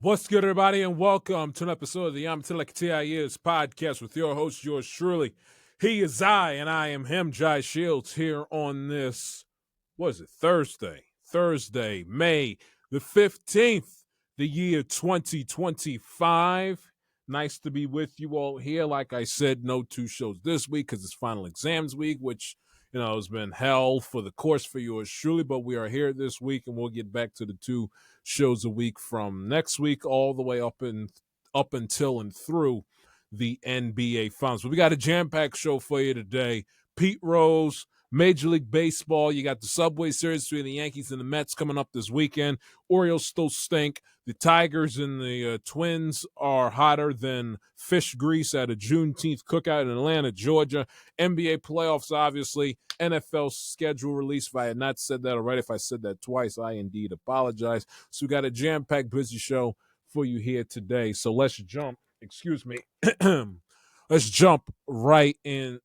What's good, everybody, and welcome to an episode of the I'm Like TIS podcast with your host, yours truly. He is I, and I am him, Jai Shields, here on this, Thursday, May the 15th, the year 2025. Nice to be with you all here. Like I said, no two shows this week because it's final exams week, which has been hell for the course for yours truly, but we are here this week, and we'll get back to the two shows a week from next week all the way up until and through the NBA Finals. But we got a jam-packed show for you today. Pete Rose, Major League Baseball. You got the Subway Series between the Yankees and the Mets coming up this weekend. Orioles still stink. The Tigers and the Twins are hotter than fish grease at a Juneteenth cookout in Atlanta, Georgia. NBA playoffs, obviously. NFL schedule release. If I had not said that already, if I said that twice, I indeed apologize. So we got a jam-packed, busy show for you here today. So let's jump. Let's jump right in.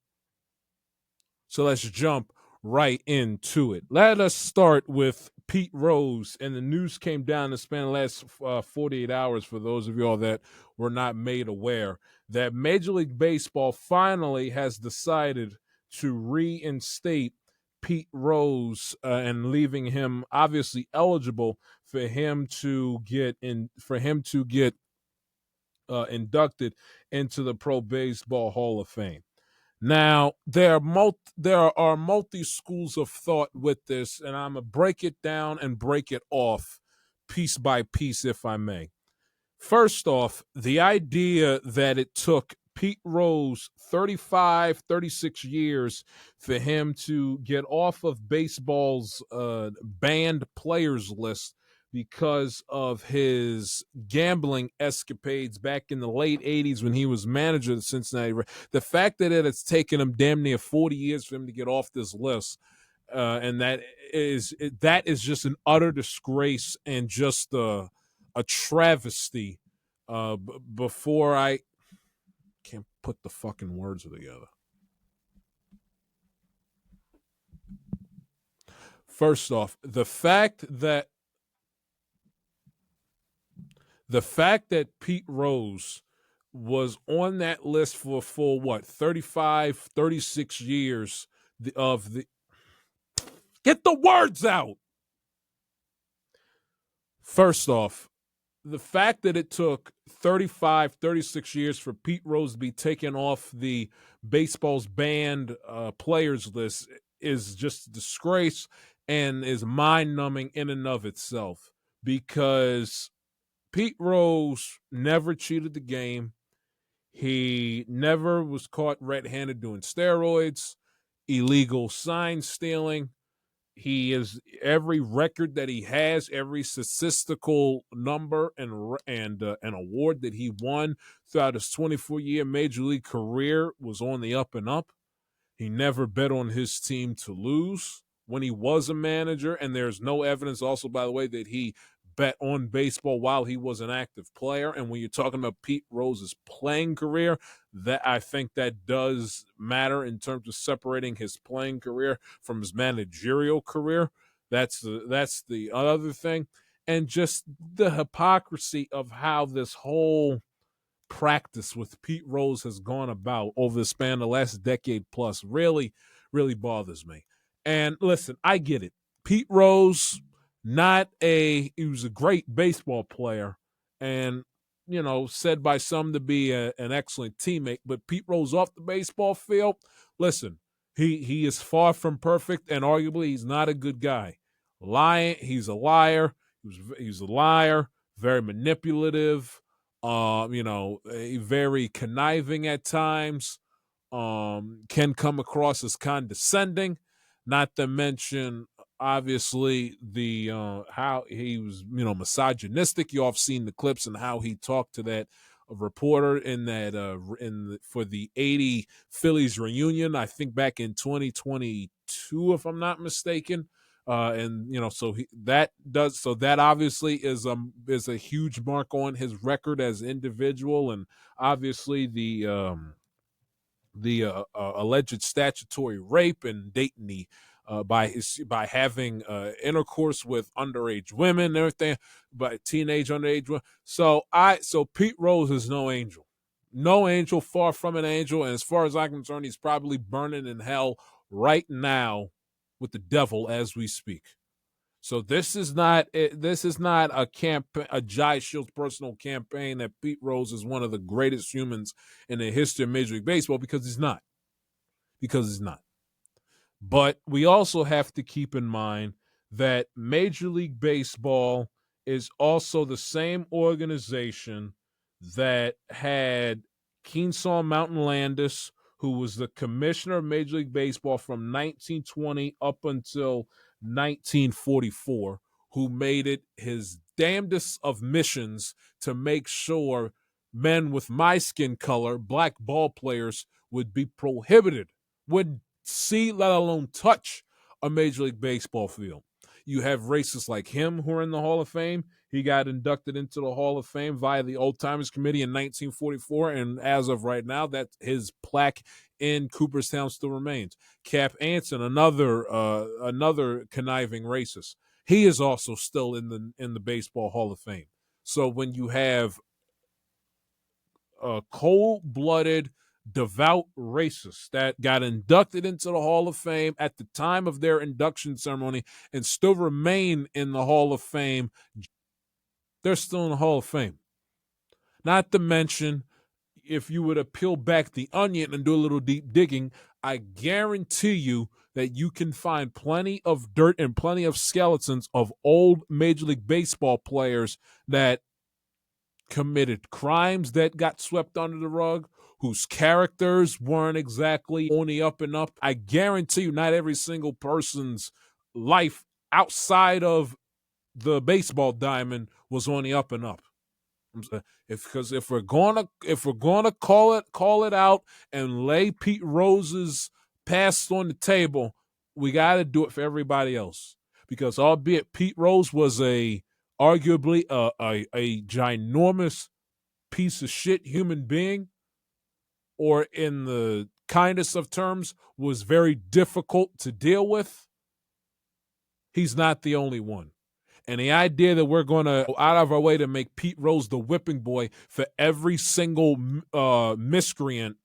So let's jump right into it. Let us start with Pete Rose, and the news came down the span of the last 48 hours for those of y'all that were not made aware that Major League Baseball finally has decided to reinstate Pete Rose and leaving him obviously eligible for him to get inducted into the Pro Baseball Hall of Fame. Now, there are multi schools of thought with this, and I'm going to break it down and break it off piece by piece, if I may. First off, the idea that it took Pete Rose 36 years for him to get off of baseball's banned players list because of his gambling escapades back in the late 80s when he was manager of the Cincinnati Reds. The fact that it has taken him damn near 40 years for him to get off this list, and that is just an utter disgrace and just a travesty. Before I can't put the fucking words together. First off, the fact that Pete Rose was on that list for a full 36 years of the get the words out. First off, the fact that it took 36 years for Pete Rose to be taken off the baseball's banned players list is just a disgrace and is mind-numbing in and of itself, because Pete Rose never cheated the game. He never was caught red-handed doing steroids, illegal sign stealing. He is every record that he has, every statistical number and an award that he won throughout his 24-year major league career was on the up and up. He never bet on his team to lose when he was a manager, and there's no evidence also, by the way, that he bet on baseball while he was an active player. And when you're talking about Pete Rose's playing career, that I think that does matter in terms of separating his playing career from his managerial career. That's the other thing. And just the hypocrisy of how this whole practice with Pete Rose has gone about over the span of the last decade plus really, really bothers me. And listen, I get it. Pete Rose, he was a great baseball player and, said by some to be an excellent teammate. But Pete Rose off the baseball field, listen, he is far from perfect, and arguably he's not a good guy. He's a liar. He's a liar, very manipulative, very conniving at times, can come across as condescending, not to mention obviously the how he was misogynistic. You all have seen the clips and how he talked to that reporter in that for the 80 Phillies reunion, I think back in 2022, if I'm not mistaken. That obviously is a huge mark on his record as an individual, and obviously the alleged statutory rape and dating the by having intercourse with underage women and everything, by teenage underage women. So Pete Rose is no angel. No angel, far from an angel, and as far as I'm concerned, he's probably burning in hell right now with the devil as we speak. So this is not a Jai Shields personal campaign that Pete Rose is one of the greatest humans in the history of Major League Baseball, because he's not. Because he's not. But we also have to keep in mind that Major League Baseball is also the same organization that had Kenesaw Mountain Landis, who was the commissioner of Major League Baseball from 1920 up until 1944, who made it his damnedest of missions to make sure men with my skin color, black ball players, would be prohibited, would see, let alone touch, a Major League Baseball field. You have racists like him who are in the Hall of Fame. He got inducted into the Hall of Fame via the Old Timers Committee in 1944, and as of right now, that his plaque in Cooperstown still remains. Cap Anson, another conniving racist, he is also still in the Baseball Hall of Fame. So when you have cold-blooded, devout racists that got inducted into the Hall of Fame at the time of their induction ceremony and still remain in the Hall of Fame, they're still in the Hall of Fame. Not to mention, if you were to peel back the onion and do a little deep digging, I guarantee you that you can find plenty of dirt and plenty of skeletons of old Major League Baseball players that committed crimes that got swept under the rug, whose characters weren't exactly on the up and up. I guarantee you not every single person's life outside of the baseball diamond was on the up and up. Because if we're gonna call it out and lay Pete Rose's past on the table, we got to do it for everybody else. Because albeit Pete Rose was arguably a ginormous piece of shit human being, or in the kindest of terms, was very difficult to deal with, he's not the only one. And the idea that we're going to go out of our way to make Pete Rose the whipping boy for every single miscreant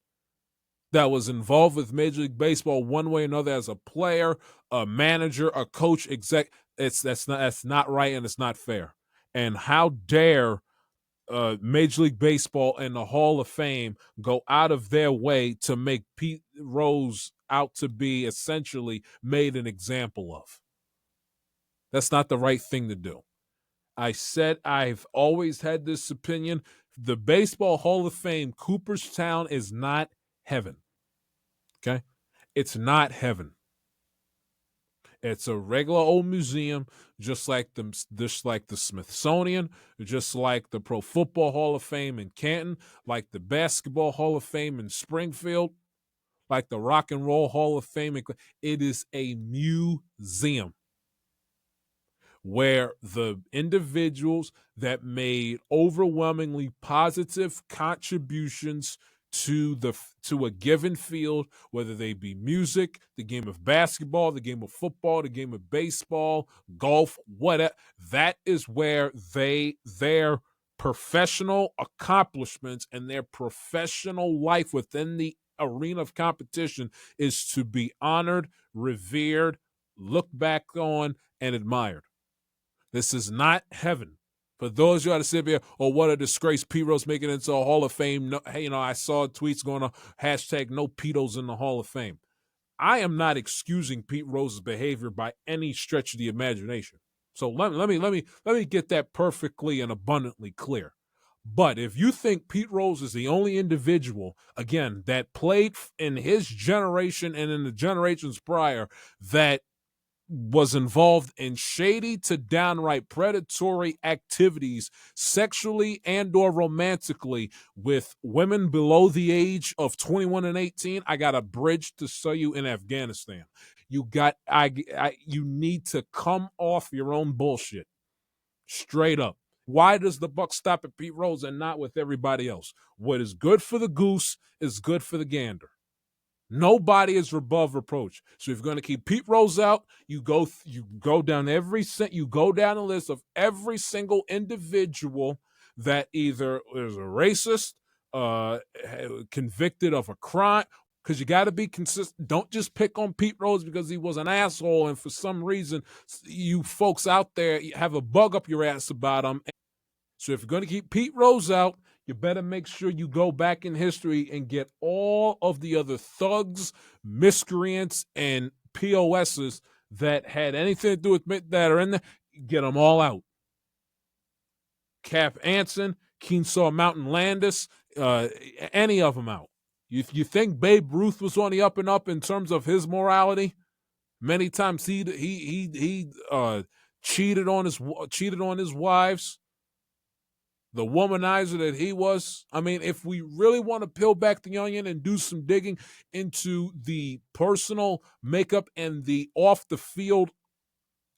that was involved with Major League Baseball one way or another, as a player, a manager, a coach, exec, that's not right, and it's not fair. And how dare Major League Baseball and the Hall of Fame go out of their way to make Pete Rose out to be essentially made an example of. That's not the right thing to do. I said I've always had this opinion. The Baseball Hall of Fame, Cooperstown, is not heaven. Okay? It's not heaven. It's a regular old museum, just like the Smithsonian, just like the Pro Football Hall of Fame in Canton, like the Basketball Hall of Fame in Springfield, like the Rock and Roll Hall of Fame. It is a museum where the individuals that made overwhelmingly positive contributions to a given field, whether they be music, the game of basketball, the game of football, the game of baseball, golf, whatever, that is where their professional accomplishments and their professional life within the arena of competition is to be honored, revered, looked back on, and admired. This is not heaven. For those of you out to sit here, what a disgrace, Pete Rose making it into a Hall of Fame. No, hey, I saw tweets going on, hashtag no pedos in the Hall of Fame. I am not excusing Pete Rose's behavior by any stretch of the imagination. So let me get that perfectly and abundantly clear. But if you think Pete Rose is the only individual, again, that played in his generation and in the generations prior that was involved in shady to downright predatory activities, sexually and or romantically, with women below the age of 21 and 18, I got a bridge to sell you in Afghanistan. You need to come off your own bullshit. Straight up. Why does the buck stop at Pete Rose and not with everybody else? What is good for the goose is good for the gander. Nobody is above reproach. So if you're going to keep Pete Rose out, you go down the list of every single individual that either is a racist, convicted of a crime, because you got to be consistent. Don't just pick on Pete Rose because he was an asshole and for some reason you folks out there have a bug up your ass about him. So if you're going to keep Pete Rose out, you better make sure you go back in history and get all of the other thugs, miscreants, and POSs that had anything to do with that are in there. Get them all out. Cap Anson, Kenesaw Mountain Landis, any of them out. You think Babe Ruth was on the up and up in terms of his morality? Many times he cheated on his wives. The womanizer that he was. I mean, if we really want to peel back the onion and do some digging into the personal makeup and the off the field,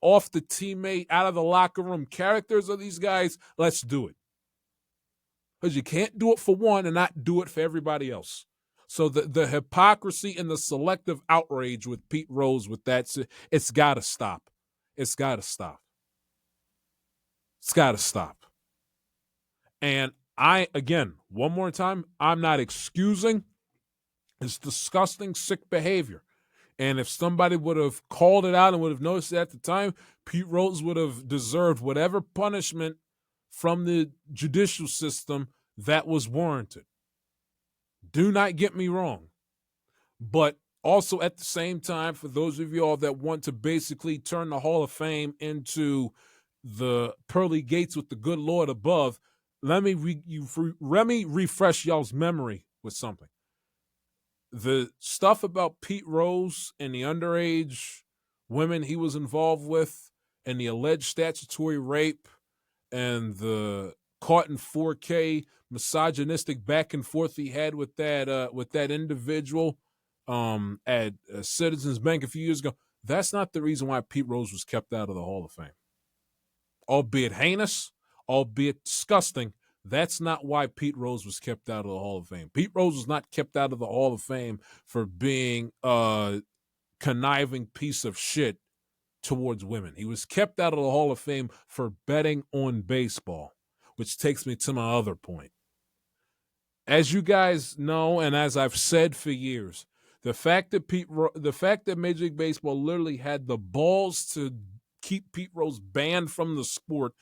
off the teammate, out of the locker room characters of these guys, let's do it. Because you can't do it for one and not do it for everybody else. So the hypocrisy and the selective outrage with Pete Rose with that, it's got to stop. It's got to stop. It's got to stop. And again, one more time, I'm not excusing his disgusting, sick behavior. And if somebody would have called it out and would have noticed it at the time, Pete Rose would have deserved whatever punishment from the judicial system that was warranted. Do not get me wrong. But also at the same time, for those of y'all that want to basically turn the Hall of Fame into the pearly gates with the good Lord above, let me refresh y'all's memory with something. The stuff about Pete Rose and the underage women he was involved with and the alleged statutory rape and the caught in 4K misogynistic back and forth he had with that individual at Citizens Bank a few years ago, that's not the reason why Pete Rose was kept out of the Hall of Fame. Albeit heinous, albeit disgusting, that's not why Pete Rose was kept out of the Hall of Fame. Pete Rose was not kept out of the Hall of Fame for being a conniving piece of shit towards women. He was kept out of the Hall of Fame for betting on baseball, which takes me to my other point. As you guys know, and as I've said for years, the fact that Major League Baseball literally had the balls to keep Pete Rose banned from the sport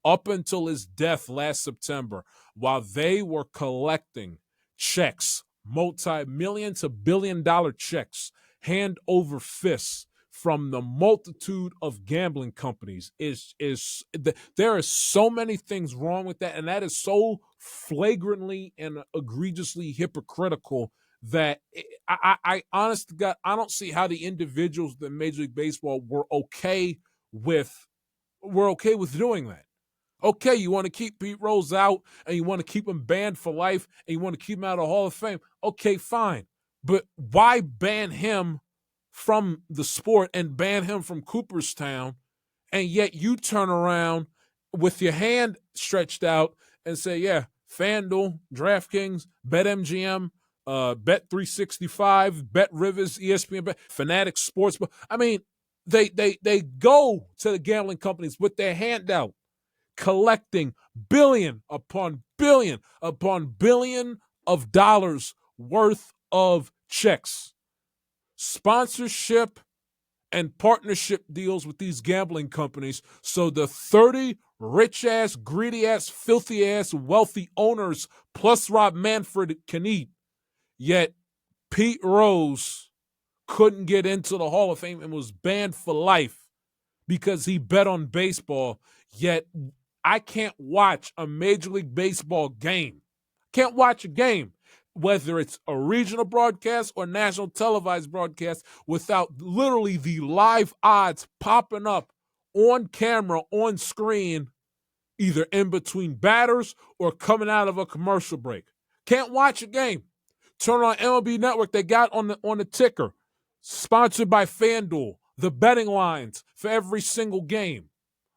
up until his death last September, while they were collecting checks, multi-million to billion-dollar checks, hand over fists from the multitude of gambling companies, there are so many things wrong with that, and that is so flagrantly and egregiously hypocritical that I honest to God, I don't see how the individuals in Major League Baseball were okay with doing that. Okay, you want to keep Pete Rose out and you want to keep him banned for life and you want to keep him out of the Hall of Fame. Okay, fine. But why ban him from the sport and ban him from Cooperstown, and yet you turn around with your hand stretched out and say, yeah, FanDuel, DraftKings, BetMGM, Bet365, BetRivers, ESPN, Fanatics Sportsbook. I mean, they go to the gambling companies with their hand out, collecting billion upon billion upon billion of dollars worth of checks, sponsorship, and partnership deals with these gambling companies so the 30 rich-ass, greedy-ass, filthy-ass, wealthy owners plus Rob Manfred can eat. Yet Pete Rose couldn't get into the Hall of Fame and was banned for life because he bet on baseball. Yet I can't watch a Major League Baseball game. Can't watch a game, whether it's a regional broadcast or national televised broadcast, without literally the live odds popping up on camera, on screen, either in between batters or coming out of a commercial break. Can't watch a game. Turn on MLB Network. They got on the ticker, sponsored by FanDuel, the betting lines for every single game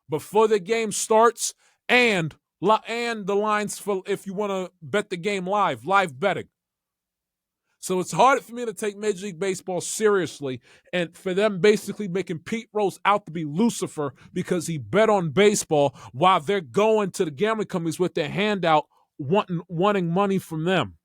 before the game starts, and the lines for if you want to bet the game live betting. So it's hard for me to take Major League Baseball seriously, and for them basically making Pete Rose out to be Lucifer because he bet on baseball while they're going to the gambling companies with their hand out wanting money from them.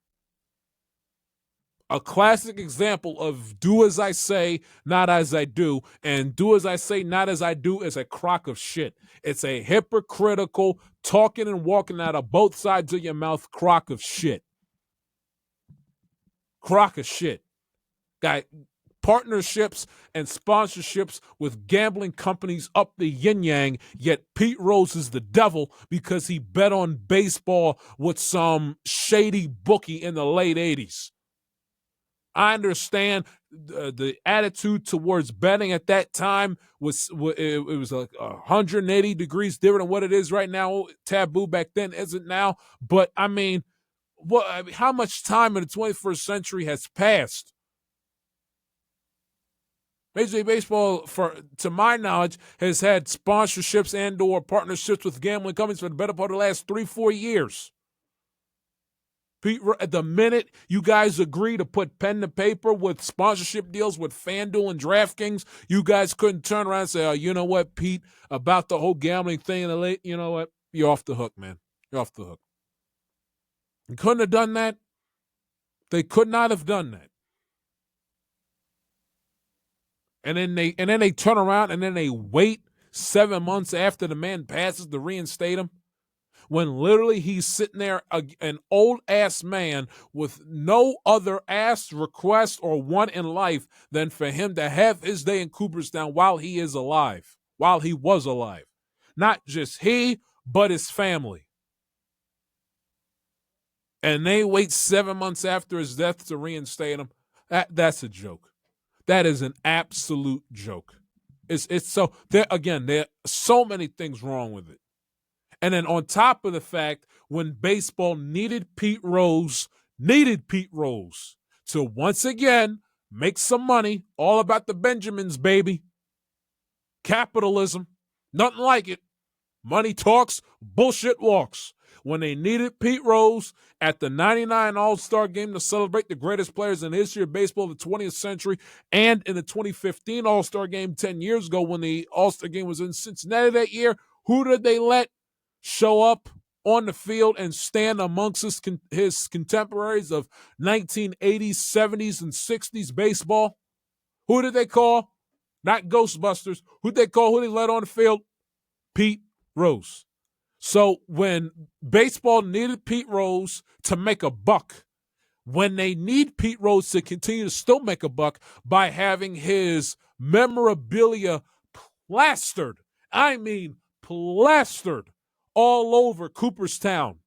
A classic example of do as I say, not as I do, and do as I say, not as I do is a crock of shit. It's a hypocritical, talking and walking out of both sides of your mouth crock of shit. Crock of shit. Got partnerships and sponsorships with gambling companies up the yin-yang, yet Pete Rose is the devil because he bet on baseball with some shady bookie in the late 80s. I understand the attitude towards betting at that time was like 180 degrees different than what it is right now. Taboo back then isn't now. But, I mean, how much time in the 21st century has passed? Major League Baseball, to my knowledge, has had sponsorships and or partnerships with gambling companies for the better part of the last 3-4 years. Pete, at the minute you guys agree to put pen to paper with sponsorship deals with FanDuel and DraftKings, you guys couldn't turn around and say, oh, you know what, Pete, about the whole gambling thing in the late, you know what, you're off the hook, man. You're off the hook. You couldn't have done that. They could not have done that. And then they turn around and then they wait 7 months after the man passes to reinstate him, when literally he's sitting there, an old-ass man with no other ass request or want in life than for him to have his day in Cooperstown while he is alive, while he was alive. Not just he, but his family. And they wait 7 months after his death to reinstate him. That's a joke. That is an absolute joke. It's so, there are so many things wrong with it. And then on top of the fact, when baseball needed Pete Rose to once again make some money, all about the Benjamins, baby. Capitalism, nothing like it. Money talks, bullshit walks. When they needed Pete Rose at the 99 All-Star Game to celebrate the greatest players in the history of baseball of the 20th century, and in the 2015 All-Star Game 10 years ago when the All-Star Game was in Cincinnati that year, who did they let show up on the field and stand amongst his contemporaries of 1980s, 70s, and 60s baseball? Who did they call? Not Ghostbusters. Who did they call? Who did they let on the field? Pete Rose. So when baseball needed Pete Rose to make a buck, when they need Pete Rose to continue to still make a buck by having his memorabilia plastered, I mean plastered, all over Cooperstown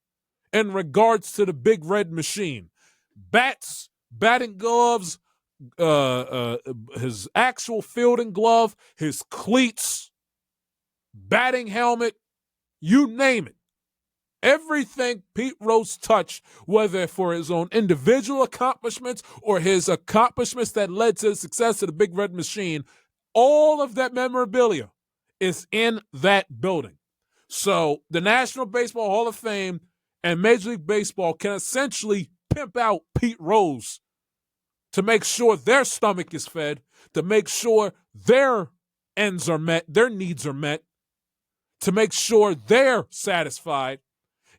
in regards to the Big Red Machine. Bats, batting gloves, his actual fielding glove, his cleats, batting helmet, you name it. Everything Pete Rose touched, whether for his own individual accomplishments or his accomplishments that led to the success of the Big Red Machine, all of that memorabilia is in that building. So the National Baseball Hall of Fame and Major League Baseball can essentially pimp out Pete Rose to make sure their stomach is fed, to make sure their ends are met, their needs are met, to make sure they're satisfied.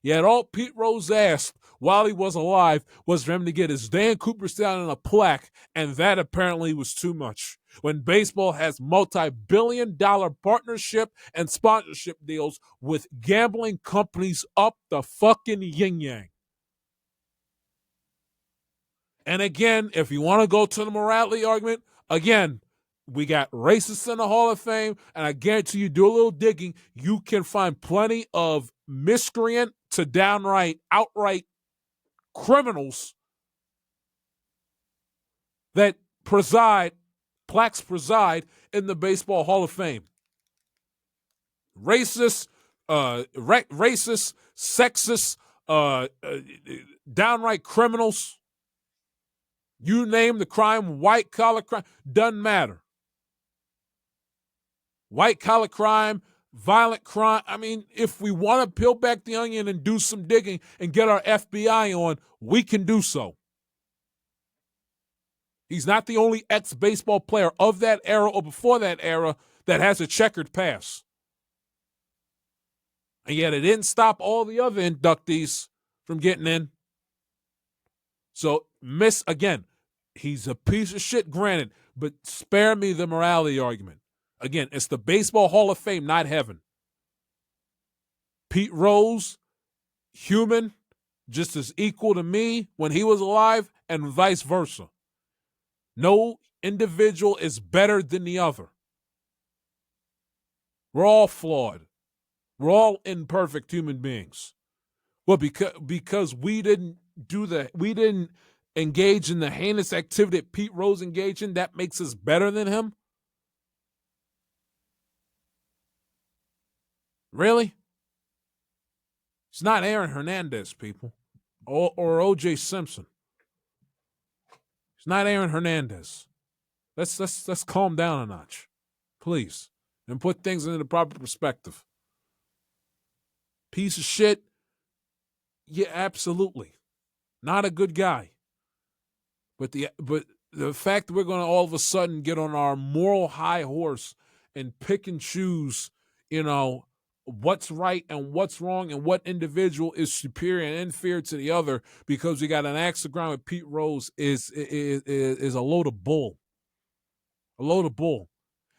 Yet all Pete Rose asked while he was alive was for him to get his Dan Cooperstown on a plaque, and that apparently was too much. When baseball has multi-billion-dollar partnership and sponsorship deals with gambling companies up the fucking yin-yang. And again, if you want to go to the morality argument, again, we got racists in the Hall of Fame, and I guarantee you, do a little digging, you can find plenty of miscreant to outright criminals that plaques preside in the Baseball Hall of Fame. Racist, sexist, downright criminals. You name the crime, white-collar crime, doesn't matter. White-collar crime, violent crime. I mean, if we want to peel back the onion and do some digging and get our FBI on, we can do so. He's not the only ex-baseball player of that era or before that era that has a checkered past. And yet it didn't stop all the other inductees from getting in. So, again, he's a piece of shit, granted, but spare me the morality argument. Again, it's the Baseball Hall of Fame, not heaven. Pete Rose, human, just as equal to me when he was alive, and vice versa. No individual is better than the other. We're all flawed. We're all imperfect human beings. Well, because we didn't engage in the heinous activity that Pete Rose engaged in, that makes us better than him? Really? It's not Aaron Hernandez, people, or O.J. Simpson. It's not Aaron Hernandez. Let's calm down a notch, please, and put things into the proper perspective. Piece of shit? Yeah, absolutely. Not a good guy. But the fact that we're going to all of a sudden get on our moral high horse and pick and choose, what's right and what's wrong and what individual is superior and inferior to the other because we got an axe to grind with Pete Rose is a load of bull. A load of bull.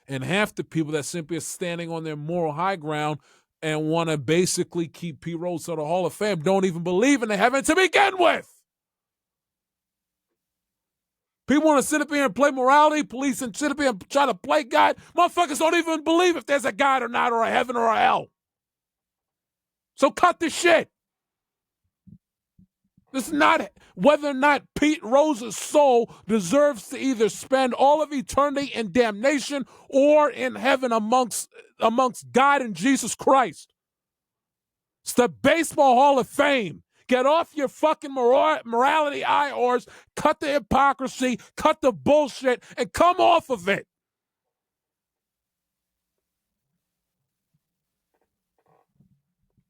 And half the people that simply are standing on their moral high ground and want to basically keep Pete Rose to the Hall of Fame don't even believe in the heaven to begin with. People want to sit up here and play morality police and sit up here and try to play God. Motherfuckers don't even believe if there's a God or not, or a heaven or a hell. So cut the shit. This is not whether or not Pete Rose's soul deserves to either spend all of eternity in damnation or in heaven amongst God and Jesus Christ. It's the Baseball Hall of Fame. Get off your fucking morality high horse, cut the hypocrisy, cut the bullshit, and come off of it.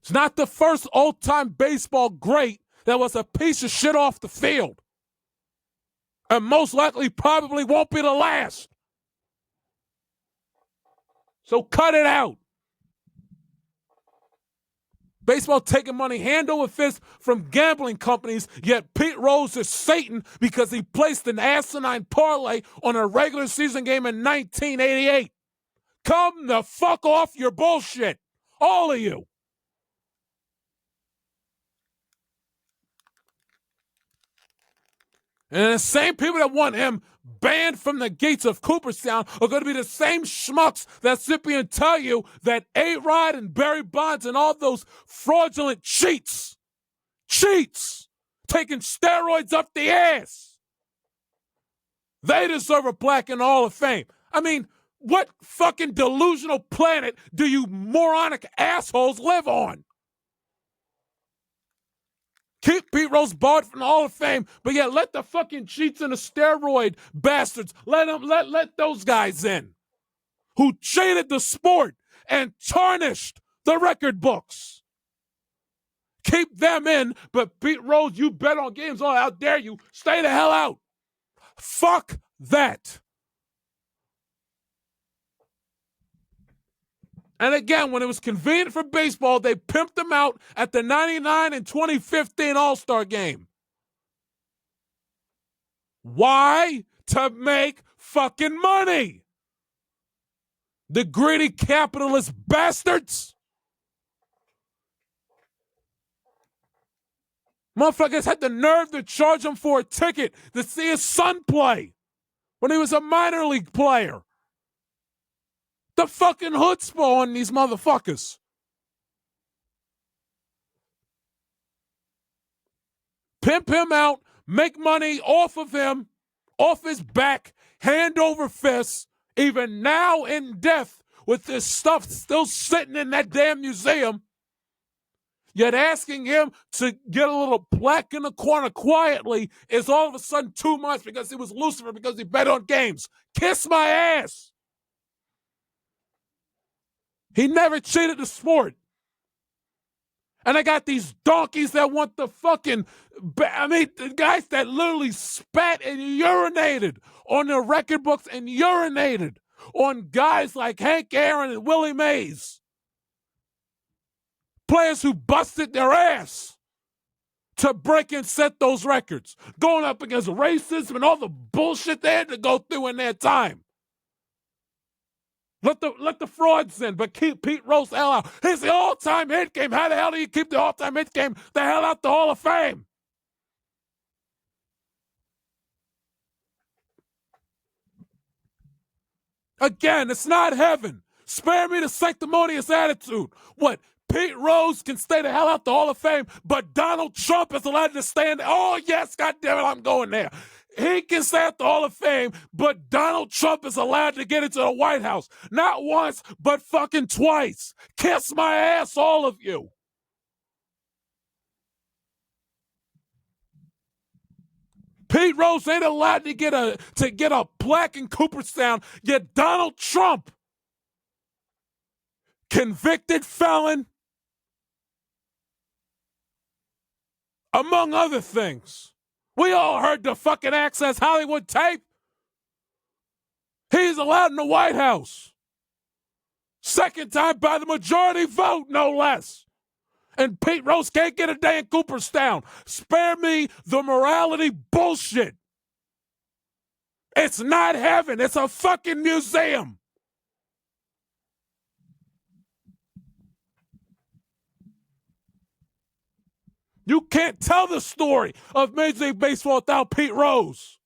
It's not the first old-time baseball great that was a piece of shit off the field. And most likely probably won't be the last. So cut it out. Baseball taking money hand over fist from gambling companies, yet Pete Rose is Satan because he placed an asinine parlay on a regular season game in 1988. Come the fuck off your bullshit. All of you. And the same people that want him banned from the gates of Cooperstown are going to be the same schmucks that sit here and tell you that A-Rod and Barry Bonds and all those fraudulent cheats, taking steroids up the ass, they deserve a plaque in the Hall of Fame. I mean, what fucking delusional planet do you moronic assholes live on? Keep Pete Rose barred from the Hall of Fame, but yet let the fucking cheats and the steroid bastards, let those guys in who cheated the sport and tarnished the record books. Keep them in, but Pete Rose, you bet on games. Oh, how dare you? Stay the hell out. Fuck that. And again, when it was convenient for baseball, they pimped him out at the 99 and 2015 All-Star game. Why? To make fucking money. The greedy capitalist bastards. Motherfuckers had the nerve to charge him for a ticket to see his son play when he was a minor league player. The fucking chutzpah on these motherfuckers. Pimp him out, make money off of him, off his back, hand over fist, even now in death, with this stuff still sitting in that damn museum, yet asking him to get a little plaque in the corner quietly is all of a sudden too much because he was Lucifer, because he bet on games. Kiss my ass. He never cheated the sport. And I got these donkeys that want the fucking, the guys that literally spat and urinated on their record books and urinated on guys like Hank Aaron and Willie Mays. Players who busted their ass to break and set those records, going up against racism and all the bullshit they had to go through in their time. Let the frauds in, but keep Pete Rose the hell out. He's the all-time hit game. How the hell do you keep the all-time hit game the hell out the Hall of Fame? Again, it's not heaven. Spare me the sanctimonious attitude. What? Pete Rose can stay the hell out the Hall of Fame, but Donald Trump is allowed to stand. Oh, yes, goddammit, I'm going there. He can stay at the Hall of Fame, but Donald Trump is allowed to get into the White House. Not once, but fucking twice. Kiss my ass, all of you. Pete Rose ain't allowed to get a plaque in Cooperstown, yet Donald Trump, convicted felon, among other things. We all heard the fucking Access Hollywood tape. He's allowed in the White House. Second time by the majority vote, no less. And Pete Rose can't get a day in Cooperstown. Spare me the morality bullshit. It's not heaven. It's a fucking museum. You can't tell the story of Major League Baseball without Pete Rose.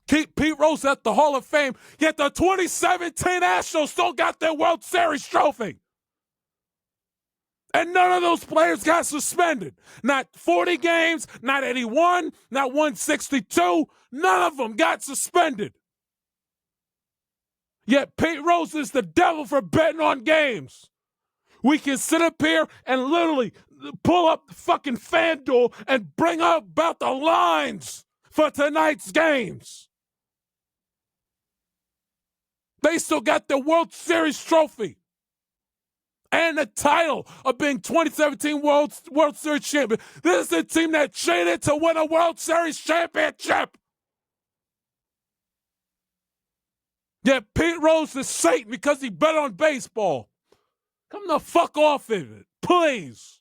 Keep Pete Rose at the Hall of Fame, yet the 2017 Nationals still got their World Series trophy. And none of those players got suspended. Not 40 games, not 81, not 162. None of them got suspended. Yet Pete Rose is the devil for betting on games. We can sit up here and literally pull up the fucking FanDuel and bring up about the lines for tonight's games. They still got the World Series trophy and the title of being 2017 World Series champion. This is the team that cheated to win a World Series championship. Yet Pete Rose is Satan because he bet on baseball. Come the fuck off of it, please.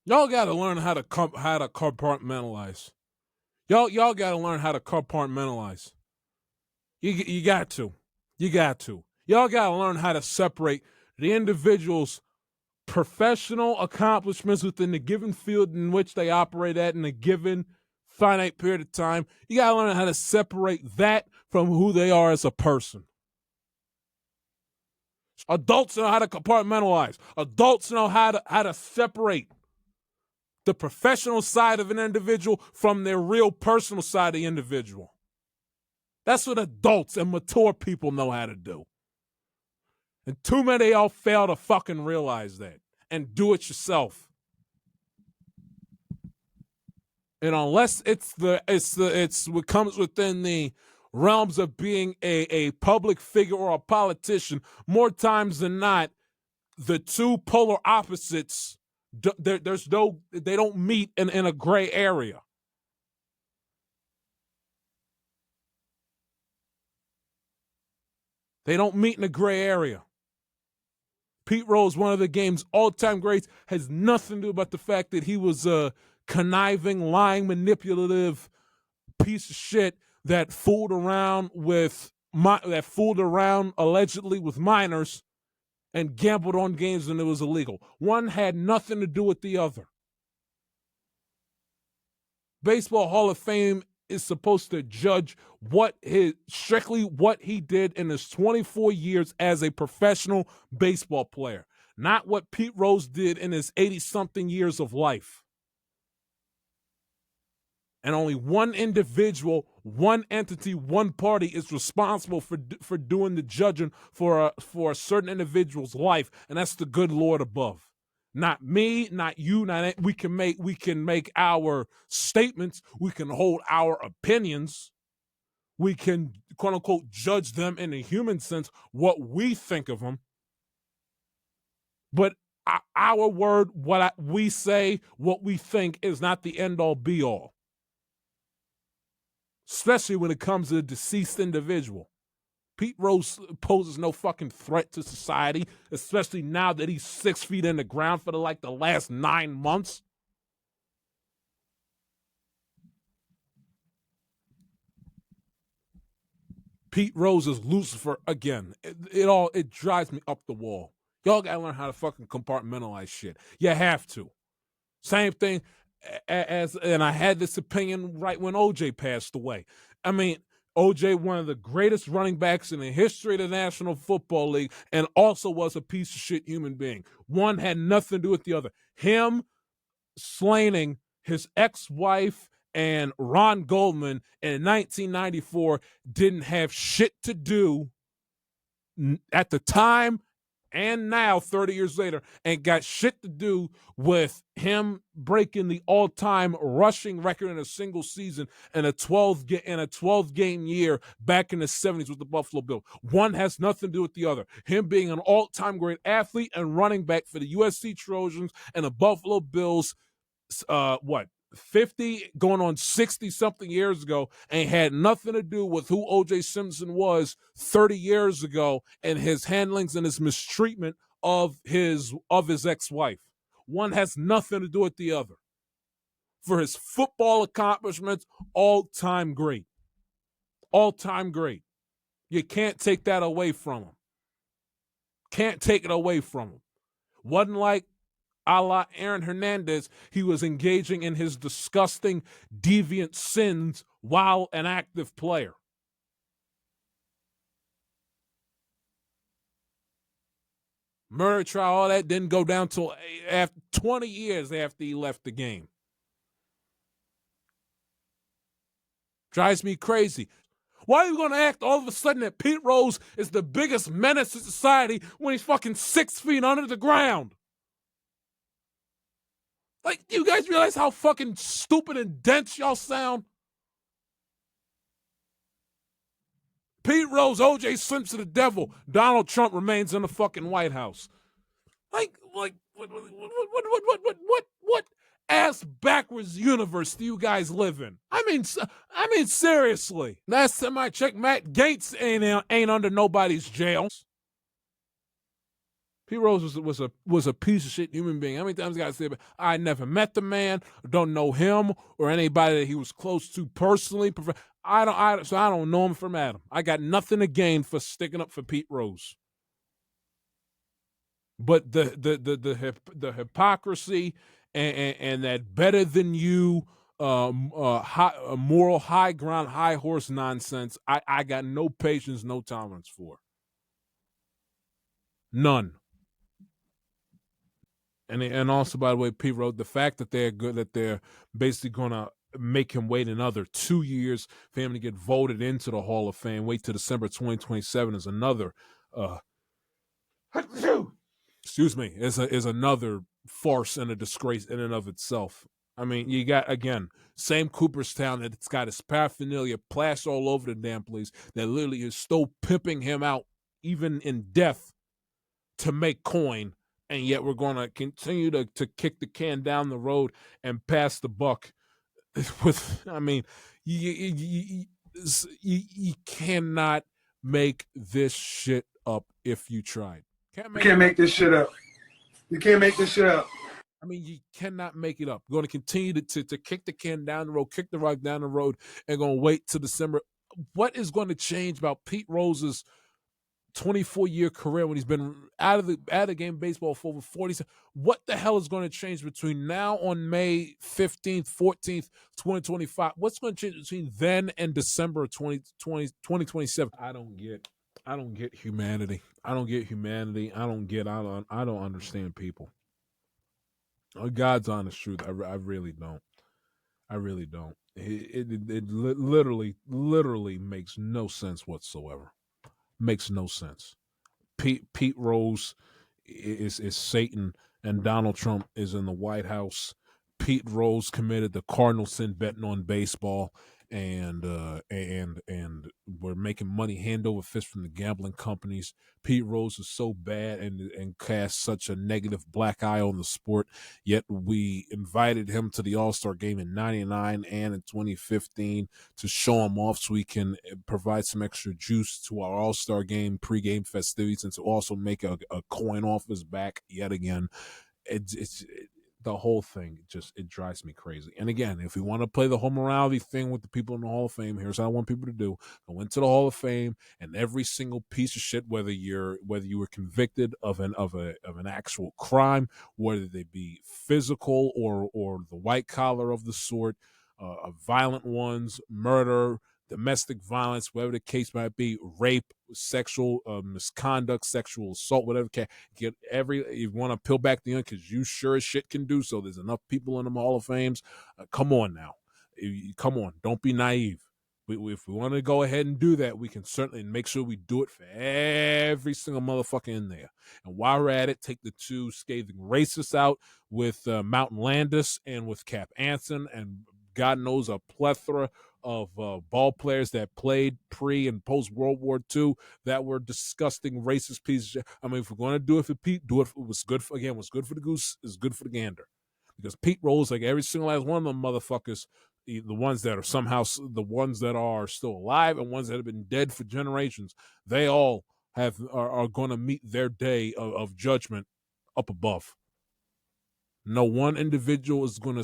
Y'all got to learn how to compartmentalize. Y'all got to learn how to compartmentalize. You got to. You got to. Y'all got to learn how to separate the individual's professional accomplishments within the given field in which they operate at in a given finite period of time. You got to learn how to separate that from who they are as a person. Adults know how to compartmentalize. Adults know how to separate the professional side of an individual from their real personal side of the individual. That's what adults and mature people know how to do. And too many of y'all fail to fucking realize that and do it yourself. And unless it's what comes within the realms of being a public figure or a politician, more times than not, the two polar opposites, they don't meet in a gray area. They don't meet in a gray area. Pete Rose, one of the game's all-time greats, has nothing to do about the fact that he was a conniving, lying, manipulative piece of shit that fooled around allegedly with minors and gambled on games when it was illegal. One had nothing to do with the other. Baseball Hall of Fame is supposed to judge strictly what he did in his 24 years as a professional baseball player, not what Pete Rose did in his 80-something years of life. And only one individual, one entity, one party is responsible for doing the judging for a certain individual's life, and that's the good Lord above. Not me, not you, not we can make our statements, we can hold our opinions, we can quote unquote judge them in a human sense, what we think of them. But our word, we say, what we think is not the end all be all. Especially when it comes to a deceased individual. Pete Rose poses no fucking threat to society, especially now that he's 6 feet in the ground for the last 9 months. Pete Rose is Lucifer again. It drives me up the wall. Y'all gotta learn how to fucking compartmentalize shit. You have to. Same thing and I had this opinion right when OJ passed away. I mean, OJ, one of the greatest running backs in the history of the National Football League, and also was a piece of shit human being. One had nothing to do with the other. Him slaying his ex-wife and Ron Goldman in 1994 didn't have shit to do at the time and now 30 years later, and got shit to do with him breaking the all-time rushing record in a single season in a 12-game year back in the 70s with the Buffalo Bills. One has nothing to do with the other. Him being an all-time great athlete and running back for the USC Trojans and the Buffalo Bills, 50 going on 60 something years ago, and had nothing to do with who OJ Simpson was 30 years ago and his handlings and his mistreatment of his ex-wife. One has nothing to do with the other. For his football accomplishments, all-time great. All-time great. You can't take that away from him. Can't take it away from him. Wasn't like a la Aaron Hernandez, he was engaging in his disgusting, deviant sins while an active player. Murder trial, all that didn't go down till after 20 years after he left the game. Drives me crazy. Why are you going to act all of a sudden that Pete Rose is the biggest menace to society when he's fucking 6 feet under the ground? Like, do you guys realize how fucking stupid and dense y'all sound? Pete Rose, O.J. Simpson, the devil. Donald Trump remains in the fucking White House. Like what ass backwards universe do you guys live in? I mean, seriously. Last time I checked, Matt Gaetz ain't under nobody's jail. Pete Rose was a piece of shit human being. How many times I gotta say it? I never met the man, don't know him or anybody that he was close to personally. I don't know him from Adam. I got nothing to gain for sticking up for Pete Rose. But the hypocrisy and that better than you moral high ground, high horse nonsense, I got no patience, no tolerance for. None. And also, by the way, Pete wrote the fact that they're basically going to make him wait another 2 years for him to get voted into the Hall of Fame. Wait till December 2027 is another. Excuse me, is another farce and a disgrace in and of itself. I mean, you got, again, same Cooperstown that's got his paraphernalia plastered all over the damn place that literally is still pimping him out, even in death, to make coin. And yet we're going to continue to kick the can down the road and pass the buck. With, I mean, you cannot make this shit up if you tried. You can't make this shit up. You can't make this shit up. I mean, you cannot make it up. You're going to continue to kick the can down the road, kick the rock down the road, and going to wait till December. What is going to change about Pete Rose's 24-year career when he's been out of the game baseball for over 40? What the hell is going to change between now on May 15th, 14th, 2025? What's going to change between then and December 2027? I don't get humanity. I don't understand people. God's honest truth. I really don't. I really don't. It literally makes no sense whatsoever. Makes no sense. Pete Rose is Satan, and Donald Trump is in the White House. Pete Rose committed the cardinal sin betting on baseball, and we're making money hand over fist from the gambling companies. Pete Rose is so bad and cast such a negative black eye on the sport. Yet we invited him to the All-Star game in '99 and in 2015 to show him off, so we can provide some extra juice to our All-Star game pregame festivities, and to also make a coin off his back yet again. It's the whole thing just, it drives me crazy. And again, if we want to play the whole morality thing with the people in the Hall of Fame, here's what I want people to do: go into the Hall of Fame, and every single piece of shit, whether you were convicted of an actual crime, whether they be physical or the white collar of the sort, violent ones, murder, domestic violence, whatever the case might be, rape, sexual misconduct, sexual assault, whatever. Get you want to peel back the onion, because you sure as shit can do so. There's enough people in the Hall of Fames. Come on now. Come on. Don't be naive. If we want to go ahead and do that, we can certainly make sure we do it for every single motherfucker in there. And while we're at it, take the two scathing racists out with Mountain Landis and with Cap Anson, and God knows a plethora of ball players that played pre and post World War II that were disgusting racist pieces. I mean, if we're going to do it for Pete, do it. What's good for, again, what's good for the goose is good for the gander. Because Pete Rose, like every single last one of them motherfuckers, the ones that are somehow, the ones that are still alive and ones that have been dead for generations, they all are going to meet their day of judgment up above. No one individual is gonna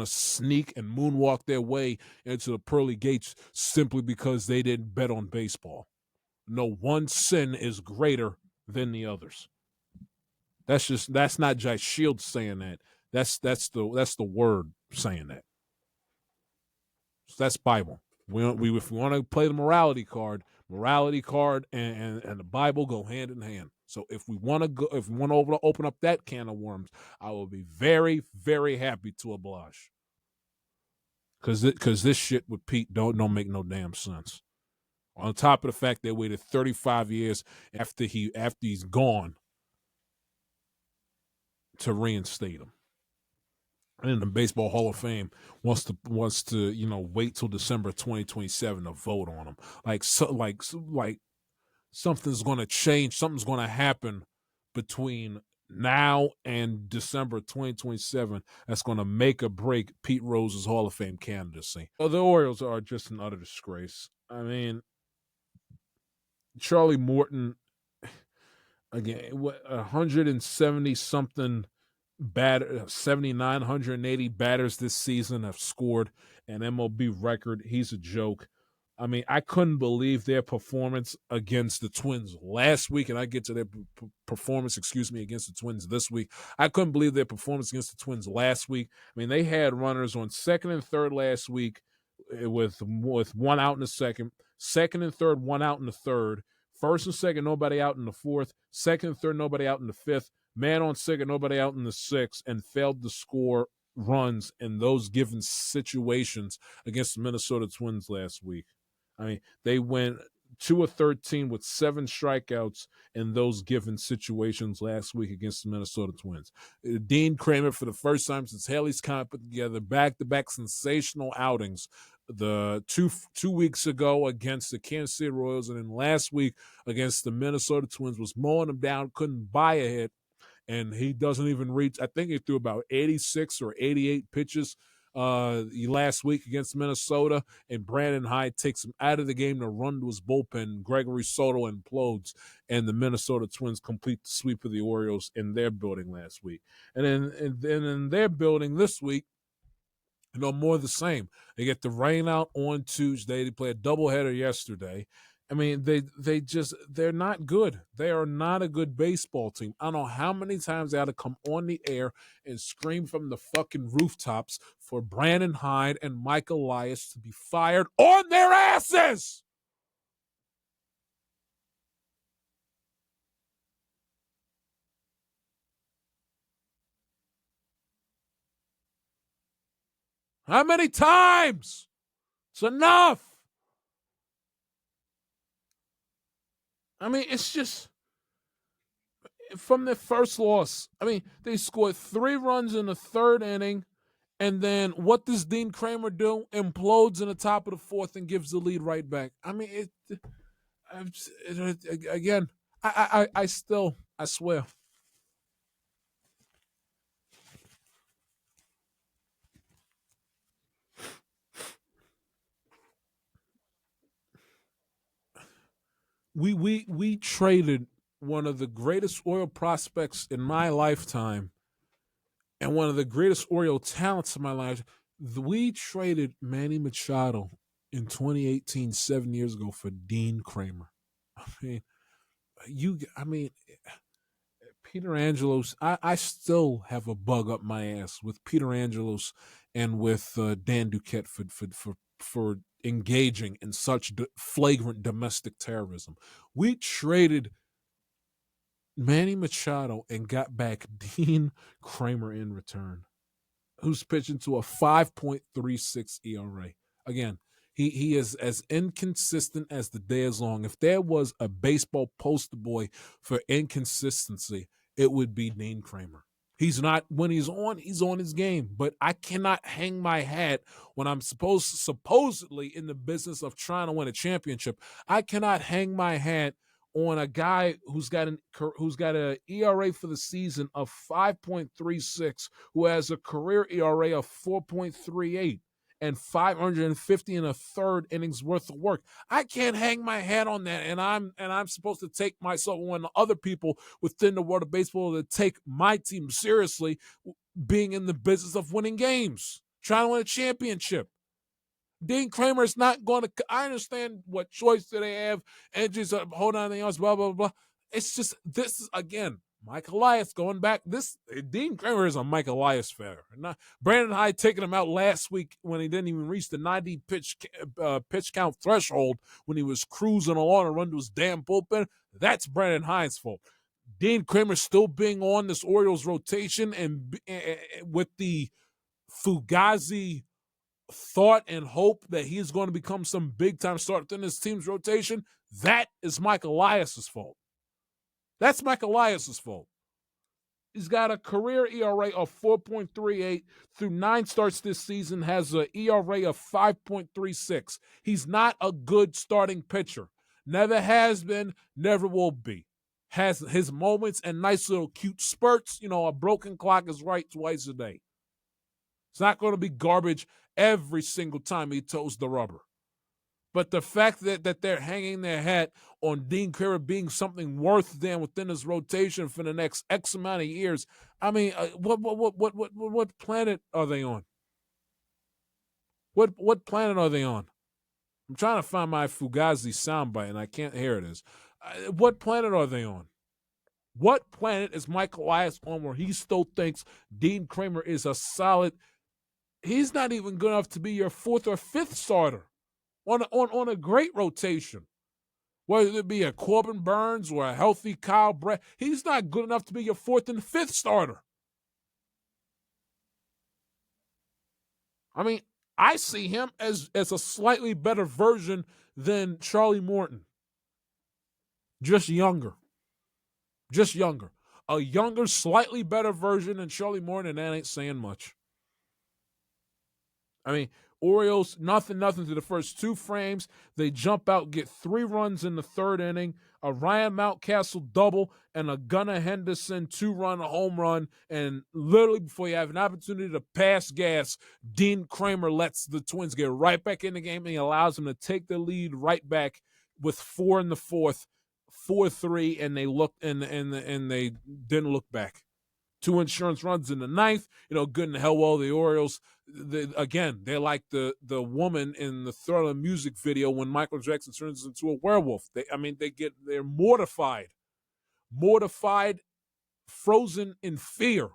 sneak and moonwalk their way into the pearly gates simply because they didn't bet on baseball. No one sin is greater than the others. That's not Jai Shields saying that. That's the word saying that. So that's Bible. We if we want to play the morality card and the Bible go hand in hand. So if we want to open up that can of worms, I will be very, very happy to oblige. Because this shit with Pete don't make no damn sense. On top of the fact they waited 35 years after he's gone to reinstate him. And the Baseball Hall of Fame wants to wait till December 2027 to vote on him. Like something's going to change. Something's going to happen between now and December 2027 that's going to make or break Pete Rose's Hall of Fame candidacy. Well, the Orioles are just an utter disgrace. I mean, Charlie Morton, again, 170 something 7,980 batters this season have scored an MLB record. He's a joke. I mean, I couldn't believe their performance against the Twins last week, and I get to their performance, against the Twins this week. I couldn't believe their performance against the Twins last week. I mean, they had runners on second and third last week with one out in the second and third, one out in the third, first and second, nobody out in the fourth, second and third, nobody out in the fifth, man on second, nobody out in the sixth, and failed to score runs in those given situations against the Minnesota Twins last week. I mean, they went 2 of 13 with 7 strikeouts in those given situations last week against the Minnesota Twins. Dean Kramer, for the first time since Haley's Comet, put together back-to-back sensational outings. The two weeks ago against the Kansas City Royals, and then last week against the Minnesota Twins, was mowing them down, couldn't buy a hit, and he doesn't even reach. I think he threw about 86 or 88 pitches last week against Minnesota, and Brandon Hyde takes him out of the game to run to his bullpen. Gregory Soto implodes, and the Minnesota Twins complete the sweep of the Orioles in their building last week. And then in their building this week, more of the same. They get the rain out on Tuesday. They play a doubleheader yesterday. I mean, they're not good. They are not a good baseball team. I don't know how many times they had to come on the air and scream from the fucking rooftops for Brandon Hyde and Mike Elias to be fired on their asses. How many times? It's enough. I mean, it's just from their first loss. I mean, they scored 3 runs in the 3rd inning, and then what does Dean Kramer do? Implodes in the top of the 4th and gives the lead right back. I mean, again, I still, I swear. We traded one of the greatest Oriole prospects in my lifetime and one of the greatest Oriole talents in my life. We traded Manny Machado in 2018, 7 years ago, for Dean Kramer. I mean, Peter Angelos, I still have a bug up my ass with Peter Angelos and with Dan Duquette for engaging in such flagrant domestic terrorism. We traded Manny Machado and got back Dean Kramer in return, who's pitching to a 5.36 ERA. Again, he is as inconsistent as the day is long. If there was a baseball poster boy for inconsistency, it would be Dean Kramer. He's not, when he's on his game. But I cannot hang my hat when I'm supposedly in the business of trying to win a championship. I cannot hang my hat on a guy who's got a ERA for the season of 5.36, who has a career ERA of 4.38 and 550 and a third innings worth of work. I can't hang my hat on that, and I'm supposed to take myself when other people within the world of baseball to take my team seriously, being in the business of winning games, trying to win a championship. Dean Kramer is not going to. I understand what choice do they have, injuries, hold on, anything else, blah blah blah. It's just this is again Mike Elias going back. This Dean Kramer is a Mike Elias fan. Brandon Hyde taking him out last week when he didn't even reach the 90 pitch count threshold when he was cruising along and run to his damn bullpen. That's Brandon Hyde's fault. Dean Kramer still being on this Orioles rotation and with the Fugazi thought and hope that he's going to become some big-time starter within his team's rotation, that is Mike Elias's fault. That's Mike Elias's fault. He's got a career ERA of 4.38 through 9 starts this season, has an ERA of 5.36. He's not a good starting pitcher. Never has been, never will be. Has his moments and nice little cute spurts. A broken clock is right twice a day. It's not going to be garbage every single time he toes the rubber. But the fact that they're hanging their hat on Dean Kramer being something worth them within his rotation for the next X amount of years, I mean, what planet are they on? What planet are they on? I'm trying to find my Fugazi soundbite, and I can't hear it. What planet are they on? What planet is Mike Elias on where he still thinks Dean Kramer is a solid? He's not even good enough to be your 4th or 5th starter on a great rotation. Whether it be a Corbin Burns or a healthy Kyle Brett, he's not good enough to be your 4th and 5th starter. I mean, I see him as a slightly better version than Charlie Morton. Just younger. A younger, slightly better version than Charlie Morton, and that ain't saying much. I mean, Orioles, nothing to the first 2 frames. They jump out, get 3 runs in the 3rd inning, a Ryan Mountcastle double, and a Gunnar Henderson 2-run home run. And literally before you have an opportunity to pass gas, Dean Kramer lets the Twins get right back in the game, and he allows them to take the lead right back with 4 in the 4th, 4-3, and they looked and they didn't look back. 2 insurance runs in the 9th. Good and hell well, the Orioles, they're like the woman in the Thriller music video when Michael Jackson turns into a werewolf. They're mortified, frozen in fear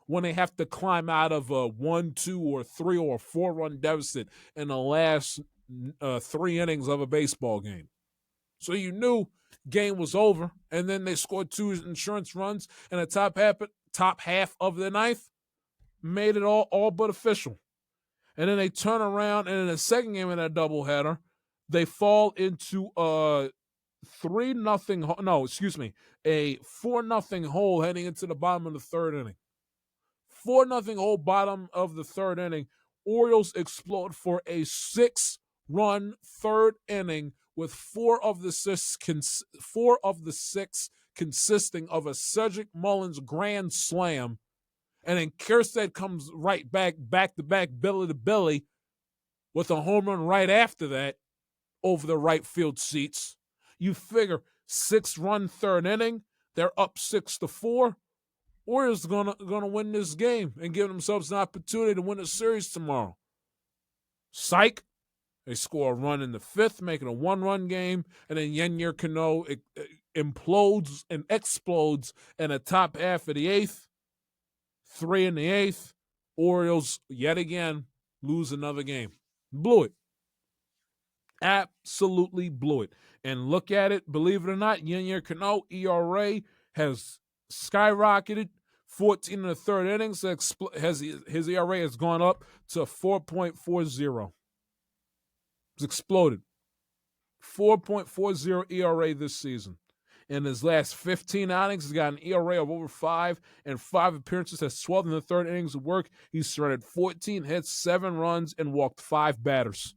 when they have to climb out of a 1, 2, or 3 or 4-run deficit in the last 3 innings of a baseball game. So you knew game was over, and then they scored 2 insurance runs in the top half of the 9th, made it all but official. And then they turn around, and in the second game of that doubleheader, they fall into a 3-0. No, excuse me, a 4-0 hole heading into the bottom of the third inning. 4-0 hole bottom of the third inning. Orioles explode for a 6-run third inning with four of the six consisting of a Cedric Mullins grand slam. And then Kjerstad comes right back to back, belly to belly, with a home run right after that over the right field seats. You figure 6-run third inning, they're up 6-4. Orioles gonna win this game and give themselves an opportunity to win the series tomorrow. Psych. They score a run in the fifth, making a 1-run game, and then Yennier Cano implodes and explodes in the top half of the eighth. 3 in the eighth. Orioles, yet again, lose another game. Blew it. Absolutely blew it. And look at it, believe it or not, Yennier Cano ERA has skyrocketed. 14 in the third innings, his ERA has gone up to 4.40. It's exploded. 4.40 ERA this season. In his last 15 outings, he's got an ERA of over 5 and 5 appearances. Has 12 in the third innings of work. He's surrendered 14 hits, 7 runs, and walked 5 batters.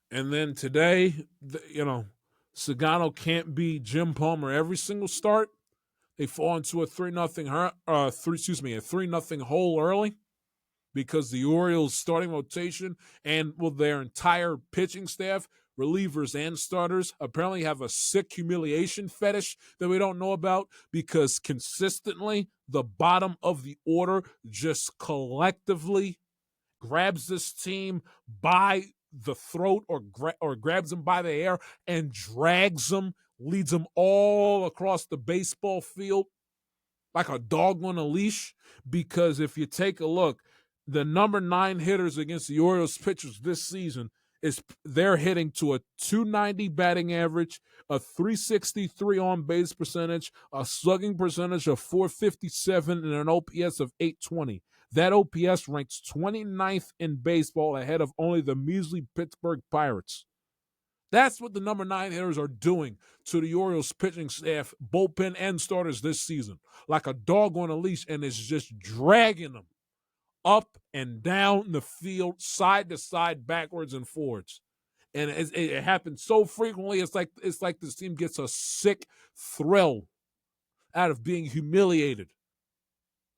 And then today, Sagano can't be Jim Palmer every single start. They fall into a 3-0 hole early because the Orioles starting rotation and their entire pitching staff, relievers and starters, apparently have a sick humiliation fetish that we don't know about, because consistently the bottom of the order just collectively grabs this team by the throat or grabs them by the hair and drags them, leads them all across the baseball field like a dog on a leash. Because if you take a look, the number 9 hitters against the Orioles pitchers this season, they're hitting to a 290 batting average, a 363 on base percentage, a slugging percentage of 457, and an OPS of 820. That OPS ranks 29th in baseball, ahead of only the measly Pittsburgh Pirates. That's what the number 9 hitters are doing to the Orioles pitching staff, bullpen, and starters this season, like a dog on a leash, and it's just dragging them up and down the field, side to side, backwards and forwards. And it happens so frequently, it's like this team gets a sick thrill out of being humiliated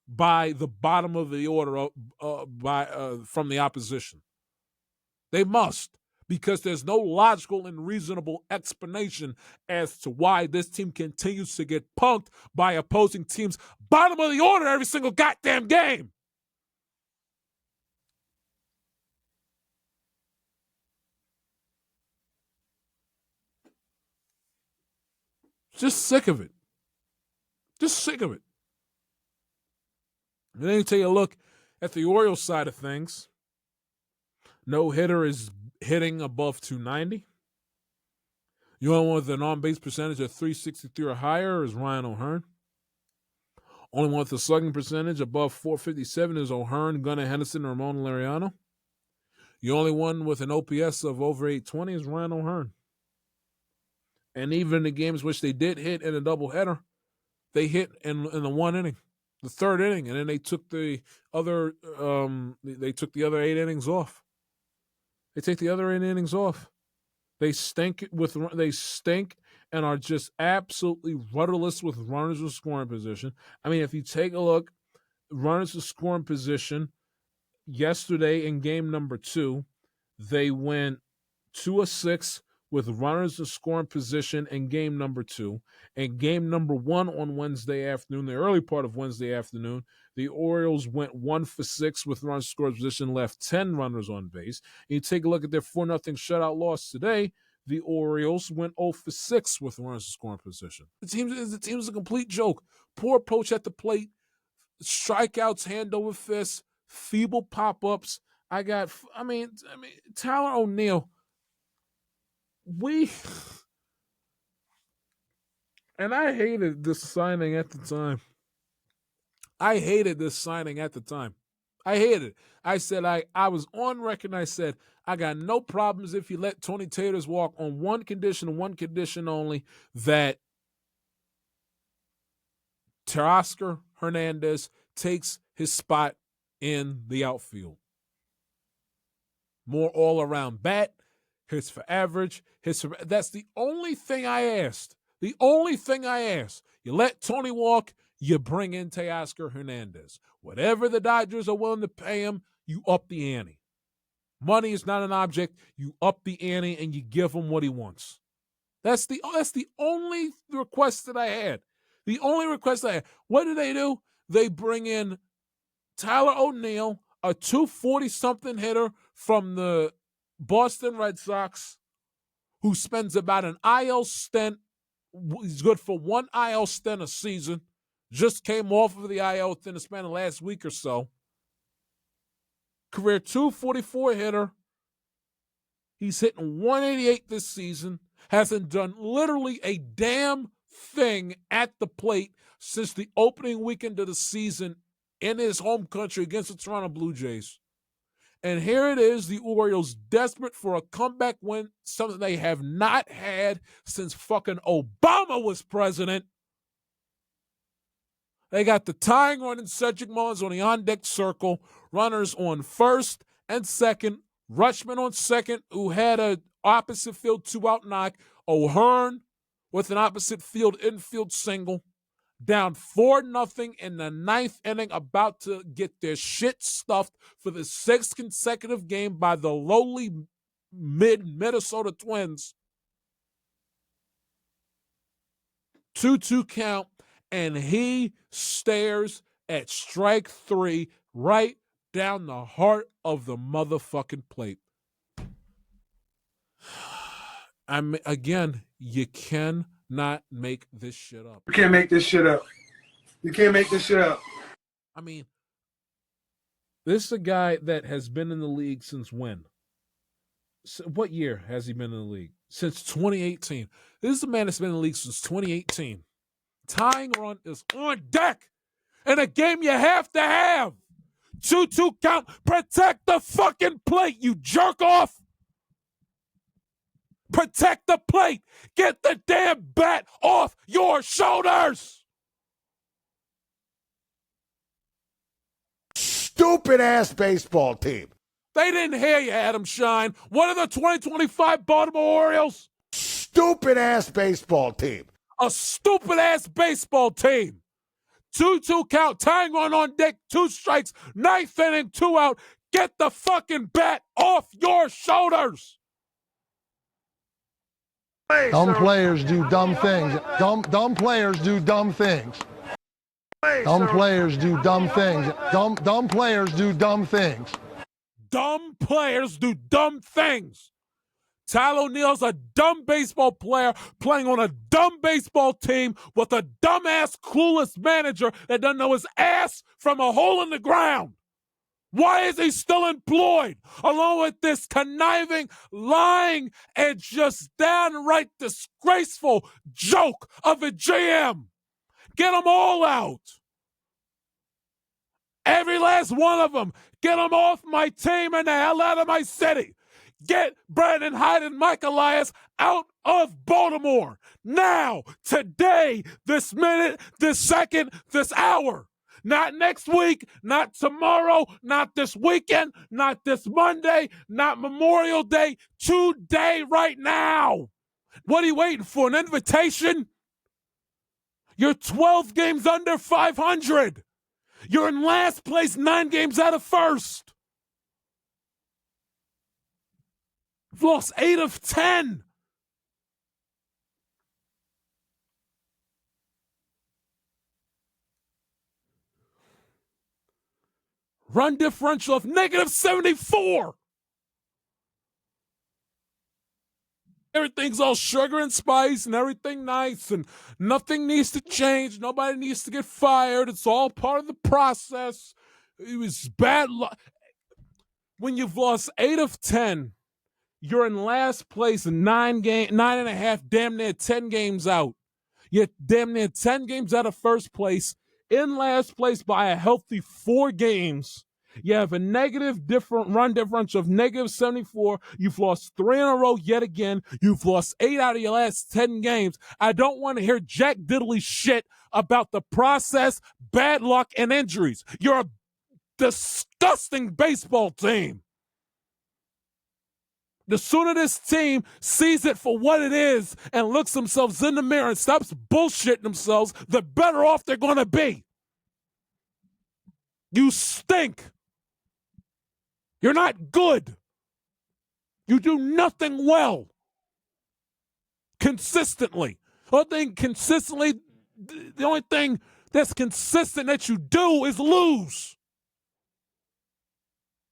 by the bottom of the order from the opposition. They must, because there's no logical and reasonable explanation as to why this team continues to get punked by opposing teams bottom of the order every single goddamn game. Just sick of it. Just sick of it. And then you take a look at the Orioles side of things. No hitter is hitting above 290. The only one with an on-base percentage of 363 or higher is Ryan O'Hearn. Only one with a slugging percentage above 457 is O'Hearn, Gunnar Henderson, and Ramon Laureano. The only one with an OPS of over 820 is Ryan O'Hearn. And even in the games which they did hit in a doubleheader, they hit in the 1 inning, the third inning, and then they took the other 8 innings off. They take the other 8 innings off. They stink and are just absolutely rudderless with runners in scoring position. I mean, if you take a look, runners in scoring position yesterday in game number 2, they went 2 of 6 with runners in scoring position in game number 2. In game number 1 on Wednesday afternoon, the early part of Wednesday afternoon, the Orioles went 1 for 6 with runners in scoring position, left 10 runners on base. And you take a look at their 4-0 shutout loss today, the Orioles went 0 for 6 with runners in scoring position. The team is a complete joke. Poor approach at the plate, strikeouts hand over fist, feeble pop-ups. Tyler O'Neill, and I hated this signing at the time. I hated it. I said I was on record and I said, I got no problems if you let Tony Taters walk on one condition and one condition only, that Teoscar Hernandez takes his spot in the outfield. More all-around bat, hits for average, that's the only thing I asked. The only thing I asked. You let Tony walk, you bring in Teoscar Hernandez. Whatever the Dodgers are willing to pay him, you up the ante. Money is not an object. You up the ante and you give him what he wants. That's the only request that I had. The only request I had. What do? They bring in Tyler O'Neill, a 240-something hitter from the Boston Red Sox, who spends about an IL stint. He's good for one IL stint a season. Just came off of the IL within the span of the last week or so. Career 244 hitter. He's hitting 188 this season. Hasn't done literally a damn thing at the plate since the opening weekend of the season in his home country against the Toronto Blue Jays. And here it is, the Orioles desperate for a comeback win, something they have not had since fucking Obama was president. They got the tying run in Cedric Mullins on the on-deck circle, runners on first and second, Rutschman on second, who had an opposite field two-out knock, O'Hearn with an opposite field infield single, down 4-0 in the ninth inning, about to get their shit stuffed for the sixth consecutive game by the lowly Minnesota Twins. 2-2 count, and he stares at strike three right down the heart of the motherfucking plate. Again, you cannot make this shit up. You can't make this shit up. You can't make this shit up. I mean, this is a guy that has been in the league since when? What year has he been in the league? Since 2018. This is a man that's been in the league since 2018. Tying run is on deck in a game you have to have. 2-2 count. Protect the fucking plate, you jerk off. Protect the plate. Get the damn bat off your shoulders. Stupid-ass baseball team. They didn't hear you, Adam Shine. What are the 2025 Baltimore Orioles? Stupid-ass baseball team. A stupid-ass baseball team. 2-2 count, tying run on deck, 2 strikes, ninth inning, 2 out. Get the fucking bat off your shoulders. Dumb players do dumb things. Dumb players do dumb things. Dumb players do dumb things. Dumb players do dumb things. Dumb players do dumb things. Tyler O'Neill's a dumb baseball player playing on a dumb baseball team with a dumbass, clueless manager that doesn't know his ass from a hole in the ground. Why is he still employed? Along with this conniving, lying, and just downright disgraceful joke of a GM. Get them all out. Every last one of them. Get them off my team and the hell out of my city. Get Brandon Hyde and Mike Elias out of Baltimore. Now, today, this minute, this second, this hour. Not next week, not tomorrow, not this weekend, not this Monday, not Memorial Day. Today, right now. What are you waiting for, an invitation? You're 12 games under 500. You're in last place, 9 games out of first. You've lost 8 of 10. Run differential of -74. Everything's all sugar and spice and everything nice and nothing needs to change. Nobody needs to get fired. It's all part of the process. It was bad luck. When you've lost 8 of 10, you're in last place in 9.5, damn near 10 games out. You're damn near 10 games out of first place, in last place by a healthy 4 games. You have a different run differential of negative 74. You've lost 3 in a row yet again. You've lost 8 out of your last 10 games. I don't want to hear jack diddly shit about the process, bad luck, and injuries. You're a disgusting baseball team. The sooner this team sees it for what it is and looks themselves in the mirror and stops bullshitting themselves, the better off they're going to be. You stink. You're not good. You do nothing well. Consistently. The only thing that's consistent that you do is lose.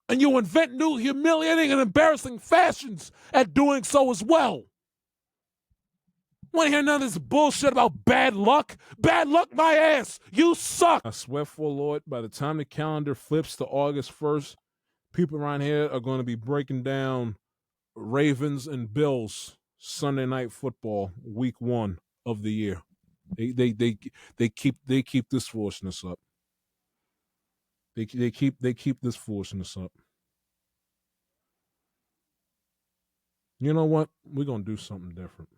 And you invent new humiliating and embarrassing fashions at doing so as well. Want to hear none of this bullshit about bad luck? Bad luck my ass. You suck. I swear for Lord, by the time the calendar flips to August 1st, people around here are going to be breaking down Ravens and Bills Sunday Night Football week 1 of the year. They keep this foolishness up. They keep this foolishness up. You know what? We're gonna do something different.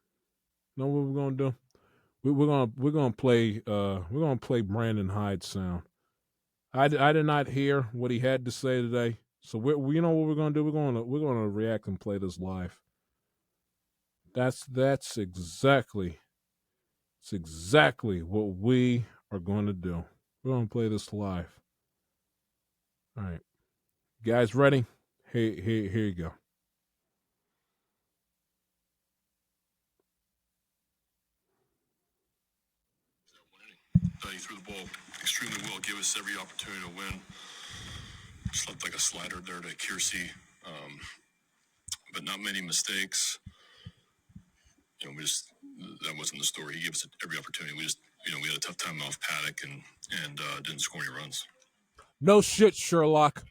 You know what we're gonna do? We're gonna play Brandon Hyde's sound. I did not hear what he had to say today. So you know what we're gonna do? We're gonna react and play this live. That's exactly what we are going to do. We're gonna play this live. All right, guys, ready? Here you go. He threw the ball extremely well, gave us every opportunity to win. Just left like a slider there to Kiersey, but not many mistakes. That wasn't the story. He gave us every opportunity. We had a tough time off Paddock and didn't score any runs. No shit, Sherlock.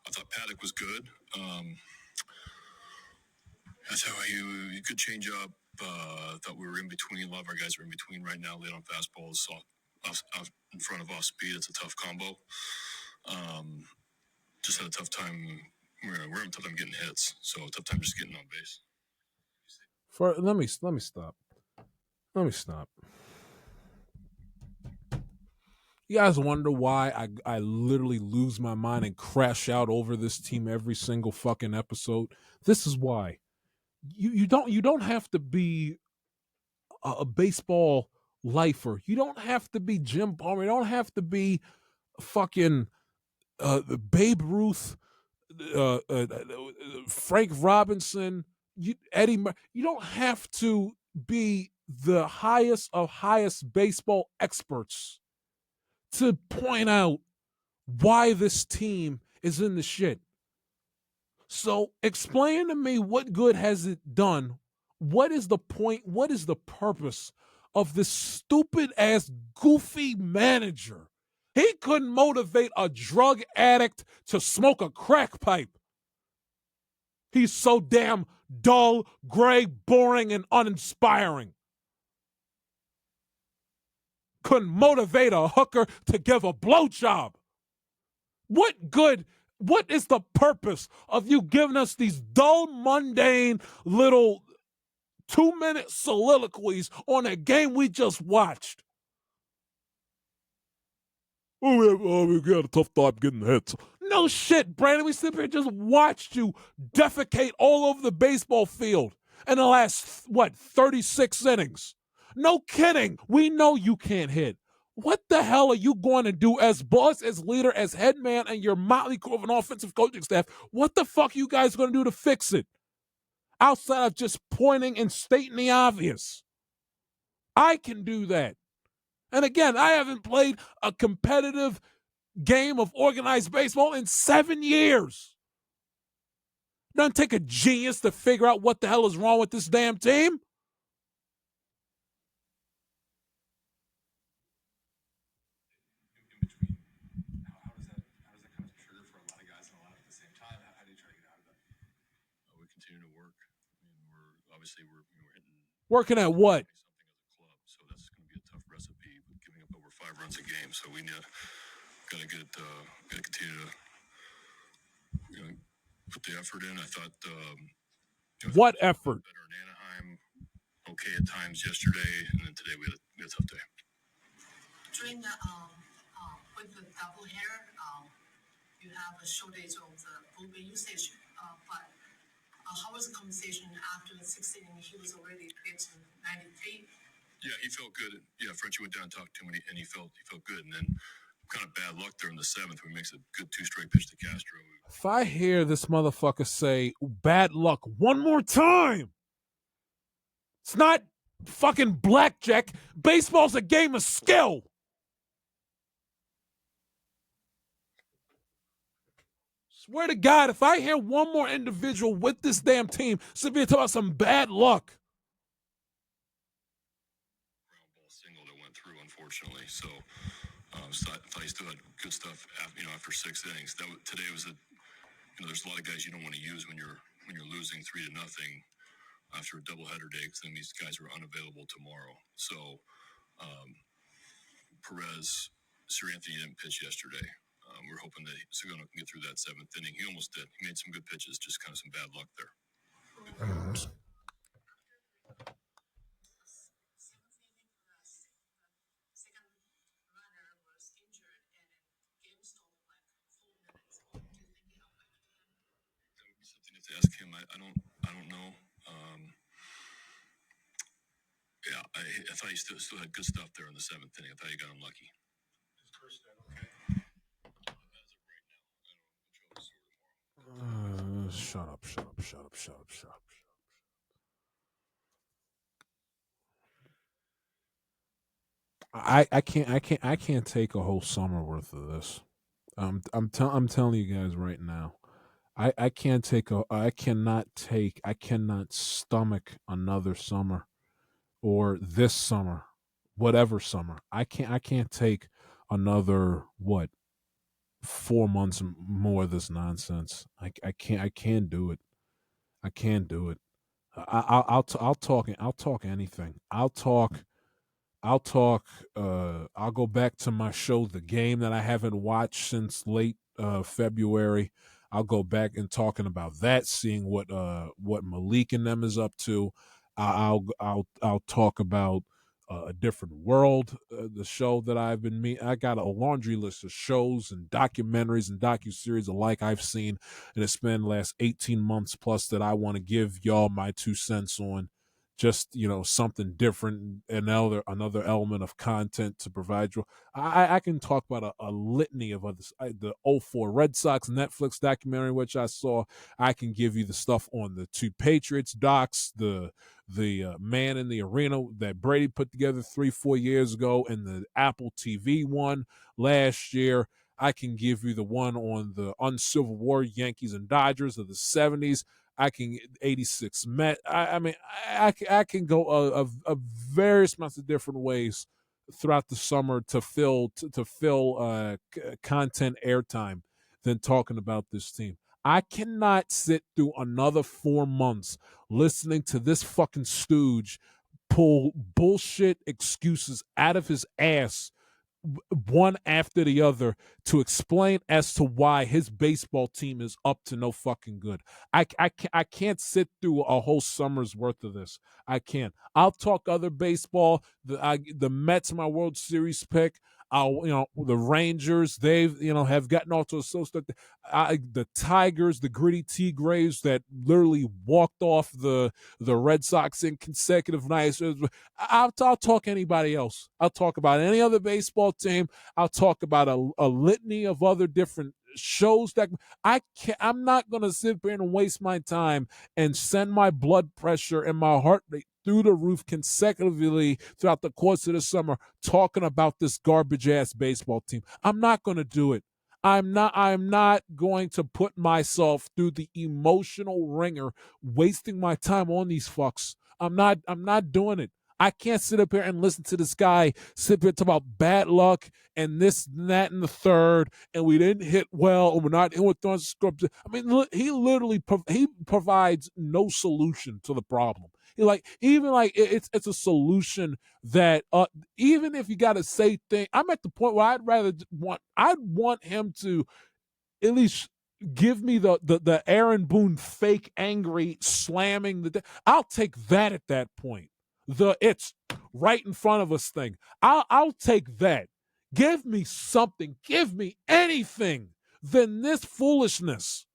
I thought Paddock was good. That's how he could change up. Thought we were in between. A lot of our guys are in between right now. Late on fastballs, out in front of off speed. It's a tough combo. Just had a tough time. We're having a tough time getting hits. So a tough time just getting on base. Let me stop. You guys wonder why I literally lose my mind and crash out over this team every single fucking episode? This is why. You don't have to be a baseball lifer. You don't have to be Jim Palmer. You don't have to be fucking Babe Ruth, Frank Robinson, Eddie Murray. You don't have to be the highest of highest baseball experts to point out why this team is in the shit. So explain to me, what good has it done? What is the point? What is the purpose of this stupid ass goofy manager? He couldn't motivate a drug addict to smoke a crack pipe. He's so damn dull, gray, boring, and uninspiring. Couldn't motivate a hooker to give a blowjob. What is the purpose of you giving us these dull, mundane little 2-minute soliloquies on a game we just watched? We got a tough time getting hits. No shit, Brandon. We sit here and just watched you defecate all over the baseball field in the last, 36 innings. No kidding. We know you can't hit. What the hell are you going to do as boss, as leader, as head man, and your motley crew of an offensive coaching staff? What the fuck are you guys going to do to fix it? Outside of just pointing and stating the obvious. I can do that. And again, I haven't played a competitive game of organized baseball in 7 years. It doesn't take a genius to figure out what the hell is wrong with this damn team. How does that kind of trigger for a lot of guys and a lot at the same time? How do you try to get out of that? We continue to work. I mean, we're hitting. Working at what? Something as a club, so that's going to be a tough recipe. Giving up over 5 runs a game, so we need to got to continue to put the effort in. I thought What effort? better in Anaheim. Okay at times yesterday, and then today we had a tough day. During the with the double hair, you have a shortage of the bullpen usage. But how was the conversation after the sixth inning? He was already pitching 93. Yeah, he felt good. Yeah, Frenchie went down and talked to him, and he felt good. And then kind of bad luck there in the seventh, where he makes a good two-strike pitch to Castro. If I hear this motherfucker say bad luck one more time, it's not fucking blackjack. Baseball's a game of skill. Swear to God, if I hear one more individual with this damn team sit here talking about some bad luck. Ground ball single that went through, unfortunately. So thought he still had good stuff. After 6 innings, today was there's a lot of guys you don't want to use when you're losing 3-0 after a doubleheader day, because then these guys are unavailable tomorrow. So Perez, Sir Anthony didn't pitch yesterday. We're hoping that he's going to get through that 7th inning. He almost did. He made some good pitches, just kind of some bad luck there. Something to ask him. I don't know. I thought he still had good stuff there in the 7th inning. I thought he got unlucky. Shut up. I can't take a whole summer worth of this. I'm telling you guys right now. I cannot stomach another summer or this summer, whatever summer. I can't take another 4 months more of this nonsense. I can't do it. I can't do it. I'll talk anything. I'll go back to my show, The Game, that I haven't watched since late February. I'll go back and talking about that, seeing what Malik and them is up to. I'll talk about A Different World, the show that I've been I got a laundry list of shows and documentaries and docuseries alike I've seen in the span the last 18 months plus that I want to give y'all my 2 cents on. Just, something different, another element of content to provide you. I can talk about a litany of others. The 04 Red Sox Netflix documentary, which I saw. I can give you the stuff on the 2 Patriots docs, the Man in the Arena that Brady put together 3-4 years ago, and the Apple TV one last year. I can give you the one on the Uncivil War Yankees and Dodgers of the 70s. I can 86 Met. I can go a various amounts of different ways throughout the summer to fill content airtime than talking about this team. I cannot sit through another 4 months listening to this fucking stooge pull bullshit excuses out of his ass one after the other to explain as to why his baseball team is up to no fucking good. I can't sit through a whole summer's worth of this. I can't. I'll talk other baseball. The Mets, my World Series pick. The Rangers, they've have gotten off to a slow start. The Tigers, the gritty Tigres that literally walked off the Red Sox in consecutive nights. I'll talk anybody else. I'll talk about any other baseball team. I'll talk about a litany of other different shows that I'm not going to sit there and waste my time and send my blood pressure and my heart rate through the roof consecutively throughout the course of the summer talking about this garbage ass baseball team. I'm not going to do it. I'm not going to put myself through the emotional ringer wasting my time on these fucks. I'm not doing it. I can't sit up here and listen to this guy sit here talk about bad luck and this and that and the third, and we didn't hit well, and we're not in with Thorns. I mean, he literally he provides no solution to the problem. It's a solution that even if you got to say things, I'm at the point where I'd want him to at least give me the Aaron Boone fake angry slamming I'll take that at that point. It's right in front of us thing. I'll take that. Give me something. Give me anything than this foolishness.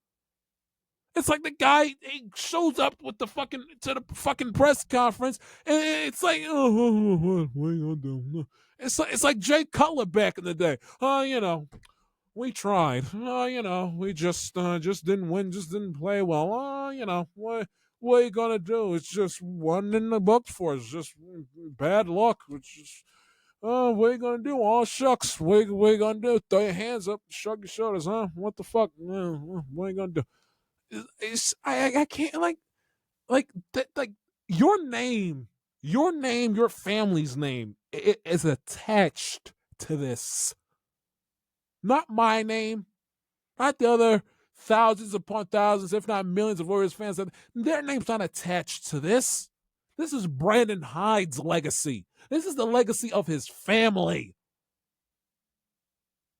It's like the guy, he shows up with the fucking press conference, and it's like, oh, what are you gonna do? It's like Jay Cutler back in the day. We tried. We just didn't win, just didn't play well. What are you gonna do? It's just one in the books for us. Just bad luck. It's just, what are you gonna do? Oh shucks, what are you gonna do? Throw your hands up, shrug your shoulders, huh? What the fuck? What are you gonna do? I can't like your name, your family's name is attached to this. Not my name, not the other thousands upon thousands, if not millions of Warriors fans. Their name's not attached to this. This is Brandon Hyde's legacy. This is the legacy of his family.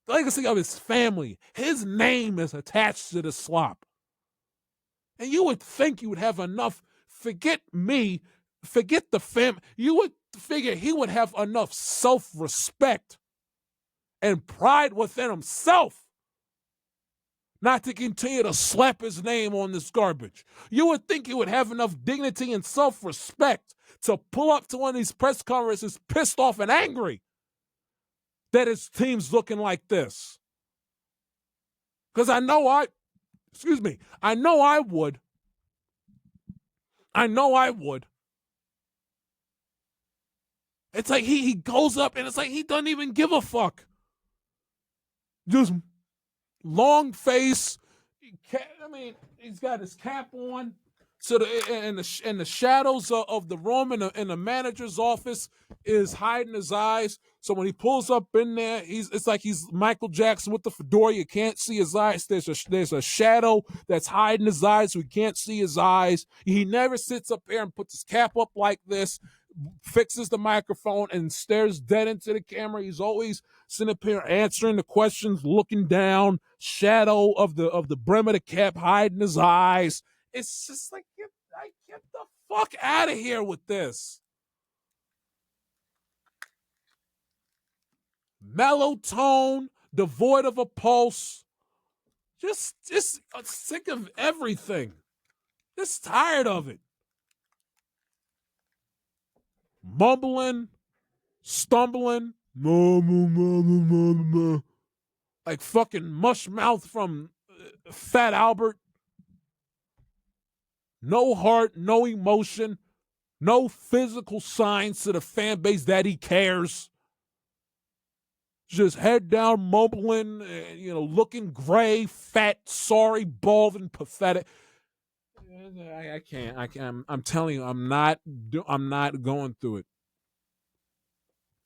The legacy of his family. His name is attached to the slop. And you would think you would have enough, forget me, forget the fam. You would figure he would have enough self-respect and pride within himself not to continue to slap his name on this garbage. You would think he would have enough dignity and self-respect to pull up to one of these press conferences pissed off and angry that his team's looking like this. Because I know I would. It's like he goes up and it's like he doesn't even give a fuck. Just long face. He's got his cap on. So in the shadows of the room in the manager's office is hiding his eyes. So when he pulls up in there, it's like he's Michael Jackson with the fedora. You can't see his eyes. There's a shadow that's hiding his eyes, so we can't see his eyes. He never sits up here and puts his cap up like this, fixes the microphone, and stares dead into the camera. He's always sitting up here answering the questions, looking down, shadow of the brim of the cap, hiding his eyes. It's just like, get the fuck out of here with this. Mellow tone, devoid of a pulse. Just sick of everything. Just tired of it. Mumbling, stumbling, like fucking mush mouth from Fat Albert. No heart, no emotion, no physical signs to the fan base that he cares. Just head down, mumbling, looking gray, fat, sorry, bald, and pathetic. I can't. I'm telling you, I'm not going through it.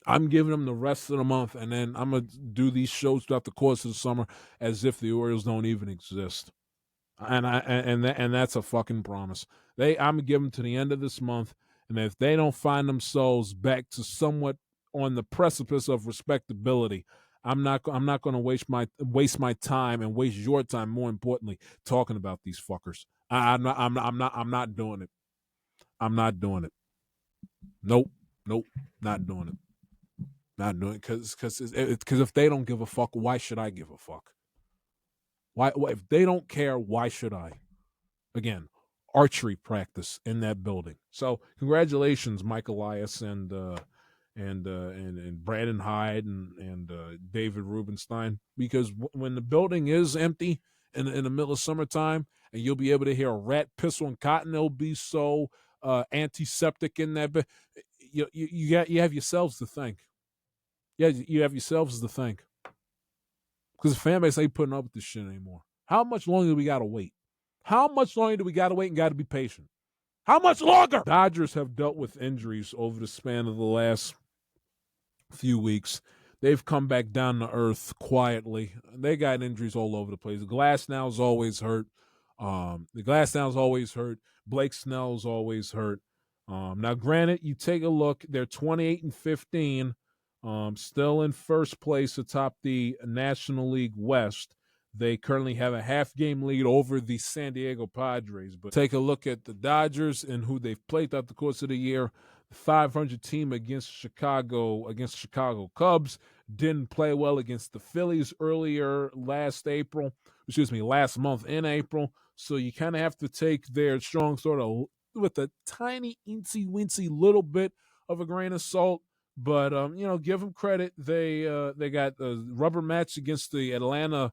I'm giving them the rest of the month, and then I'm gonna do these shows throughout the course of the summer as if the Orioles don't even exist. And that's a fucking promise. I'm gonna give them to the end of this month, and if they don't find themselves back to somewhat on the precipice of respectability, I'm not going to waste my time and waste your time. More importantly, talking about these fuckers. I'm not doing it. I'm not doing it. Nope, not doing it. Not doing it because if they don't give a fuck, why should I give a fuck? Why if they don't care, why should I? Again, archery practice in that building. So congratulations, Mike Elias and Brandon Hyde and David Rubenstein, because when the building is empty in the middle of summertime and you'll be able to hear a rat piss on cotton, it'll be so antiseptic in that. But you have yourselves to thank. Yeah, you have yourselves to thank. Because the fan base ain't putting up with this shit anymore. How much longer do we got to wait? How much longer do we got to wait and got to be patient? How much longer? Dodgers have dealt with injuries over the span of the last few weeks. They've come back down to earth quietly. They got injuries all over the place. Glasnow's always hurt. Blake Snell's always hurt. Now, granted, you take a look, they're 28-15, still in first place atop the National League West. They currently have a half-game lead over the San Diego Padres. But take a look at the Dodgers and who they've played throughout the course of the year. The 500 team against Chicago Cubs didn't play well against the Phillies last month in April. So you kind of have to take their strong sort of with a tiny incy-wincy little bit of a grain of salt. But give them credit. They got a rubber match against against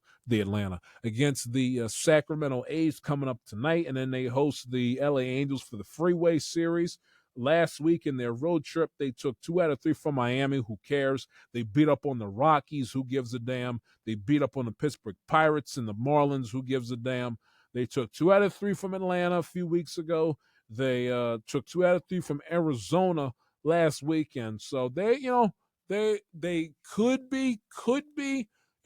the Sacramento A's coming up tonight, and then they host the LA Angels for the Freeway Series. Last week in their road trip, they took 2 out of 3 from Miami. Who cares? They beat up on the Rockies. Who gives a damn? They beat up on the Pittsburgh Pirates and the Marlins. Who gives a damn? They took 2 out of 3 from Atlanta a few weeks ago. They took 2 out of 3 from Arizona last weekend. So they could be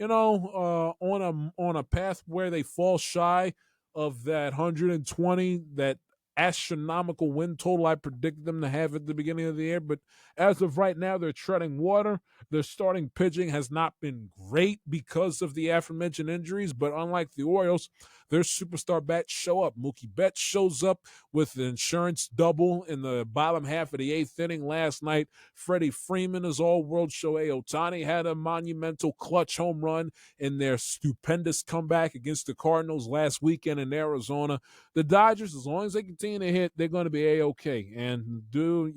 on a path where they fall shy of that 120, that astronomical win total I predicted them to have at the beginning of the year. But as of right now, they're treading water. Their starting pitching has not been great because of the aforementioned injuries, but unlike the Orioles, their superstar bats show up. Mookie Betts shows up with the insurance double in the bottom half of the 8th inning last night. Freddie Freeman is all-world. Shohei Ohtani had a monumental clutch home run in their stupendous comeback against the Cardinals last weekend in Arizona. The Dodgers, as long as they continue to hit, they're going to be A-okay. And to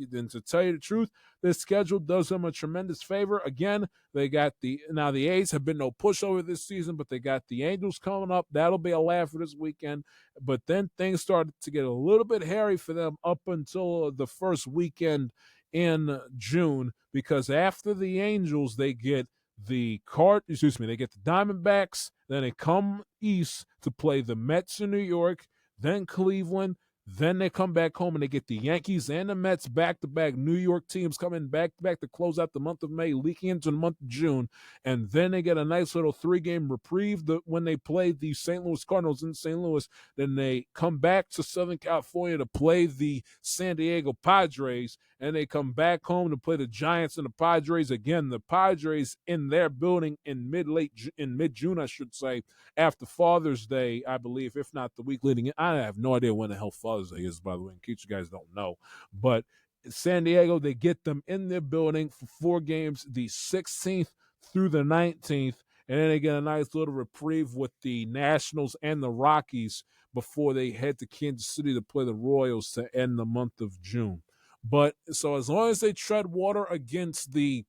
tell you the truth, this schedule does them a tremendous favor. Again, they got the A's have been no pushover this season, but they got the Angels coming up. That'll be a laugh for this weekend. But then things started to get a little bit hairy for them up until the first weekend in June, because after the Angels, they get the Diamondbacks, then they come east to play the Mets in New York, then Cleveland. Then they come back home and they get the Yankees and the Mets back-to-back. New York teams coming back-to-back to close out the month of May, leaking into the month of June. And then they get a nice little 3-game reprieve when they play the St. Louis Cardinals in St. Louis. Then they come back to Southern California to play the San Diego Padres. And they come back home to play the Giants and the Padres. Again, the Padres in their building in mid-June, I should say, after Father's Day, I believe, if not the week leading in. I have no idea when the hell Father's Day is, by the way, in case you guys don't know. But San Diego, they get them in their building for 4 games, the 16th through the 19th, and then they get a nice little reprieve with the Nationals and the Rockies before they head to Kansas City to play the Royals to end the month of June. But so as long as they tread water against the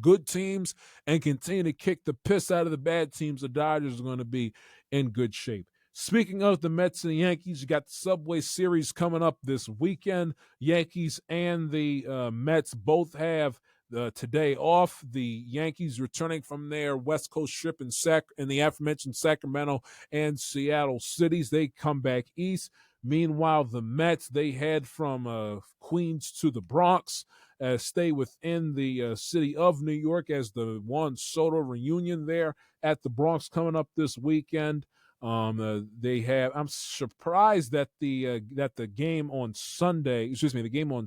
good teams and continue to kick the piss out of the bad teams, the Dodgers are going to be in good shape. Speaking of the Mets and the Yankees, you got the Subway Series coming up this weekend. Yankees and the Mets both have today off. The Yankees returning from their West Coast trip in the aforementioned Sacramento and Seattle cities. They come back east. Meanwhile, the Mets, they head from Queens to the Bronx, stay within the city of New York as the Juan Soto reunion there at the Bronx coming up this weekend. I'm surprised that the game on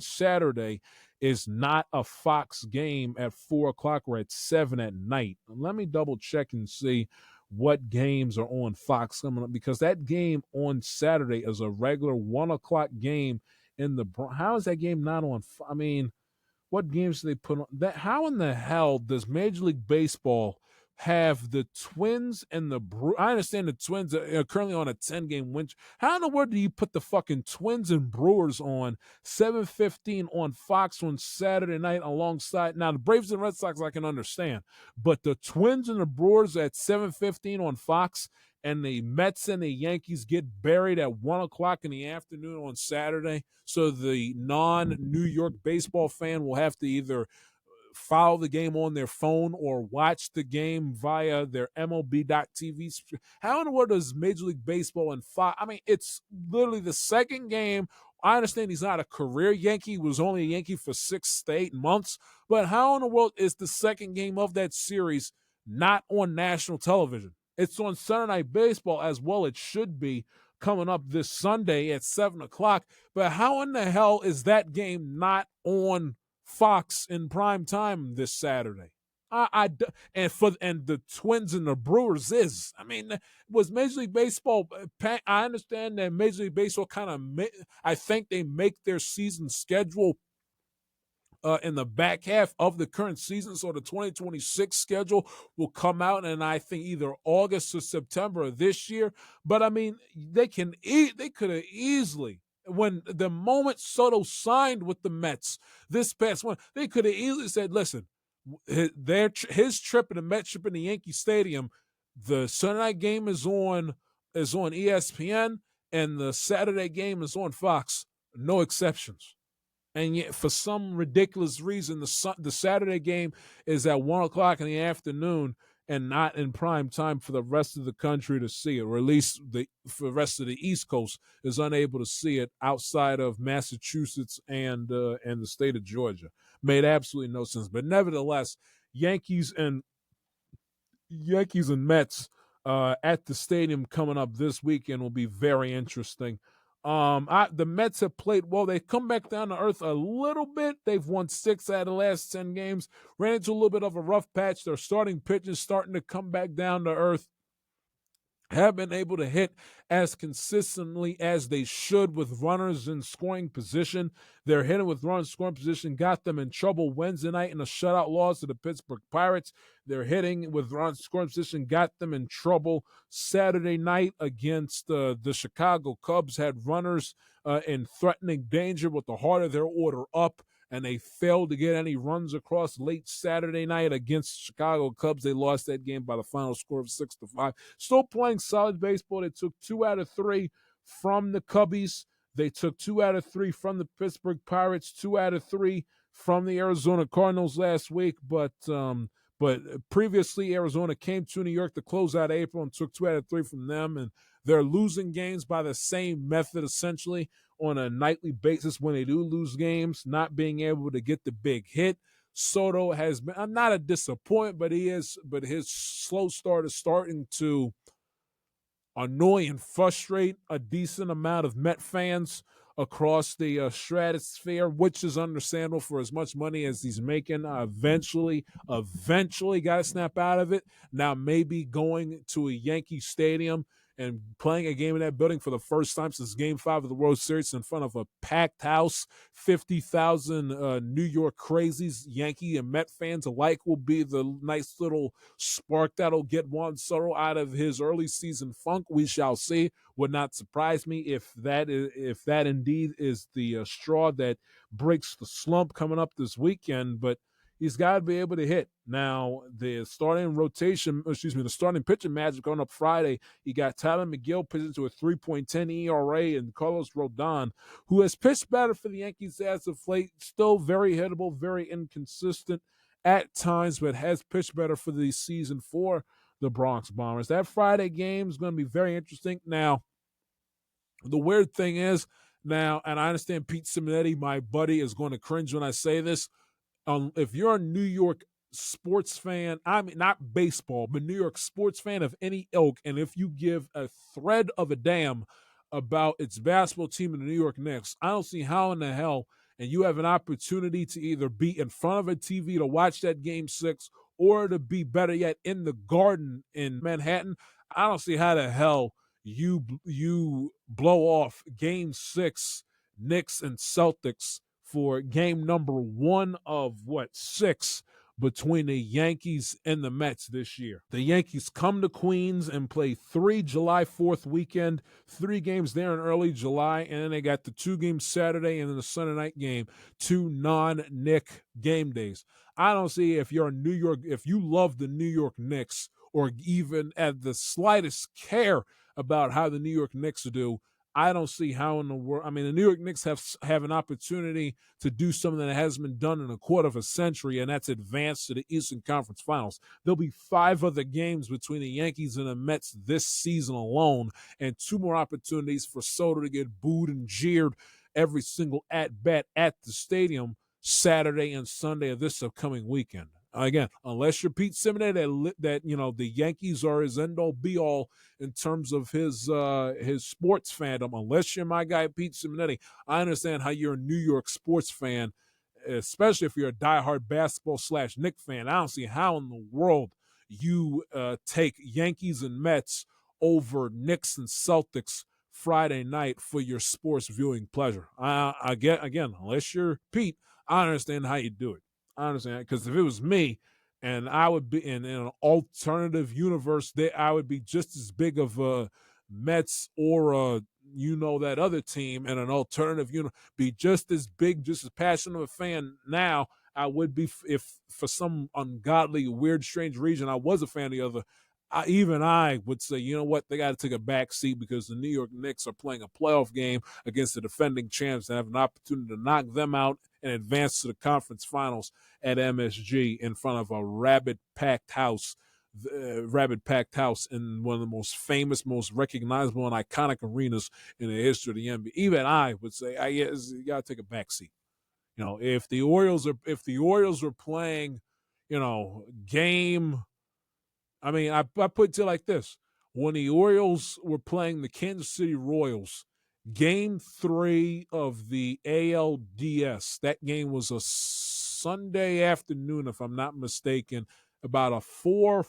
Saturday is not a Fox game at 4:00 or at 7 at night. Let me double check and see what games are on Fox coming up, because that game on Saturday is a regular 1:00 game in the Bronx. How is that game not on? I mean, what games do they put on that? How in the hell does Major League Baseball have the Twins and the I understand the Twins are currently on a 10-game win. How in the world do you put the fucking Twins and Brewers on 7:15 on Fox on Saturday night alongside? Now, the Braves and Red Sox I can understand, but the Twins and the Brewers at 7:15 on Fox, and the Mets and the Yankees get buried at 1:00 in the afternoon on Saturday. So the non-New York baseball fan will have to either follow the game on their phone or watch the game via their MLB.TV. How in the world does Major League Baseball and Fox? I mean, it's literally the second game. I understand he's not a career Yankee. He was only a Yankee for 6 to 8 months. But how in the world is the second game of that series not on national television? It's on Sunday Night Baseball, as well it should be. coming up this Sunday at 7 o'clock. But how in the hell is that game not on Fox in prime time this Saturday? And the Twins and the Brewers is. I mean, was Major League Baseball? I understand that Major League Baseball kind of. I think they make their season schedule in the back half of the current season, so the 2026 schedule will come out, and I think either August or September of this year. But I mean, they could have easily. When the moment Soto signed with the Mets this past one, they could have easily said, "Listen, his trip and the Mets trip in the Yankee Stadium, the Sunday night game is on ESPN, and the Saturday game is on Fox. No exceptions." And yet, for some ridiculous reason, the Saturday game is at 1 o'clock in the afternoon and not in prime time for the rest of the country to see it, or at least for the rest of the East Coast is unable to see it outside of Massachusetts and the state of Georgia. Made absolutely no sense. But nevertheless, Yankees and Mets at the stadium coming up this weekend will be very interesting. The Mets have played well. They've come back down to earth a little bit. They've won 6 out of the last 10 games. Ran into a little bit of a rough patch. Their starting pitchers starting to come back down to earth. Have been able to hit as consistently as they should with runners in scoring position. Their hitting with runners in scoring position got them in trouble Wednesday night in a shutout loss to the Pittsburgh Pirates. Their hitting with runners in scoring position got them in trouble Saturday night against the Chicago Cubs. Had runners in threatening danger with the heart of their order up, and they failed to get any runs across late Saturday night against Chicago Cubs. They lost that game by the final score of 6-5. Still playing solid baseball. They took 2 out of 3 from the Cubbies. They took 2 out of 3 from the Pittsburgh Pirates, 2 out of 3 from the Arizona Cardinals last week. But previously, Arizona came to New York to close out April and took 2 out of 3 from them. And they're losing games by the same method, essentially, on a nightly basis when they do lose games, not being able to get the big hit. Soto has been, I'm not a disappointment, but his slow start is starting to annoy and frustrate a decent amount of Met fans across the stratosphere, which is understandable for as much money as he's making. Eventually got to snap out of it. Now maybe going to a Yankee Stadium and playing a game in that building for the first time since Game 5 of the World Series in front of a packed house, 50,000 New York crazies, Yankee and Met fans alike, will be the nice little spark that'll get Juan Soto out of his early season funk. We shall see. Would not surprise me if that indeed is the straw that breaks the slump coming up this weekend, but he's got to be able to hit. Now, the starting pitching matchup going up Friday, you got Tyler McGill pitching to a 3.10 ERA and Carlos Rodon, who has pitched better for the Yankees as of late, still very hittable, very inconsistent at times, but has pitched better for the season for the Bronx Bombers. That Friday game is going to be very interesting. Now, the weird thing is, and I understand Pete Simonetti, my buddy, is going to cringe when I say this, if you're a New York sports fan, I mean, not baseball, but New York sports fan of any ilk, and if you give a thread of a damn about its basketball team in the New York Knicks, I don't see how in the hell, and you have an opportunity to either be in front of a TV to watch that Game 6 or to be, better yet, in the Garden in Manhattan, I don't see how the hell you blow off Game 6, Knicks and Celtics, for game number 1 of 6 between the Yankees and the Mets this year. The Yankees come to Queens and play 3 July 4th weekend, 3 games there in early July, and then they got the 2 games Saturday and then the Sunday night game, 2 non-Knick game days. I don't see, if you're in New York, if you love the New York Knicks or even at the slightest care about how the New York Knicks do, I don't see how in the world. I mean, the New York Knicks have an opportunity to do something that hasn't been done in a quarter of a century, and that's advance to the Eastern Conference Finals. There'll be 5 other games between the Yankees and the Mets this season alone, and 2 more opportunities for Soto to get booed and jeered every single at-bat at the stadium Saturday and Sunday of this upcoming weekend. Again, unless you're Pete Simonetti, that the Yankees are his end all be all in terms of his sports fandom. Unless you're my guy Pete Simonetti, I understand how you're a New York sports fan, especially if you're a diehard basketball / Knicks fan. I don't see how in the world you take Yankees and Mets over Knicks and Celtics Friday night for your sports viewing pleasure. I get, again, unless you're Pete, I understand how you do it. I understand, because if it was me and I would be in an alternative universe, I would be just as big of a Mets or that other team, and an alternative be just as big, just as passionate of a fan now I would be if for some ungodly, weird, strange reason I was a fan of the other. I would say, you know what, they got to take a back seat because the New York Knicks are playing a playoff game against the defending champs and have an opportunity to knock them out and advance to the conference finals at MSG in front of a rabid packed house in one of the most famous, most recognizable, and iconic arenas in the history of the NBA. Even I would say, you got to take a back seat. If the Orioles were playing, game. I mean, I put it to like this: when the Orioles were playing the Kansas City Royals, Game 3 of the ALDS, that game was a Sunday afternoon, if I'm not mistaken, about a 4,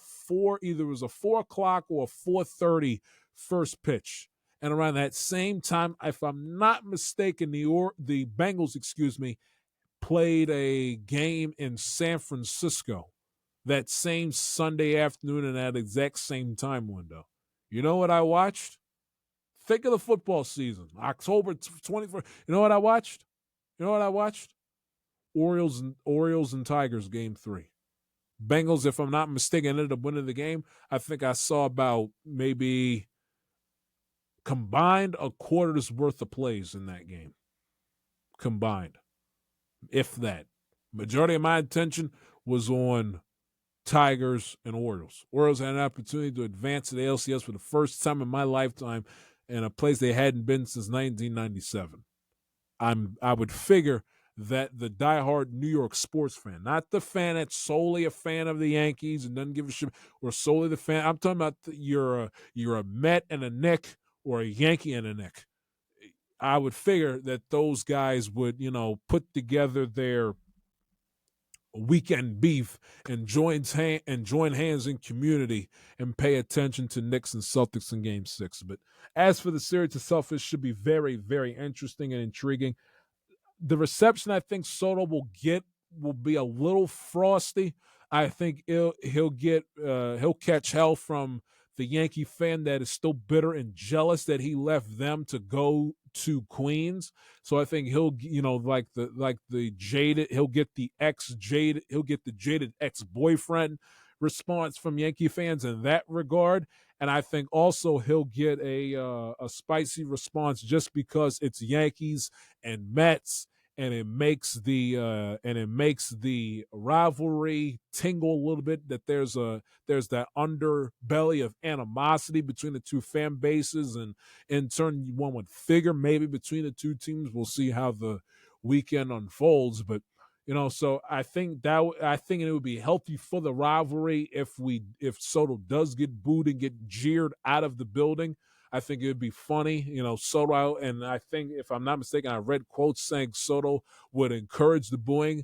either it was a 4 o'clock or a 4:30 first pitch. And around that same time, if I'm not mistaken, the Bengals, played a game in San Francisco that same Sunday afternoon in that exact same time window. You know what I watched? Think of the football season, October 24th. You know what I watched? Orioles and Tigers game 3. Bengals, if I'm not mistaken, ended up winning the game. I think I saw about maybe combined a quarter's worth of plays in that game. Combined. If that. Majority of my attention was on Tigers and Orioles. Orioles had an opportunity to advance to the LCS for the first time in my lifetime in a place they hadn't been since 1997. I would figure that the diehard New York sports fan, not the fan that's solely a fan of the Yankees and doesn't give a shit, or solely the fan. I'm talking about you're a Met and a Knick, or a Yankee and a Knick. I would figure that those guys would, put together their weekend beef and join hands in community and pay attention to Knicks and Celtics in Game 6. But as for the series itself, it should be very, very interesting and intriguing. The reception I think Soto will get will be a little frosty. I think he'll catch hell from the Yankee fan that is still bitter and jealous that he left them to go to Queens. So I think he'll, like the jaded, he'll get the jaded ex-boyfriend response from Yankee fans in that regard. And I think also he'll get a spicy response just because it's Yankees and Mets, and it makes the rivalry tingle a little bit. That there's that underbelly of animosity between the two fan bases, and in turn, one would figure maybe between the two teams. We'll see how the weekend unfolds, but so I think it would be healthy for the rivalry if Soto does get booed and get jeered out of the building. I think it would be funny, Soto, and I think, if I'm not mistaken, I read quotes saying Soto would encourage the booing.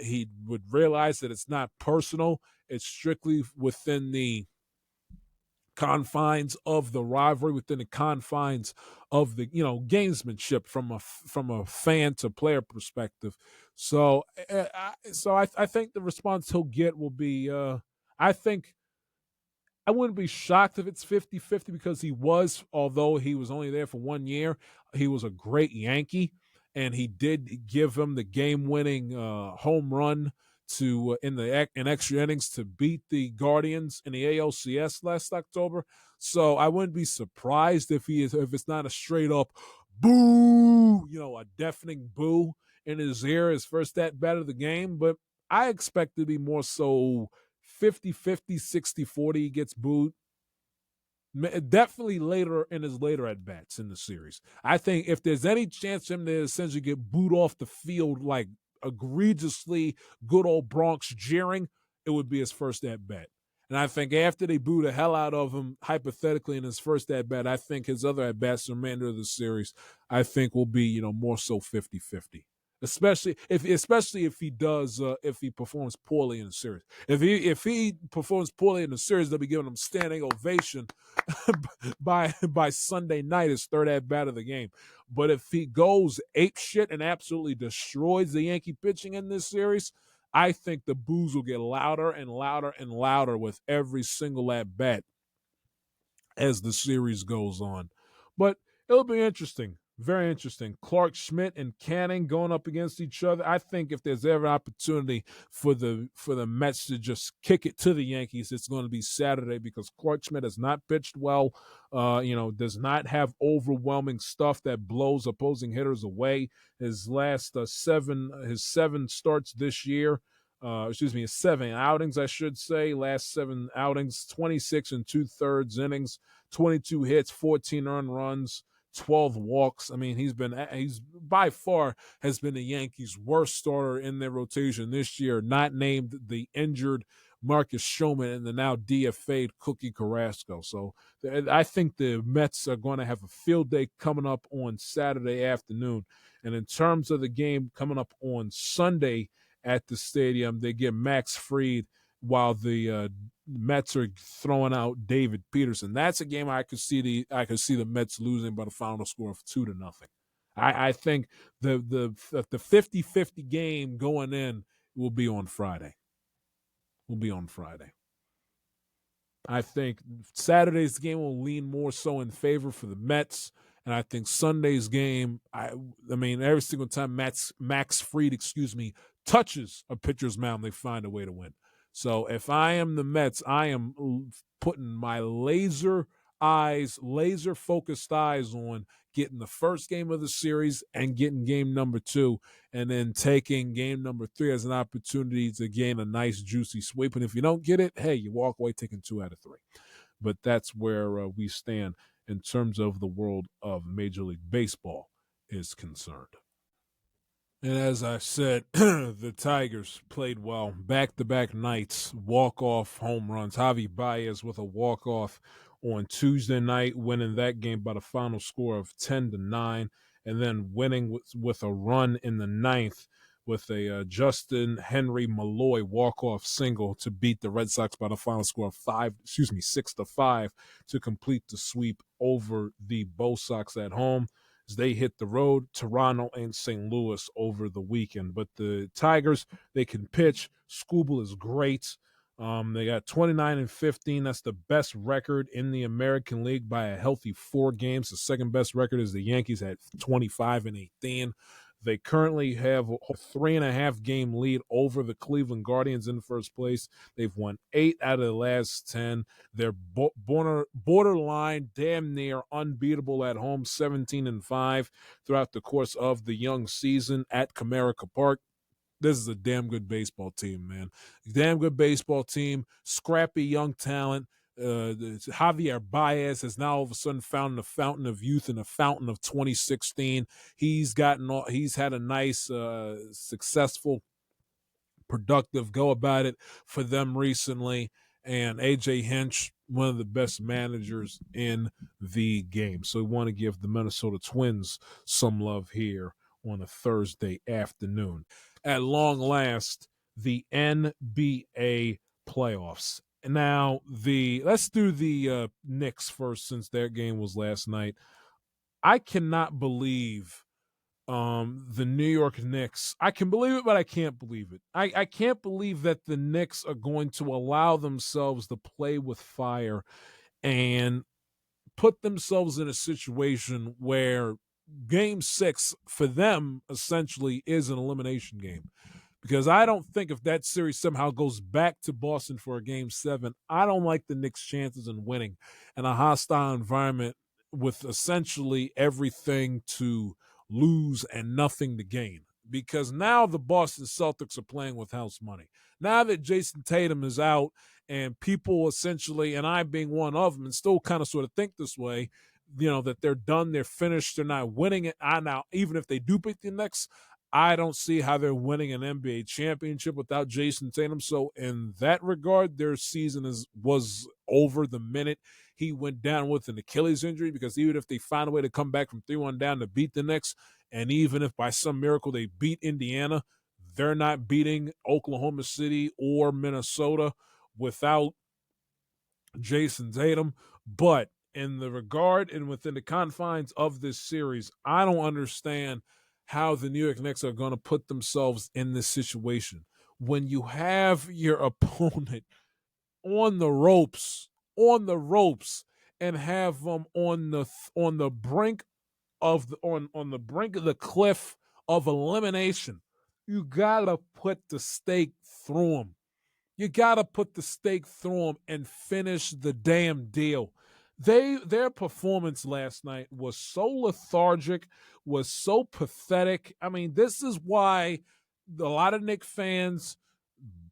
He would realize that it's not personal. It's strictly within the confines of the rivalry, within the confines of the gamesmanship from a fan to player perspective. So I think the response he'll get will be I think I wouldn't be shocked if it's 50-50 because although he was only there for 1 year, he was a great Yankee, and he did give him the game-winning home run in extra innings to beat the Guardians in the ALCS last October. So I wouldn't be surprised if it's not a straight up boo, a deafening boo in his ear, his first at bat of the game. But I expect it to be more so 50-50, 60-40 he gets booed. Definitely later in his later at-bats in the series. I think if there's any chance for him to essentially get booed off the field like egregiously good old Bronx jeering, it would be his first at-bat. And I think after they boo the hell out of him, hypothetically, in his first at-bat, I think his other at-bats, the remainder of the series, I think will be, more so 50-50. Especially if he does if he performs poorly in the series. If he performs poorly in the series, they'll be giving him standing ovation by Sunday night, his third at bat of the game. But if he goes ape shit and absolutely destroys the Yankee pitching in this series, I think the boos will get louder and louder and louder with every single at bat as the series goes on. But it'll be interesting. Very interesting. Clark Schmidt and Canning going up against each other. I think if there's ever an opportunity for the Mets to just kick it to the Yankees, it's going to be Saturday, because Clark Schmidt has not pitched well. Does not have overwhelming stuff that blows opposing hitters away. His last seven starts this year. His 7 outings, I should say. Last 7 outings, 26 and 2/3 innings, 22 hits, 14 earned runs, 12 walks. I mean, he's by far has been the Yankees' worst starter in their rotation this year, not named the injured Marcus Stroman and the now DFA'd Cookie Carrasco. So I think the Mets are going to have a field day coming up on Saturday afternoon. And in terms of the game coming up on Sunday at the stadium, they get Max Fried while the Mets are throwing out David Peterson. That's a game I could see the Mets losing by the final score of 2-0. I think the 50-50 game going in will be on Friday. I think Saturday's game will lean more so in favor for the Mets. And I think Sunday's game, I mean, every single time Max Fried, touches a pitcher's mound, they find a way to win. So if I am the Mets, I am putting my laser-focused eyes on getting the first game of the series and getting game number 2, and then taking game number 3 as an opportunity to gain a nice, juicy sweep. And if you don't get it, hey, you walk away taking 2 out of 3. But that's where we stand in terms of the world of Major League Baseball is concerned. And as I said, the Tigers played well. Back-to-back nights, walk-off home runs. Javi Baez with a walk-off on Tuesday night, winning that game by the final score of 10-9, and then winning with a run in the 9th with a Justin Henry Malloy walk-off single to beat the Red Sox by the final score of 6-5 to complete the sweep over the Bo Sox at home. They hit the road, Toronto and St. Louis over the weekend. But the Tigers, they can pitch. Skubal is great. They got 29-15. That's the best record in the American League by a healthy 4 games. The second best record is the Yankees at 25-18. They currently have a 3.5 game lead over the Cleveland Guardians in first place. They've won 8 out of the last 10. They're borderline, damn near unbeatable at home, 17-5 throughout the course of the young season at Comerica Park. This is a damn good baseball team, man. Damn good baseball team, scrappy young talent. Javier Baez has now all of a sudden found the fountain of youth and the fountain of 2016. He's had a nice, successful, productive go about it for them recently. And AJ Hinch, one of the best managers in the game. So we want to give the Minnesota Twins some love here on a Thursday afternoon. At long last, the NBA playoffs. Now, let's do the Knicks first, since their game was last night. I cannot believe the New York Knicks. I can believe it, but I can't believe it. I can't believe that the Knicks are going to allow themselves to play with fire and put themselves in a situation where Game 6 for them essentially is an elimination game. Because I don't think if that series somehow goes back to Boston for a Game 7, I don't like the Knicks' chances in winning in a hostile environment with essentially everything to lose and nothing to gain. Because now the Boston Celtics are playing with house money. Now that Jason Tatum is out, and people essentially, and I being one of them, and still kind of sort of think this way, that they're done, they're finished, they're not winning it. Now, even if they do beat the Knicks, I don't see how they're winning an NBA championship without Jason Tatum. So in that regard, their season was over the minute he went down with an Achilles injury, because even if they find a way to come back from 3-1 down to beat the Knicks, and even if by some miracle they beat Indiana, they're not beating Oklahoma City or Minnesota without Jason Tatum. But in the regard and within the confines of this series, I don't understand how the New York Knicks are going to put themselves in this situation when you have your opponent on the ropes, and have them on the brink of on the brink of the cliff of elimination. You gotta put the stake through them. You got to put the stake through them and finish the damn deal. Their performance last night was so lethargic, was so pathetic. I mean, this is why a lot of Knicks fans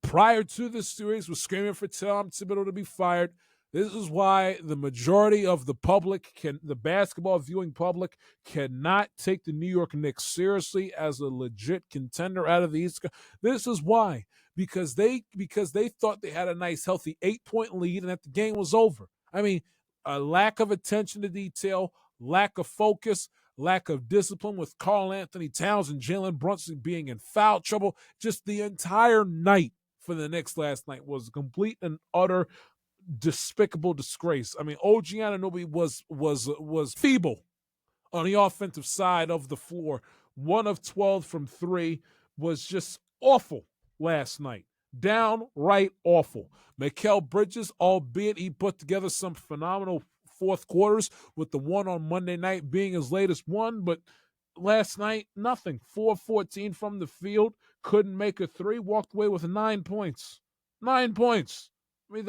prior to this series were screaming for Tom Thibodeau to be fired. This is why the majority of the basketball viewing public, cannot take the New York Knicks seriously as a legit contender out of the East. This is why, because they thought they had a nice, healthy 8-point lead and that the game was over. I mean, a lack of attention to detail, lack of focus, lack of discipline with Karl Anthony Towns and Jalen Brunson being in foul trouble. Just the entire night for the Knicks last night was a complete and utter despicable disgrace. I mean, OG Anunoby was feeble on the offensive side of the floor. 1 of 12 from 3, was just awful last night. Downright awful. Mikal Bridges, albeit he put together some phenomenal fourth quarters, with the one on Monday night being his latest one, but last night, nothing. 4-14 from the field, couldn't make a 3, walked away with 9 points. 9 points. I mean,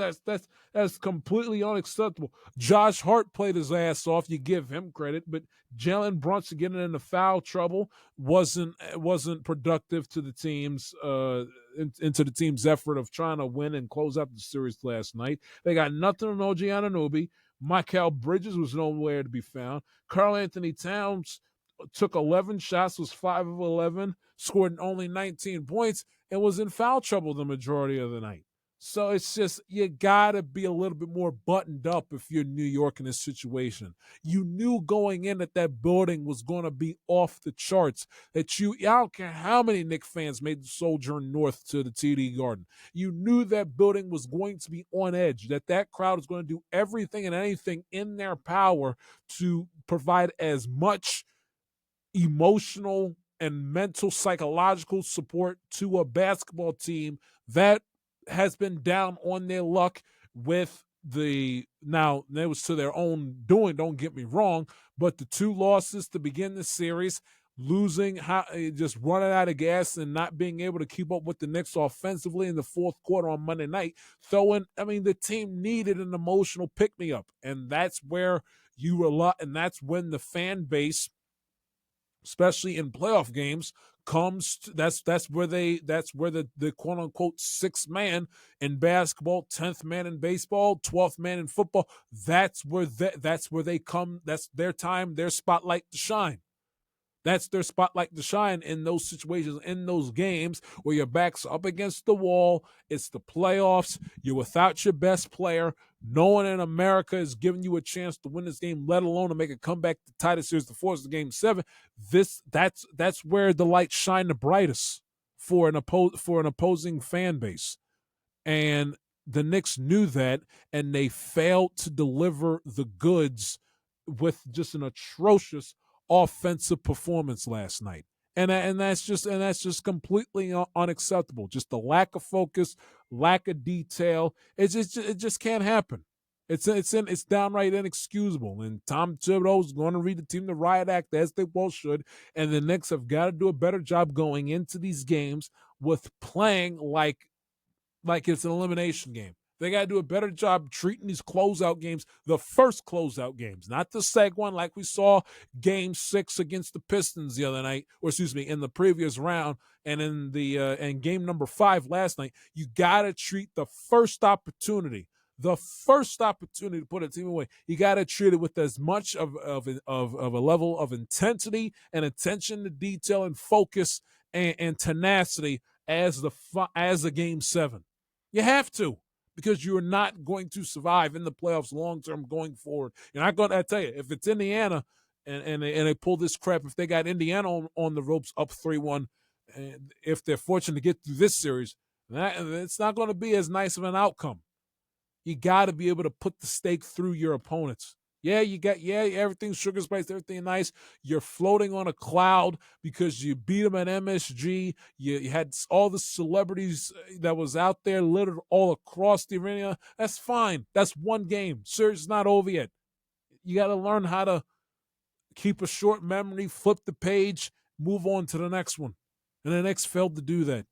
that's completely unacceptable. Josh Hart played his ass off. You give him credit, but Jalen Brunson getting into foul trouble wasn't productive to the team's into the team's effort of trying to win and close out the series last night. They got nothing on OG Anunoby. Mikal Bridges was nowhere to be found. Karl Anthony Towns took 11 shots, was 5 of 11, scored only 19 points, and was in foul trouble the majority of the night. So it's just, you got to be a little bit more buttoned up if you're New York in this situation. You knew going in that building was going to be off the charts. I don't care how many Knicks fans made the sojourn north to the TD Garden. You knew that building was going to be on edge, that crowd was going to do everything and anything in their power to provide as much emotional and mental, psychological support to a basketball team that has been down on their luck with now it was to their own doing, don't get me wrong, but the 2 losses to begin the series, losing, just running out of gas and not being able to keep up with the Knicks offensively in the fourth quarter on Monday night, the team needed an emotional pick-me-up, and that's where and that's when the fan base, especially in playoff games, that's where the quote unquote 6th man in basketball, 10th man in baseball, 12th man in football, that's where they come. That's their time, their spotlight to shine. That's their spotlight to shine in those situations, in those games where your back's up against the wall. It's the playoffs. You're without your best player. No one in America is giving you a chance to win this game, let alone to make a comeback to tie the series to force the game 7. That's where the lights shine the brightest for an opposing fan base. And the Knicks knew that, and they failed to deliver the goods with just an atrocious offensive performance last night, and that's just completely unacceptable. Just the lack of focus, lack of detail. It just can't happen. It's downright inexcusable. And Tom Thibodeau is going to read the team the riot act, as they well should. And the Knicks have got to do a better job going into these games with playing like it's an elimination game. They got to do a better job treating these closeout games, the first closeout games, not the second one like we saw Game 6 against the Pistons the other night, in the previous round, and in Game number 5 last night. You got to treat the first opportunity the first opportunity to put a team away, you got to treat it with as much of a level of intensity and attention to detail and focus and tenacity as the game 7. You have to, because you're not going to survive in the playoffs long term going forward. You're not going to. I tell you, if it's Indiana and they pull this crap, if they got Indiana on the ropes up 3-1, and if they're fortunate to get through this series, it's not going to be as nice of an outcome. You got to be able to put the stake through your opponents. Yeah, everything's sugar spice, everything nice. You're floating on a cloud because you beat them at MSG. You had all the celebrities that was out there littered all across the arena. That's fine. That's one game. Series is not over yet. You got to learn how to keep a short memory, flip the page, move on to the next one. And the Knicks failed to do that.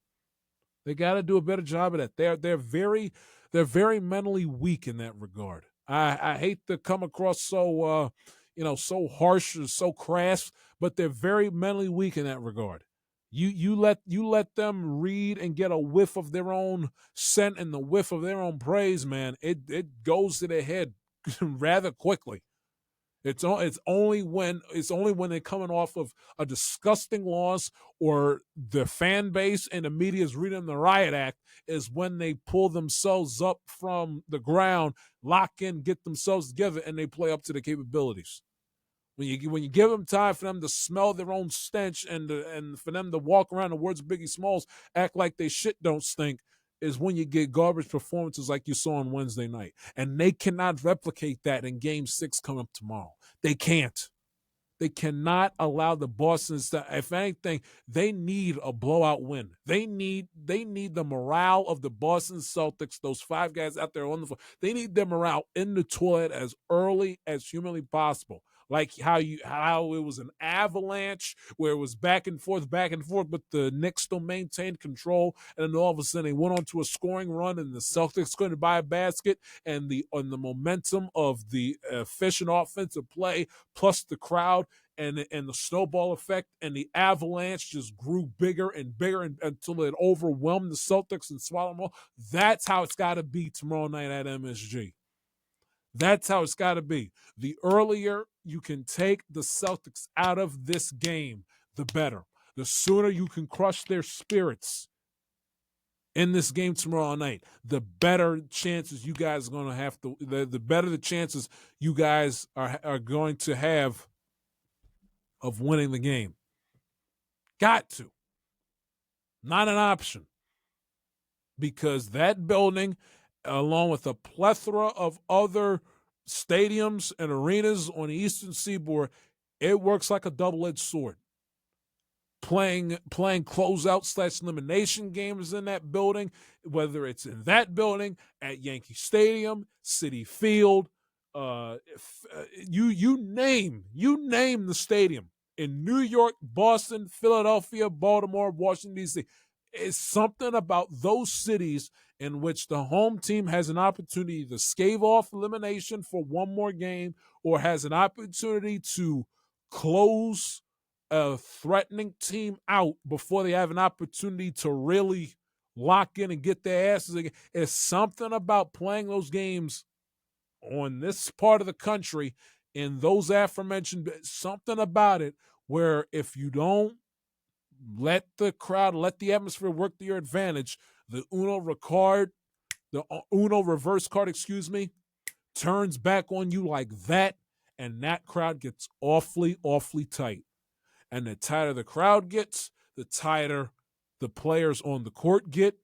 They got to do a better job of that. They're very mentally weak in that regard. I hate to come across so harsh or so crass, but they're very mentally weak in that regard. You let them read and get a whiff of their own scent and the whiff of their own praise, man. It goes to their head rather quickly. It's only when they're coming off of a disgusting loss or the fan base and the media is reading the riot act is when they pull themselves up from the ground, lock in, get themselves together, and they play up to the capabilities. When you give them time for them to smell their own stench and for them to walk around, the words of Biggie Smalls, act like they shit don't stink, is when you get garbage performances like you saw on Wednesday night. And they cannot replicate that in Game 6 coming up tomorrow. They can't. They cannot allow the Bostons to, if anything, they need a blowout win. They need the morale of the Boston Celtics, those 5 guys out there on the floor. They need their morale in the toilet as early as humanly possible. Like how it was an avalanche where it was back and forth, but the Knicks still maintained control, and then all of a sudden they went on to a scoring run, and the Celtics couldn't buy a basket, and the momentum of the efficient offensive play plus the crowd and the snowball effect and the avalanche just grew bigger and bigger until it overwhelmed the Celtics and swallowed them all. That's how it's got to be tomorrow night at MSG. That's how it's got to be. The earlier you can take the Celtics out of this game, the better. The sooner you can crush their spirits in this game tomorrow night, the better chances you guys are going to have to, the better the chances you guys are going to have of winning the game. Got to. Not an option. Because that building, along with a plethora of other stadiums and arenas on the Eastern Seaboard, it works like a double-edged sword. Playing closeout / elimination games in that building, whether it's in that building, at Yankee Stadium, Citi Field, you name the stadium in New York, Boston, Philadelphia, Baltimore, Washington, D.C. It's something about those cities in which the home team has an opportunity to stave off elimination for one more game or has an opportunity to close a threatening team out before they have an opportunity to really lock in and get their asses again. It's something about playing those games on this part of the country in those aforementioned, something about it where if you don't let the crowd, let the atmosphere work to your advantage, the Uno reverse card, turns back on you like that, and that crowd gets awfully, awfully tight. And the tighter the crowd gets, the tighter the players on the court get,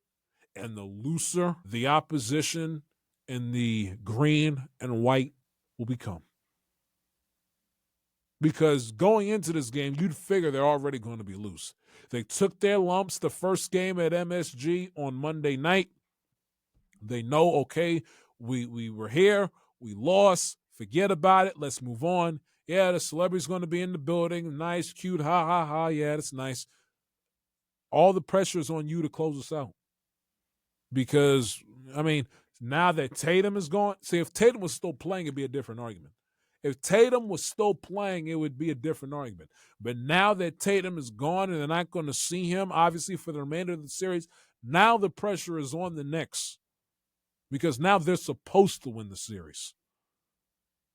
and the looser the opposition in the green and white will become. Because going into this game, you'd figure they're already going to be loose. They took their lumps the first game at MSG on Monday night. They know, okay, we were here, we lost, forget about it, let's move on. Yeah, the celebrity's going to be in the building, nice, cute, ha, ha, ha, yeah, that's nice. All the pressure is on you to close us out. Because, now that Tatum is gone, see, if Tatum was still playing, it'd be a different argument. If Tatum was still playing, it would be a different argument. But now that Tatum is gone and they're not going to see him, obviously, for the remainder of the series, now the pressure is on the Knicks because now they're supposed to win the series.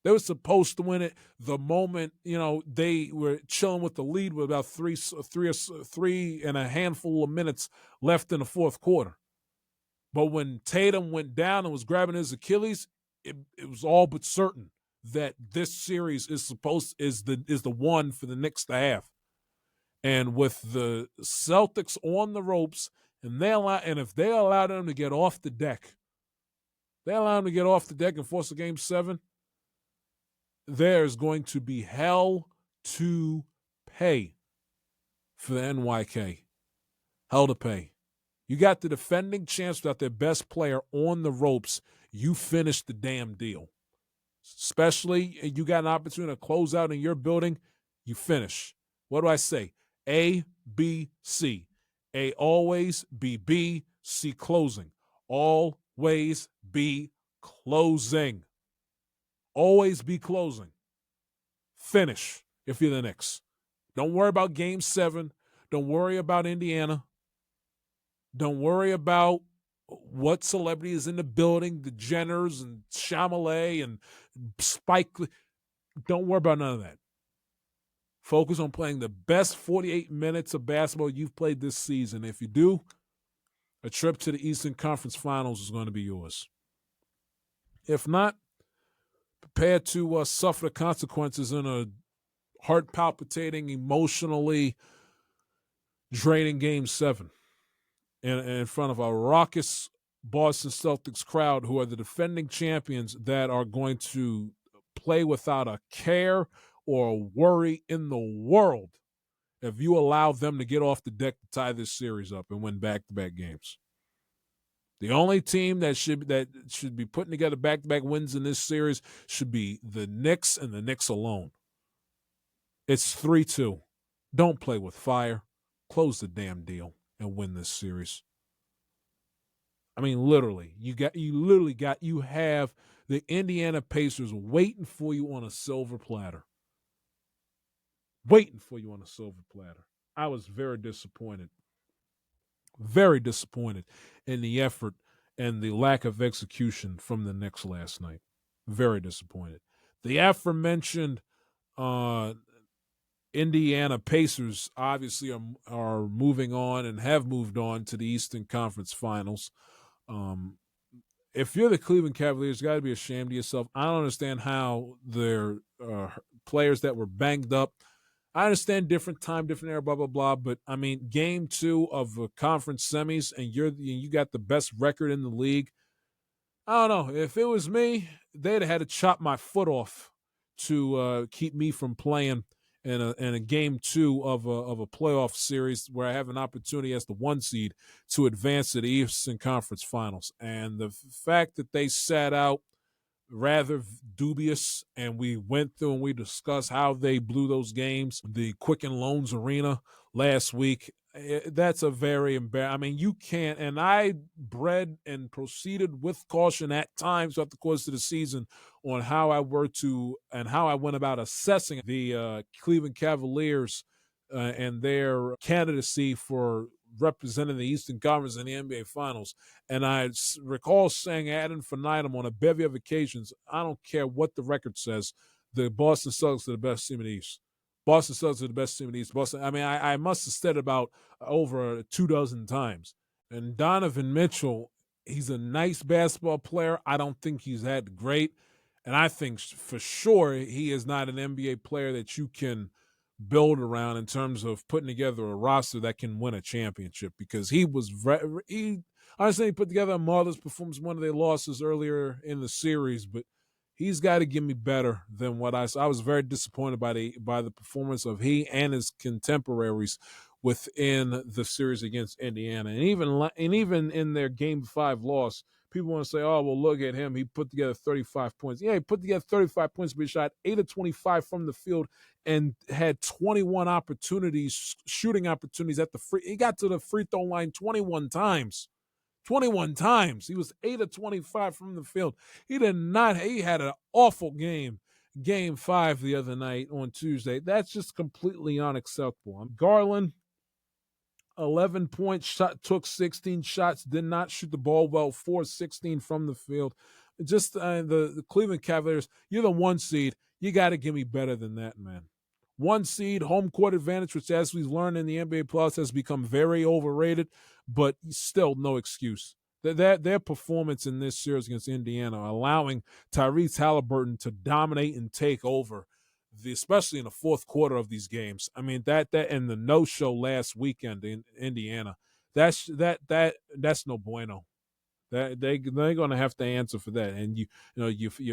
They were supposed to win it the moment, they were chilling with the lead with about three and a handful of minutes left in the fourth quarter. But when Tatum went down and was grabbing his Achilles, it was all but certain that this series is the one for the Knicks to have. And with the Celtics on the ropes, and if they allow them to get off the deck, and force a game 7, there's going to be hell to pay for the NYK. Hell to pay. You got the defending champs without their best player on the ropes. You finish the damn deal. Especially you got an opportunity to close out in your building, you finish. What do I say? A, B, C. A always, B, C closing. Always be closing. Always be closing. Finish if you're the Knicks. Don't worry about Game 7. Don't worry about Indiana. Don't worry about what celebrity is in the building, the Jenners and Chalamet and Spike. Don't worry about none of that. Focus on playing the best 48 minutes of basketball you've played this season. If you do, a trip to the Eastern Conference Finals is going to be yours. If not, prepare to suffer the consequences in a heart-palpitating, emotionally draining Game 7 in front of a raucous Boston Celtics crowd who are the defending champions that are going to play without a care or a worry in the world if you allow them to get off the deck to tie this series up and win back-to-back games. The only team that should be putting together back-to-back wins in this series should be the Knicks and the Knicks alone. It's 3-2. Don't play with fire. Close the damn deal and win this series. I mean, literally, you have the Indiana Pacers waiting for you on a silver platter. I was very disappointed in the effort and the lack of execution from the Knicks last night. Very disappointed. The aforementioned Indiana Pacers obviously are moving on and have moved on to the Eastern Conference Finals. If you're the Cleveland Cavaliers, you got to be ashamed of yourself. I don't understand how their players that were banged up. I understand different time, different era, blah, blah, blah. But, I mean, Game 2 of a conference semis and you got the best record in the league. I don't know. If it was me, they'd have had to chop my foot off to keep me from playing in a Game 2 of a playoff series where I have an opportunity as the 1 seed to advance to the Eastern Conference Finals. And the fact that they sat out rather dubious, and we went through and we discussed how they blew those games, the Quicken Loans Arena last week. That's a very embarrassing. I mean, you can't, and I bred and proceeded with caution at times throughout the course of the season on how I went about assessing the Cleveland Cavaliers and their candidacy for representing the Eastern Conference in the NBA Finals. And I recall saying ad infinitum on a bevy of occasions, I don't care what the record says, the Boston Celtics are the best team in the East. Boston Celtics are the best team in the East. I must have said about over 24 times. And Donovan Mitchell, he's a nice basketball player. I don't think he's that great. And I think for sure he is not an NBA player that you can build around in terms of putting together a roster that can win a championship, because I understand he put together a marvelous performance, one of their losses earlier in the series, but he's got to give me better than what I saw. I was very disappointed by the performance of he and his contemporaries within the series against Indiana. And even in their Game 5 loss, people want to say, oh, well, look at him. He put together 35 points. Yeah, he put together 35 points, but he shot 8 of 25 from the field and had 21 shooting opportunities at the free. He got to the free throw line 21 times. 21 times. He was 8 of 25 from the field. He had an awful game. Game 5 the other night on Tuesday. That's just completely unacceptable. Garland, 11 points, took 16 shots, did not shoot the ball well, 4-16 from the field. Just the Cleveland Cavaliers, you're the 1 seed. You got to give me better than that, man. 1 seed, home court advantage, which as we've learned in the NBA Plus has become very overrated, but still no excuse. Their performance in this series against Indiana, allowing Tyrese Halliburton to dominate and take over, especially in the fourth quarter of these games. I mean, that and the no-show last weekend in Indiana, that's no bueno. They're going to have to answer for that. And you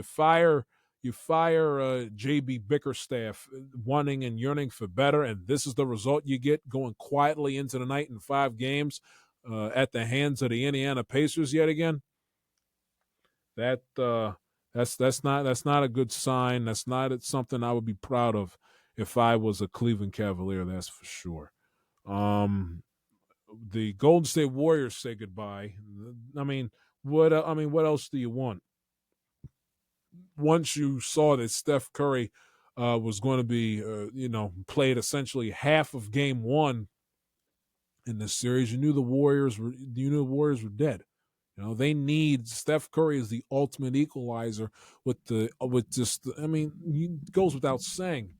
fire JB Bickerstaff, wanting and yearning for better, and this is the result you get, going quietly into the night in 5 games at the hands of the Indiana Pacers yet again. That's not a good sign. That's not something I would be proud of if I was a Cleveland Cavalier. That's for sure. The Golden State Warriors say goodbye. I mean, what else do you want? Once you saw that Steph Curry was going to be, played essentially half of Game 1 in this series, you knew the Warriors were dead. They need Steph Curry is the ultimate equalizer it goes without saying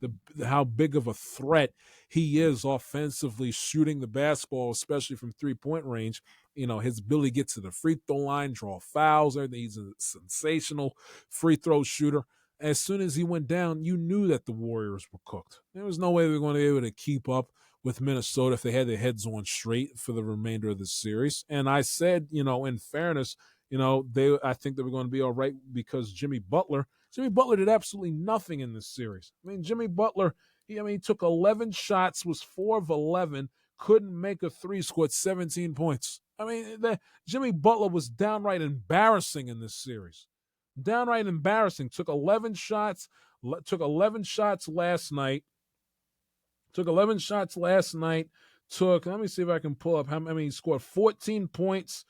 how big of a threat he is offensively, shooting the basketball, especially from 3-point range. His ability to get to the free throw line, draw fouls, everything. He's a sensational free throw shooter. As soon as he went down, you knew that the Warriors were cooked. There was no way they were going to be able to keep up with Minnesota if they had their heads on straight for the remainder of the series. And I said, in fairness, I think they were going to be all right because Jimmy Butler did absolutely nothing in this series. I mean, Jimmy Butler, he took 11 shots, was 4 of 11, couldn't make a 3, scored 17 points. I mean, Jimmy Butler was downright embarrassing in this series. Downright embarrassing. Took 11 shots last night. Let me see if I can pull up he scored 14 points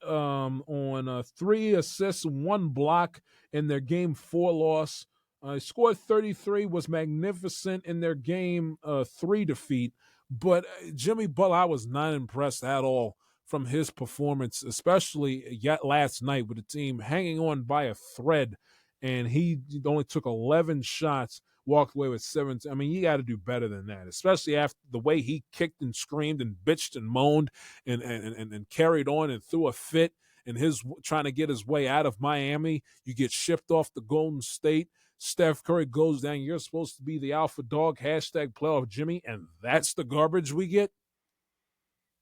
on 3 assists, 1 block in their Game 4 loss. He scored 33, was magnificent in their Game 3 defeat. But Jimmy Butler, I was not impressed at all from his performance, especially yet last night with the team hanging on by a thread, and he only took 11 shots, walked away with 7. I mean, you got to do better than that, especially after the way he kicked and screamed and bitched and moaned and carried on and threw a fit in his trying to get his way out of Miami. You get shipped off to Golden State. Steph Curry goes down. You're supposed to be the alpha dog, #playoff Jimmy, and that's the garbage we get.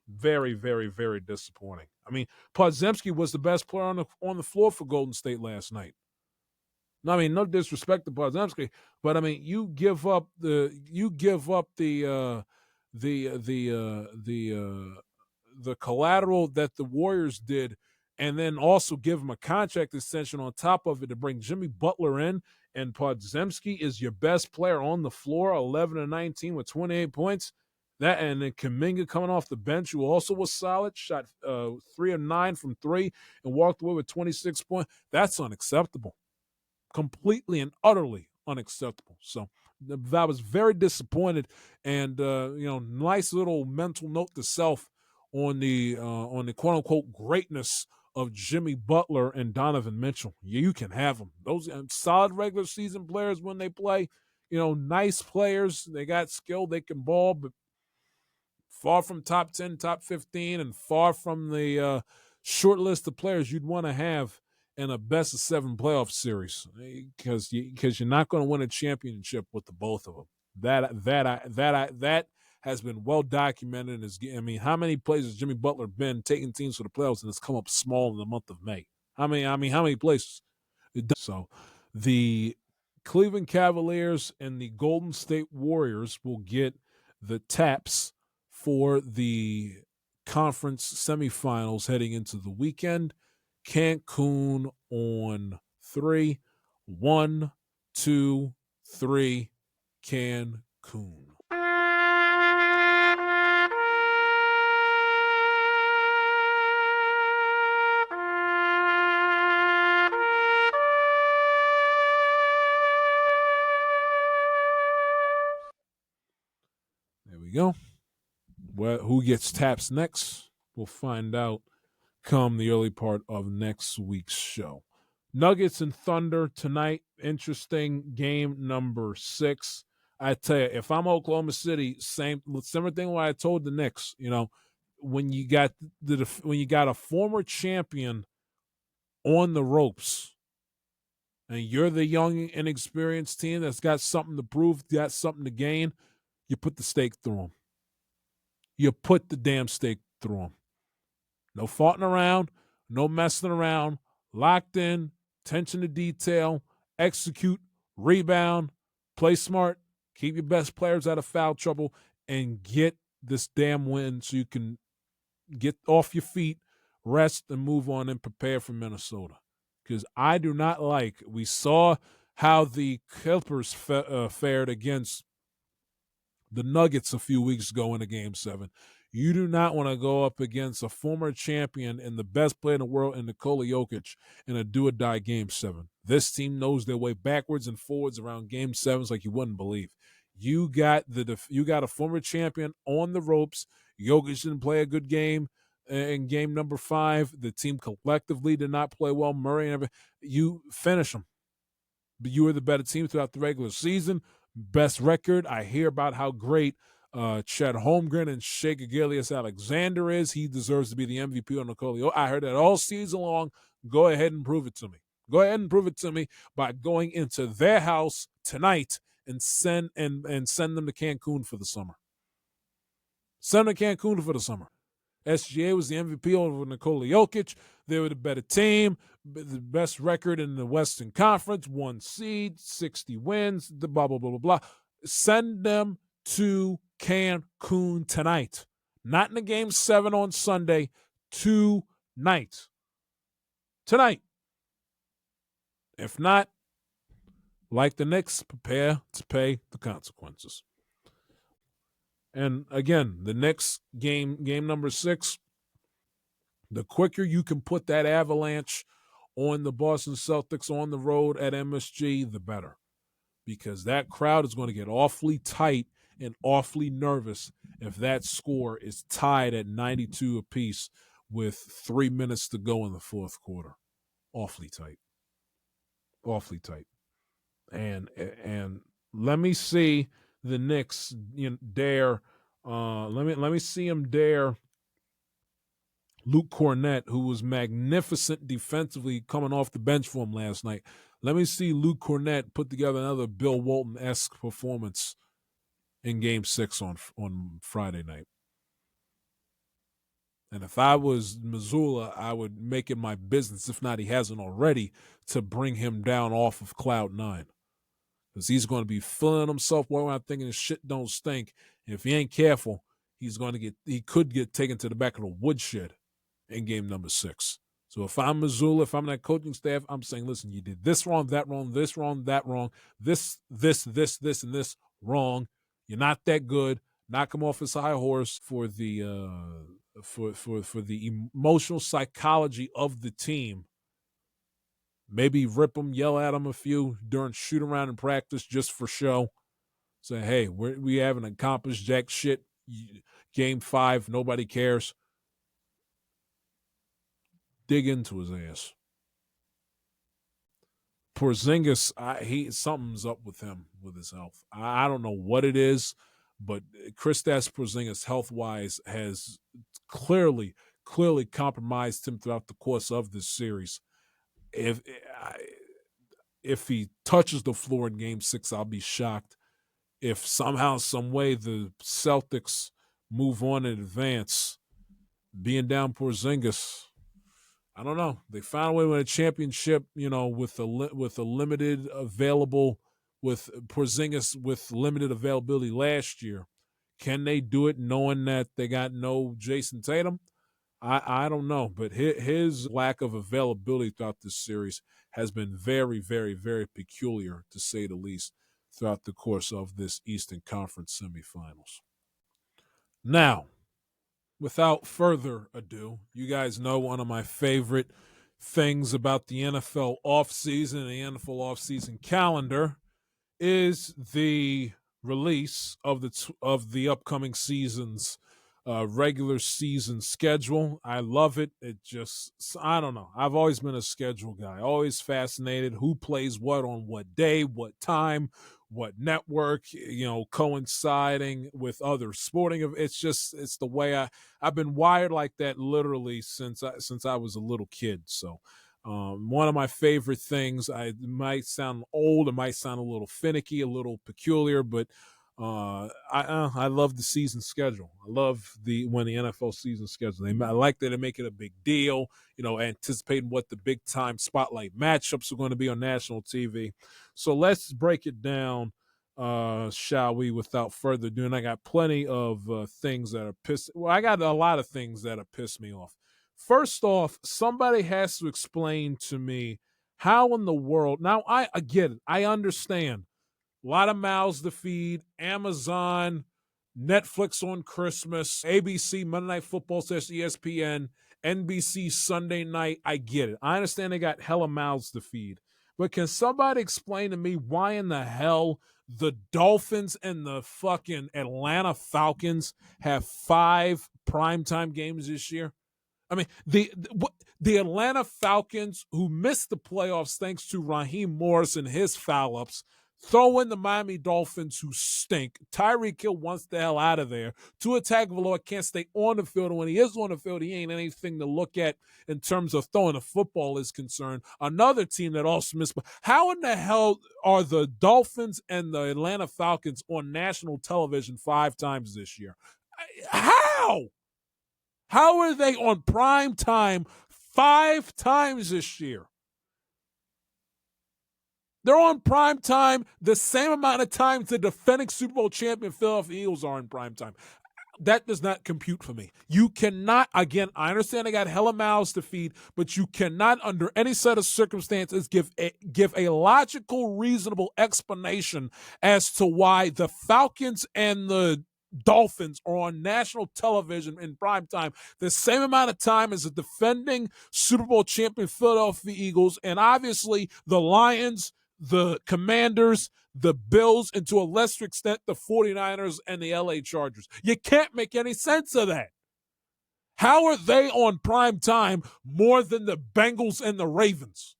Very, very, very disappointing. I mean, Podziemski was the best player on the floor for Golden State last night. I mean, no disrespect to Podziemski, but I mean, you give up the collateral that the Warriors did, and then also give him a contract extension on top of it to bring Jimmy Butler in, and Podziemski is your best player on the floor, 11-19 with 28 points. That, and then Kuminga coming off the bench, who also was solid, shot 3 of 9 from 3 and walked away with 26 points. That's unacceptable. Completely and utterly unacceptable. So I was very disappointed, and nice little mental note to self on the quote unquote greatness of Jimmy Butler and Donovan Mitchell. You can have them. Those solid regular season players when they play. Nice players. They got skill. They can ball, but far from top 10, top 15, and far from the short list of players you'd want to have in a best-of-7 playoff series, because you're not going to win a championship with the both of them. That has been well documented. How many places has Jimmy Butler been taking teams to the playoffs and it's come up small in the month of May? How many places? So the Cleveland Cavaliers and the Golden State Warriors will get the taps for the conference semifinals heading into the weekend. Cancun on 3. 1, 2, 3, Cancun. There we go. Who gets taps next? We'll find out come the early part of next week's show. Nuggets and Thunder tonight. Interesting game number 6. I tell you, if I'm Oklahoma City, similar thing what I told the Knicks. When you got a former champion on the ropes, and you're the young, inexperienced team that's got something to prove, got something to gain, you put the stake through them. You put the damn stake through them. No farting around, no messing around, locked in, attention to detail, execute, rebound, play smart, keep your best players out of foul trouble, and get this damn win so you can get off your feet, rest, and move on and prepare for Minnesota. Because I do not like, we saw how the Clippers fared against the Nuggets a few weeks ago in a Game 7. You do not want to go up against a former champion and the best player in the world in Nikola Jokic in a do-or-die Game 7. This team knows their way backwards and forwards around Game 7s like you wouldn't believe. You got a former champion on the ropes. Jokic didn't play a good game in game number 5. The team collectively did not play well. Murray and everything. You finish them. But you were the better team throughout the regular season. Best record. I hear about how great Chet Holmgren and Shea Gilgeous-Alexander is. He deserves to be the MVP on Nikola. I heard that all season long. Go ahead and prove it to me. Go ahead and prove it to me by going into their house tonight and send them to Cancun for the summer. Send them to Cancun for the summer. SGA was the MVP over Nikola Jokic. They were the better team, the best record in the Western Conference, 1 seed, 60 wins, the blah, blah, blah, blah, blah. Send them to Cancun tonight. Not in the Game 7 on Sunday, tonight. Tonight. If not, like the Knicks, prepare to pay the consequences. And again, the next game number 6, the quicker you can put that avalanche on the Boston Celtics on the road at MSG, the better. Because that crowd is going to get awfully tight and awfully nervous if that score is tied at 92 apiece with 3 minutes to go in the fourth quarter. Awfully tight. Awfully tight. And let me see the Knicks dare. Let me see him dare Luke Cornett, who was magnificent defensively coming off the bench for him last night. Let me see Luke Cornett put together another Bill Walton-esque performance in Game 6 on Friday night. And if I was Missoula, I would make it my business, if not he hasn't already, to bring him down off of Cloud 9. Because he's going to be feeling himself walking around thinking his shit don't stink. And if he ain't careful, he could get taken to the back of the woodshed in game number 6. So if I'm Missoula, if I'm that coaching staff, I'm saying, listen, you did this wrong, that wrong, this wrong, that wrong, this, and this wrong. You're not that good. Knock him off his high horse for the for the emotional psychology of the team. Maybe rip them, yell at them a few during shoot around in practice just for show. Say, hey, we haven't accomplished jack shit. Game 5, nobody cares. Dig into his ass. Porzingis, something's up with him, with his health. I don't know what it is, but Kristaps Porzingis, health-wise, has clearly compromised him throughout the course of this series. If he touches the floor in Game 6, I'll be shocked. If somehow, some way, the Celtics move on and advance, being down Porzingis, I don't know. They found a way to win a championship, with a limited available, with Porzingis with limited availability last year. Can they do it knowing that they got no Jason Tatum? I don't know, but his lack of availability throughout this series has been very, very, very peculiar, to say the least, throughout the course of this Eastern Conference semifinals. Now, without further ado, you guys know one of my favorite things about the NFL offseason and the NFL offseason calendar is the release of the upcoming season's regular season schedule. I love it. It just, I don't know. I've always been a schedule guy, always fascinated who plays what on what day, what time, what network, coinciding with other sporting. It's the way I've been wired like that literally since I was a little kid. So one of my favorite things, it might sound old, it might sound a little finicky, a little peculiar, but I love the season schedule. I love when the NFL season schedule. I like that they make it a big deal, anticipating what the big time spotlight matchups are going to be on national TV. So let's break it down, shall we, without further ado. And I got plenty of things that are I got a lot of things that have pissed me off. First off, somebody has to explain to me how in the world. Now, I get it. I understand. A lot of mouths to feed. Amazon, Netflix on Christmas, ABC, Monday Night Football, ESPN, NBC Sunday night. I get it. I understand they got hella mouths to feed. But can somebody explain to me why in the hell the Dolphins and the fucking Atlanta Falcons have 5 primetime games this year? I mean, the Atlanta Falcons, who missed the playoffs thanks to Raheem Morris and his foul-ups, throw in the Miami Dolphins, who stink. Tyreek Hill wants the hell out of there. Tua Tagovailoa can't stay on the field, and when he is on the field, he ain't anything to look at in terms of throwing the football is concerned. Another team that also missed. How in the hell are the Dolphins and the Atlanta Falcons on national television 5 times this year? How? How are they on prime time 5 times this year? They're on prime time the same amount of times the defending Super Bowl champion Philadelphia Eagles are in prime time. That does not compute for me. You cannot, again, I understand they got hella mouths to feed, but you cannot, under any set of circumstances, give a logical, reasonable explanation as to why the Falcons and the Dolphins are on national television in prime time the same amount of time as the defending Super Bowl champion Philadelphia Eagles, and obviously the Lions, the Commanders, the Bills, and to a lesser extent the 49ers and the LA Chargers. You can't make any sense of that. How are they on prime time more than the Bengals and the Ravens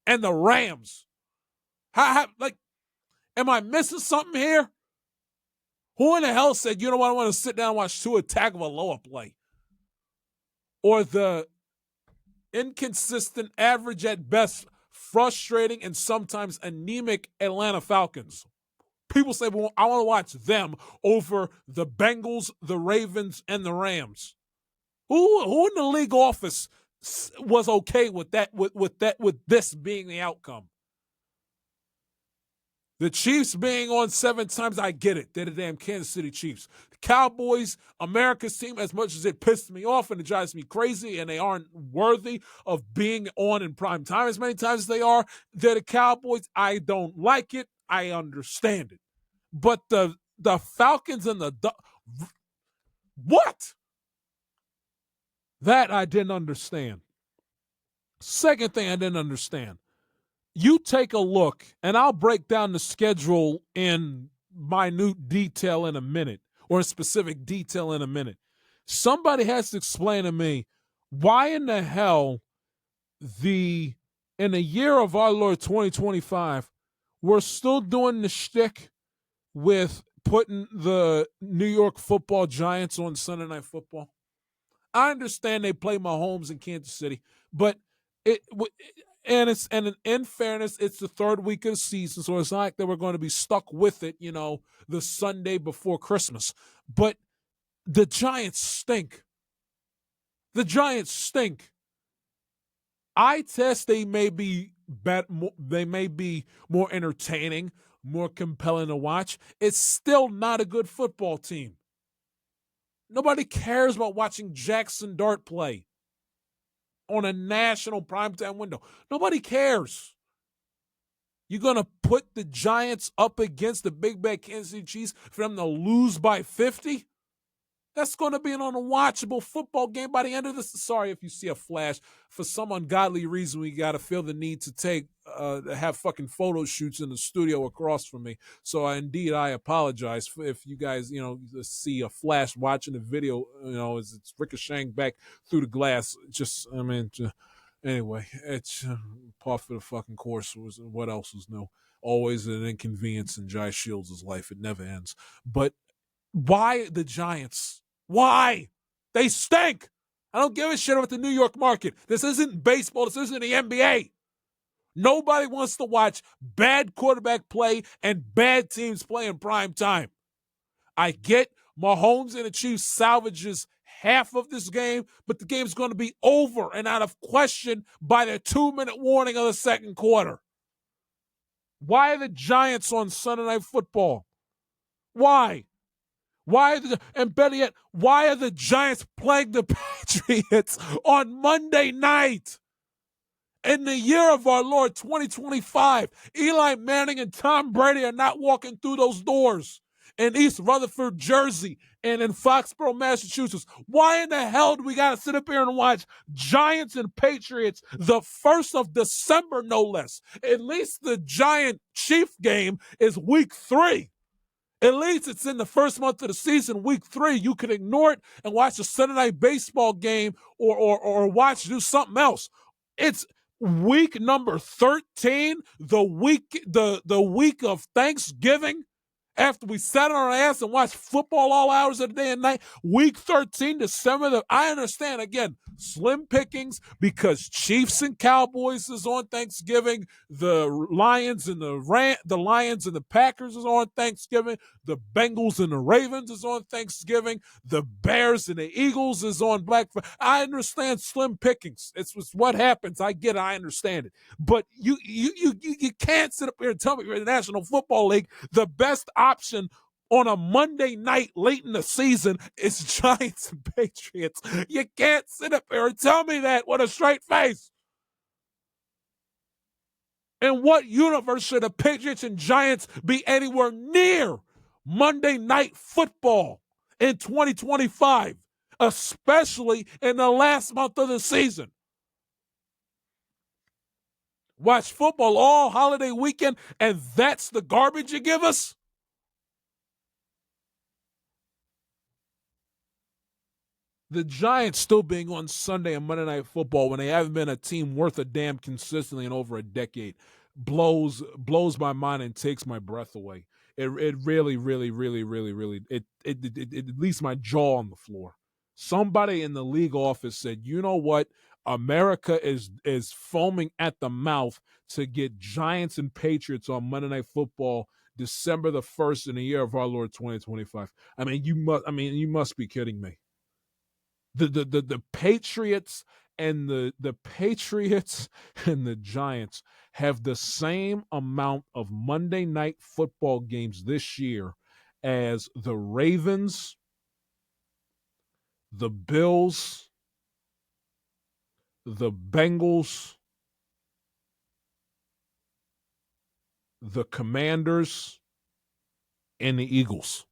and the Rams? Am I missing something here? Who in the hell said, you know what, I want to sit down and watch Tua Tagovailoa play? Or the inconsistent, average at best, frustrating, and sometimes anemic Atlanta Falcons. People say, well, I want to watch them over the Bengals, the Ravens, and the Rams. Who in the league office was okay with that, with this being the outcome? The Chiefs being on 7 times, I get it. They're the damn Kansas City Chiefs. The Cowboys, America's team, as much as it pissed me off and it drives me crazy and they aren't worthy of being on in prime time as many times as they are, they're the Cowboys. I don't like it. I understand it. But the Falcons and what? That I didn't understand. Second thing I didn't understand. You take a look, and I'll break down the schedule in minute detail in a minute, or in specific detail in a minute. Somebody has to explain to me why in the hell in the year of our Lord 2025, we're still doing the shtick with putting the New York Football Giants on Sunday Night Football. I understand they play Mahomes in Kansas City, but in fairness, it's the 3rd week of the season, so it's not like they were going to be stuck with it, the Sunday before Christmas. But the Giants stink. The Giants stink. I test they may be more entertaining, more compelling to watch. It's still not a good football team. Nobody cares about watching Jackson Dart play on a national primetime window. Nobody cares. You're going to put the Giants up against the big bad Kansas City Chiefs for them to lose by 50? That's going to be an unwatchable football game by the end of this. Sorry if you see a flash. For some ungodly reason, we got to feel the need to take have fucking photo shoots in the studio across from me. So I apologize if you guys, see a flash watching the video, as it's ricocheting back through the glass. Anyway, it's par for the fucking course. What else was new? Always an inconvenience in Jai Shields' life. It never ends. But why the Giants? Why? They stink. I don't give a shit about the New York market. This isn't baseball. This isn't the NBA. Nobody wants to watch bad quarterback play and bad teams play in prime time. I get Mahomes and the Chiefs salvages half of this game, but the game's going to be over and out of question by the 2-minute warning of the second quarter. Why are the Giants on Sunday Night Football? Why? And better yet, why are the Giants playing the Patriots on Monday night? In the year of our Lord 2025, Eli Manning and Tom Brady are not walking through those doors in East Rutherford, Jersey, and in Foxborough, Massachusetts. Why in the hell do we got to sit up here and watch Giants and Patriots the 1st of December, no less? At least the Giant-Chief game is week 3. At least it's in the first month of the season, week 3. You can ignore it and watch a Sunday night baseball game or do something else. It's week number 13, the week of Thanksgiving, after we sat on our ass and watched football all hours of the day and night. Week 13, December. I understand, again, slim pickings because Chiefs and Cowboys is on Thanksgiving. The Lions and the Packers is on Thanksgiving. The Bengals and the Ravens is on Thanksgiving. The Bears and the Eagles is on Black Friday. I understand slim pickings. It's what happens. I get it. I understand it. But you can't sit up here and tell me you're in the National Football League. The best option on a Monday night late in the season is Giants and Patriots. You can't sit up here and tell me that with a straight face. In what universe should the Patriots and Giants be anywhere near Monday Night Football in 2025, especially in the last month of the season? Watch football all holiday weekend, and that's the garbage you give us? The Giants still being on Sunday and Monday Night Football when they haven't been a team worth a damn consistently in over a decade blows my mind and takes my breath away. It really, really, really, really, really, it leaves my jaw on the floor. Somebody in the league office said, you know what? America is foaming at the mouth to get Giants and Patriots on Monday Night Football December the 1st in the year of our Lord 2025. You must be kidding me. The Patriots and the Patriots and the Giants have the same amount of Monday Night Football games this year as the Ravens, the Bills, the Bengals, the Commanders, and the Eagles.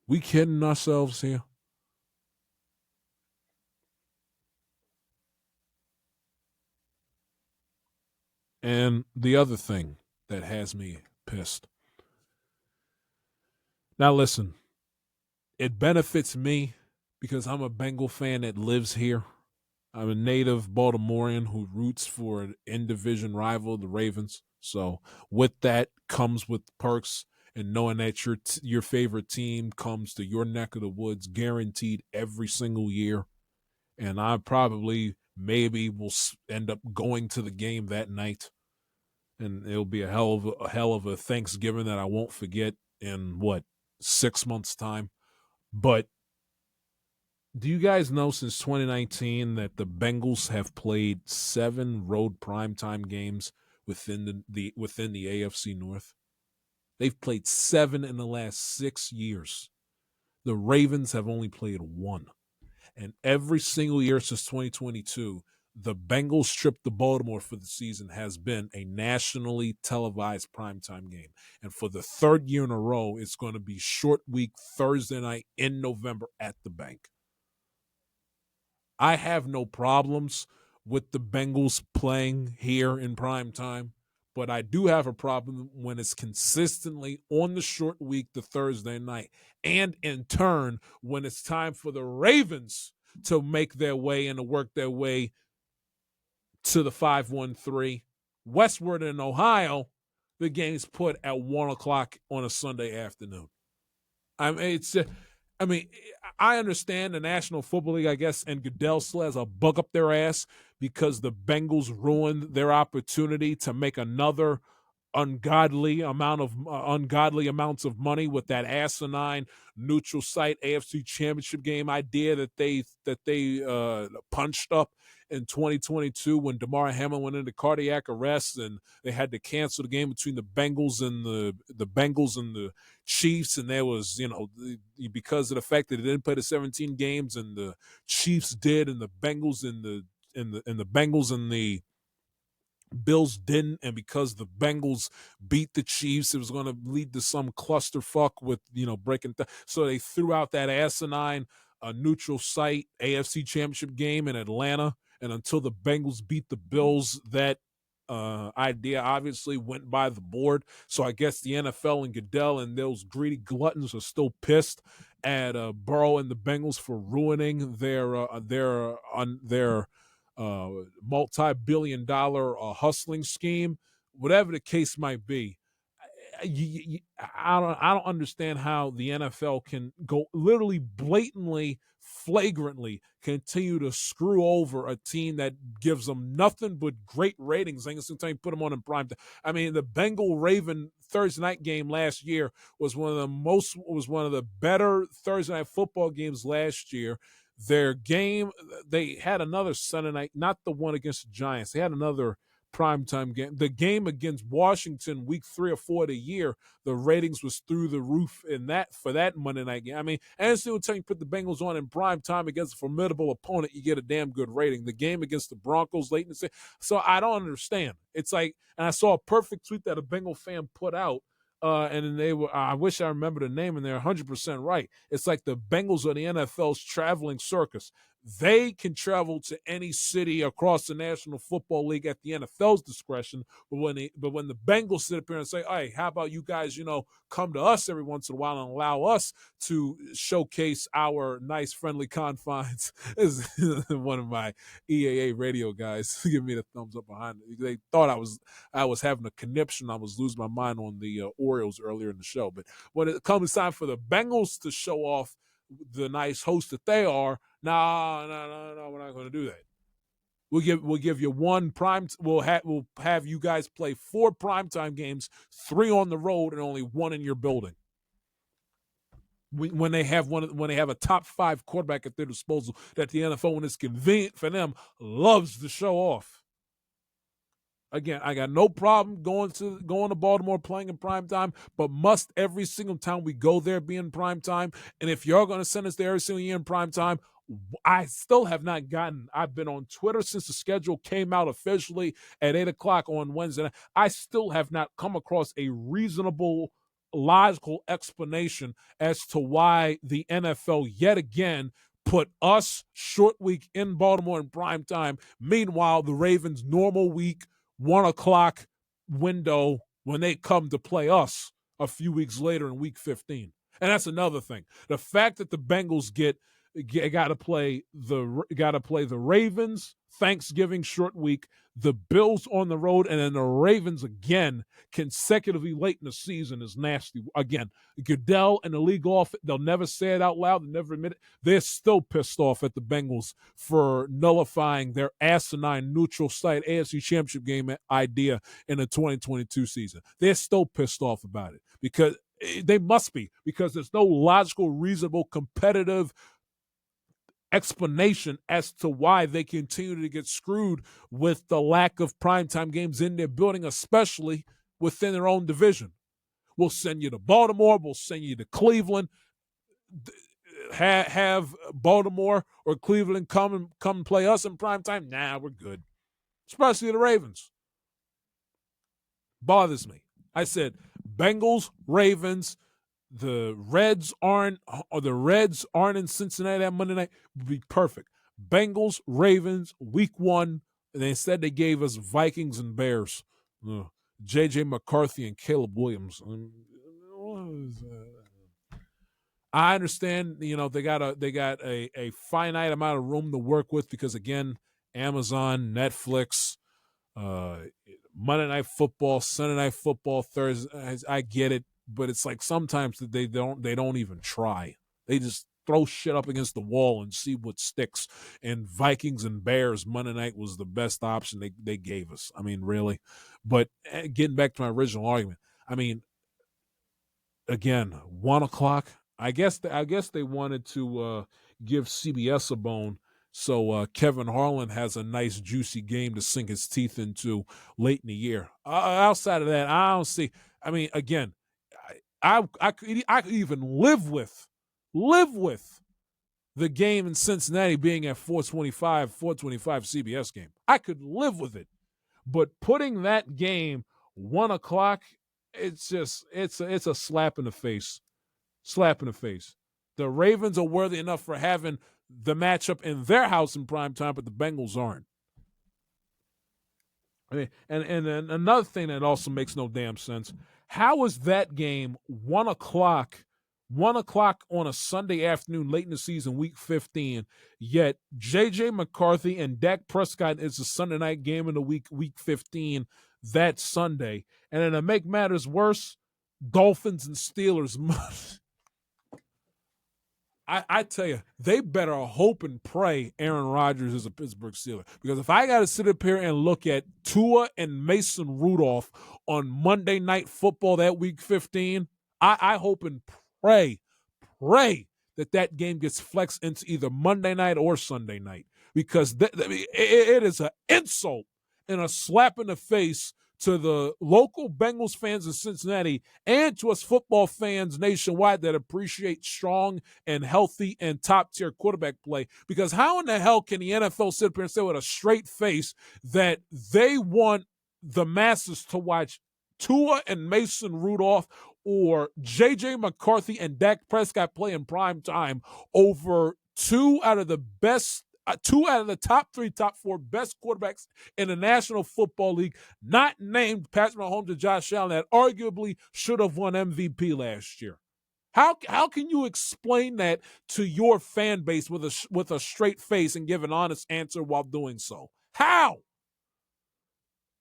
We kidding ourselves here? And the other thing that has me pissed. Now listen, it benefits me because I'm a Bengal fan that lives here. I'm a native Baltimorean who roots for an in-division rival, the Ravens. So with that comes with perks and knowing that your favorite team comes to your neck of the woods guaranteed every single year. And I maybe will end up going to the game that night. And it'll be a hell of a Thanksgiving that I won't forget in 6 months' time. But do you guys know since 2019 that the Bengals have played 7 road primetime games within the AFC North? They've played 7 in the last 6 years. The Ravens have only played 1. And every single year since 2022, the Bengals trip to Baltimore for the season has been a nationally televised primetime game. And for the 3rd year in a row, it's going to be short week Thursday night in November at the bank. I have no problems with the Bengals playing here in prime time, but I do have a problem when it's consistently on the short week, the Thursday night, and in turn, when it's time for the Ravens to make their way and to work their way to the 5-1-3. Westward in Ohio, the game's put at 1 o'clock on a Sunday afternoon. I understand the National Football League, I guess, and Goodell still has a bug up their ass because the Bengals ruined their opportunity to make another ungodly amounts of money with that asinine neutral site AFC Championship game idea that they punched up in 2022 when Damar Hamlin went into cardiac arrest and they had to cancel the game between the Bengals and the Bengals and the Chiefs, and there was, because of the fact that they didn't play the 17 games and the Chiefs did, and the Bengals and the Bengals and the Bills didn't, and because the Bengals beat the Chiefs, it was going to lead to some clusterfuck with breaking. So they threw out that asinine neutral site AFC Championship game in Atlanta, and until the Bengals beat the Bills, that idea obviously went by the board. So I guess the NFL and Goodell and those greedy gluttons are still pissed at Burrow and the Bengals for ruining their multi-billion-dollar hustling scheme, whatever the case might be. I don't understand how the NFL can go literally blatantly, flagrantly continue to screw over a team that gives them nothing but great ratings. I think sometimes put them on in prime time. I mean, the Bengal-Raven Thursday night game last year was one of the better Thursday night football games last year. Their game, they had another Sunday night, not the one against the Giants. They had another primetime game. The game against Washington, week 3 or 4 of the year, the ratings was through the roof for that Monday night game. I mean, and still time you put the Bengals on in prime time against a formidable opponent, you get a damn good rating. The game against the Broncos late in the season. So I don't understand. It's like, and I saw a perfect tweet that a Bengal fan put out. And then I wish I remember the name, and they're 100% right. It's like the Bengals are the NFL's traveling circus. They can travel to any city across the National Football League at the NFL's discretion. But when the Bengals sit up here and say, hey, how about you guys, come to us every once in a while and allow us to showcase our nice, friendly confines, is one of my EAA radio guys give me the thumbs up behind it. They thought I was having a conniption. I was losing my mind on the Orioles earlier in the show. But when it comes time for the Bengals to show off the nice host that they are, no, we're not going to do that. We'll give you one prime. We'll have you guys play 4 primetime games, 3 on the road, and only 1 in your building. When they have a top 5 quarterback at their disposal, that the NFL, when it's convenient for them, loves to show off. Again, I got no problem going to Baltimore playing in primetime, but must every single time we go there be in primetime. And if you're going to send us there every single year in primetime, I still have not gotten. I've been on Twitter since the schedule came out officially at 8 o'clock on Wednesday. I still have not come across a reasonable, logical explanation as to why the NFL yet again put us short week in Baltimore in primetime. Meanwhile, the Ravens normal week, 1 o'clock window when they come to play us a few weeks later in week 15. And that's another thing. The fact that the Bengals got to play the Ravens Thanksgiving short week, the Bills on the road, and then the Ravens again consecutively late in the season is nasty. Again, Goodell and the league they'll never say it out loud, they'll never admit it. They're still pissed off at the Bengals for nullifying their asinine neutral site AFC Championship game idea in the 2022 season. They're still pissed off about it because they must be, because there's no logical, reasonable, competitive explanation as to why they continue to get screwed with the lack of primetime games in their building, especially within their own division. We'll send you to Baltimore. We'll send you to Cleveland. Have Baltimore or Cleveland come and play us in primetime? Nah, we're good. Especially the Ravens. Bothers me. I said Bengals, Ravens. The Reds aren't in Cincinnati that Monday night would be perfect. Bengals, Ravens, week 1, And instead they gave us Vikings and Bears. J.J. McCarthy and Caleb Williams. I understand, they got a finite amount of room to work with because, again, Amazon, Netflix, Monday Night Football, Sunday Night Football, Thursday. I get it, but it's like sometimes they don't even try. They just throw shit up against the wall and see what sticks. And Vikings and Bears Monday night was the best option they gave us. I mean, really. But getting back to my original argument, I mean, again, 1 o'clock. I guess they wanted to give CBS a bone, so Kevin Harlan has a nice juicy game to sink his teeth into late in the year. Outside of that, I don't see. I mean, again, I could even live with the game in Cincinnati being at 425 CBS game. I could live with it, but putting that game 1 o'clock, it's a slap in the face. Slap in the face. The Ravens are worthy enough for having the matchup in their house in prime time, but the Bengals aren't. I mean, and another thing that also makes no damn sense. How is that game 1 o'clock on a Sunday afternoon late in the season, week 15, yet J.J. McCarthy and Dak Prescott is a Sunday night game in the week 15 that Sunday. And then to make matters worse, Dolphins and Steelers. I tell you, they better hope and pray Aaron Rodgers is a Pittsburgh Steeler. Because if I got to sit up here and look at Tua and Mason Rudolph on Monday Night Football that week 15, I hope and pray that game gets flexed into either Monday night or Sunday night. Because it is an insult and a slap in the face to the local Bengals fans in Cincinnati and to us football fans nationwide that appreciate strong and healthy and top-tier quarterback play. Because how in the hell can the NFL sit up here and say with a straight face that they want the masses to watch Tua and Mason Rudolph or J.J. McCarthy and Dak Prescott play in prime time over two out of the top 3, top 4 best quarterbacks in the National Football League, not named Patrick Mahomes and Josh Allen, that arguably should have won MVP last year? How can you explain that to your fan base with a straight face and give an honest answer while doing so? How?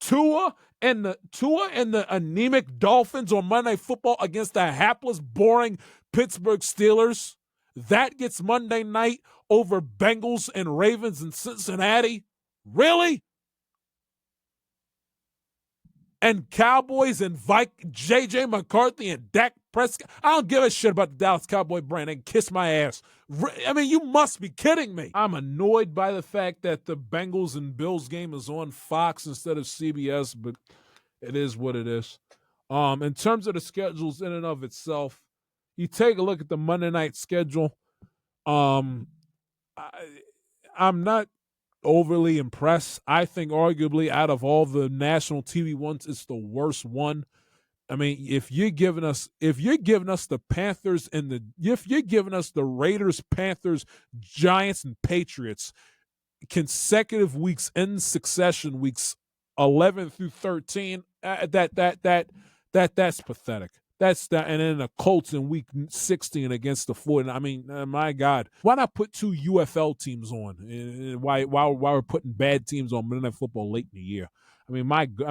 Tua and the anemic Dolphins on Monday Night Football against the hapless, boring Pittsburgh Steelers. That gets Monday night over Bengals and Ravens in Cincinnati? Really? And Cowboys and J.J. McCarthy and Dak Prescott? I don't give a shit about the Dallas Cowboy brand. They can kiss my ass. I mean, you must be kidding me. I'm annoyed by the fact that the Bengals and Bills game is on Fox instead of CBS, but it is what it is. In terms of the schedules in and of itself, you take a look at the Monday night schedule. I'm not overly impressed. I think arguably out of all the national TV ones, it's the worst one. I mean, if you're giving us the Panthers and if you're giving us the Raiders, Panthers, Giants, and Patriots consecutive weeks in succession, weeks 11 through 13, that's pathetic. That's that, and then the Colts in week 16 against the 40. I mean, my God, why not put 2 UFL teams on? While we're putting bad teams on Monday Night Football late in the year. I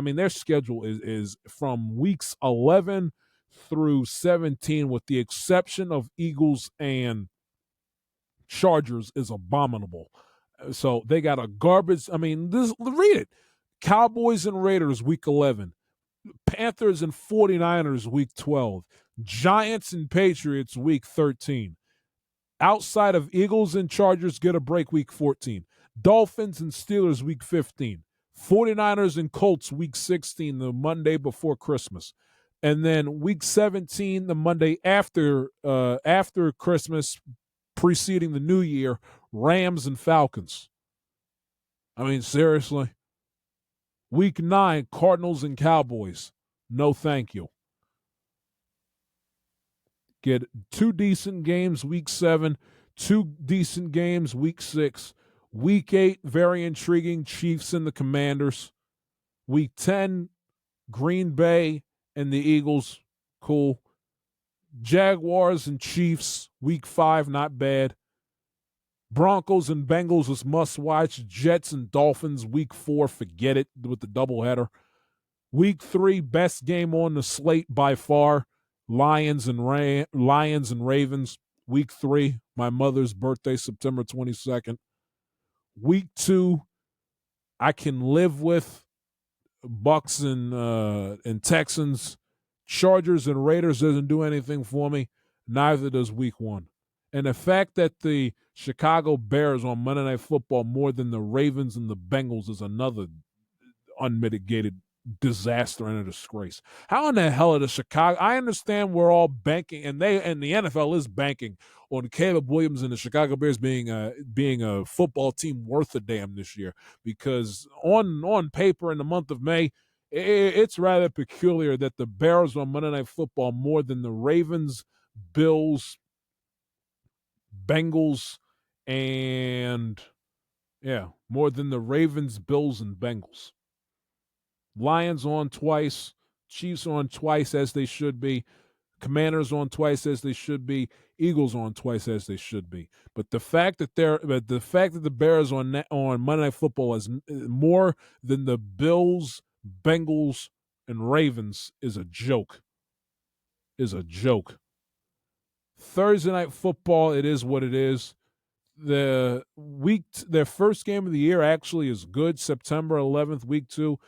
mean, their schedule is from weeks 11 through 17, with the exception of Eagles and Chargers, is abominable. So they got a garbage. I mean, read it: Cowboys and Raiders week 11. Panthers and 49ers week 12. Giants and Patriots week 13. Outside of Eagles and Chargers, get a break week 14. Dolphins and Steelers week 15. 49ers and Colts week 16, the Monday before Christmas. And then week 17, the Monday after Christmas, preceding the New Year, Rams and Falcons. I mean, seriously. Week 9, Cardinals and Cowboys. No, thank you. Get 2 decent games week 7, 2 decent games week 6. Week 8, very intriguing, Chiefs and the Commanders. Week 10, Green Bay and the Eagles, cool. Jaguars and Chiefs, week 5, not bad. Broncos and Bengals is must watch. Jets and Dolphins, week 4, forget it with the doubleheader. Week 3, best game on the slate by far. Lions and Ravens, week 3, my mother's birthday, September 22nd. Week 2, I can live with. Bucks and Texans. Chargers and Raiders doesn't do anything for me. Neither does week 1. And the fact that the Chicago Bears on Monday Night Football more than the Ravens and the Bengals is another unmitigated disaster and a disgrace. How in the hell are the Chicago? I understand we're all banking, and the NFL is banking on Caleb Williams and the Chicago Bears being a football team worth a damn this year, because on paper in the month of May, it's rather peculiar that the Bears on Monday Night Football more than the Ravens, Bills, Bengals, and more than the Ravens, Bills, and Bengals. Lions on twice, Chiefs on twice as they should be, Commanders on twice as they should be, Eagles on twice as they should be. But the fact that the Bears on Monday Night Football is more than the Bills, Bengals, and Ravens is a joke. Thursday Night Football, it is what it is. Their first game of the year actually is good. September 11th, week 2,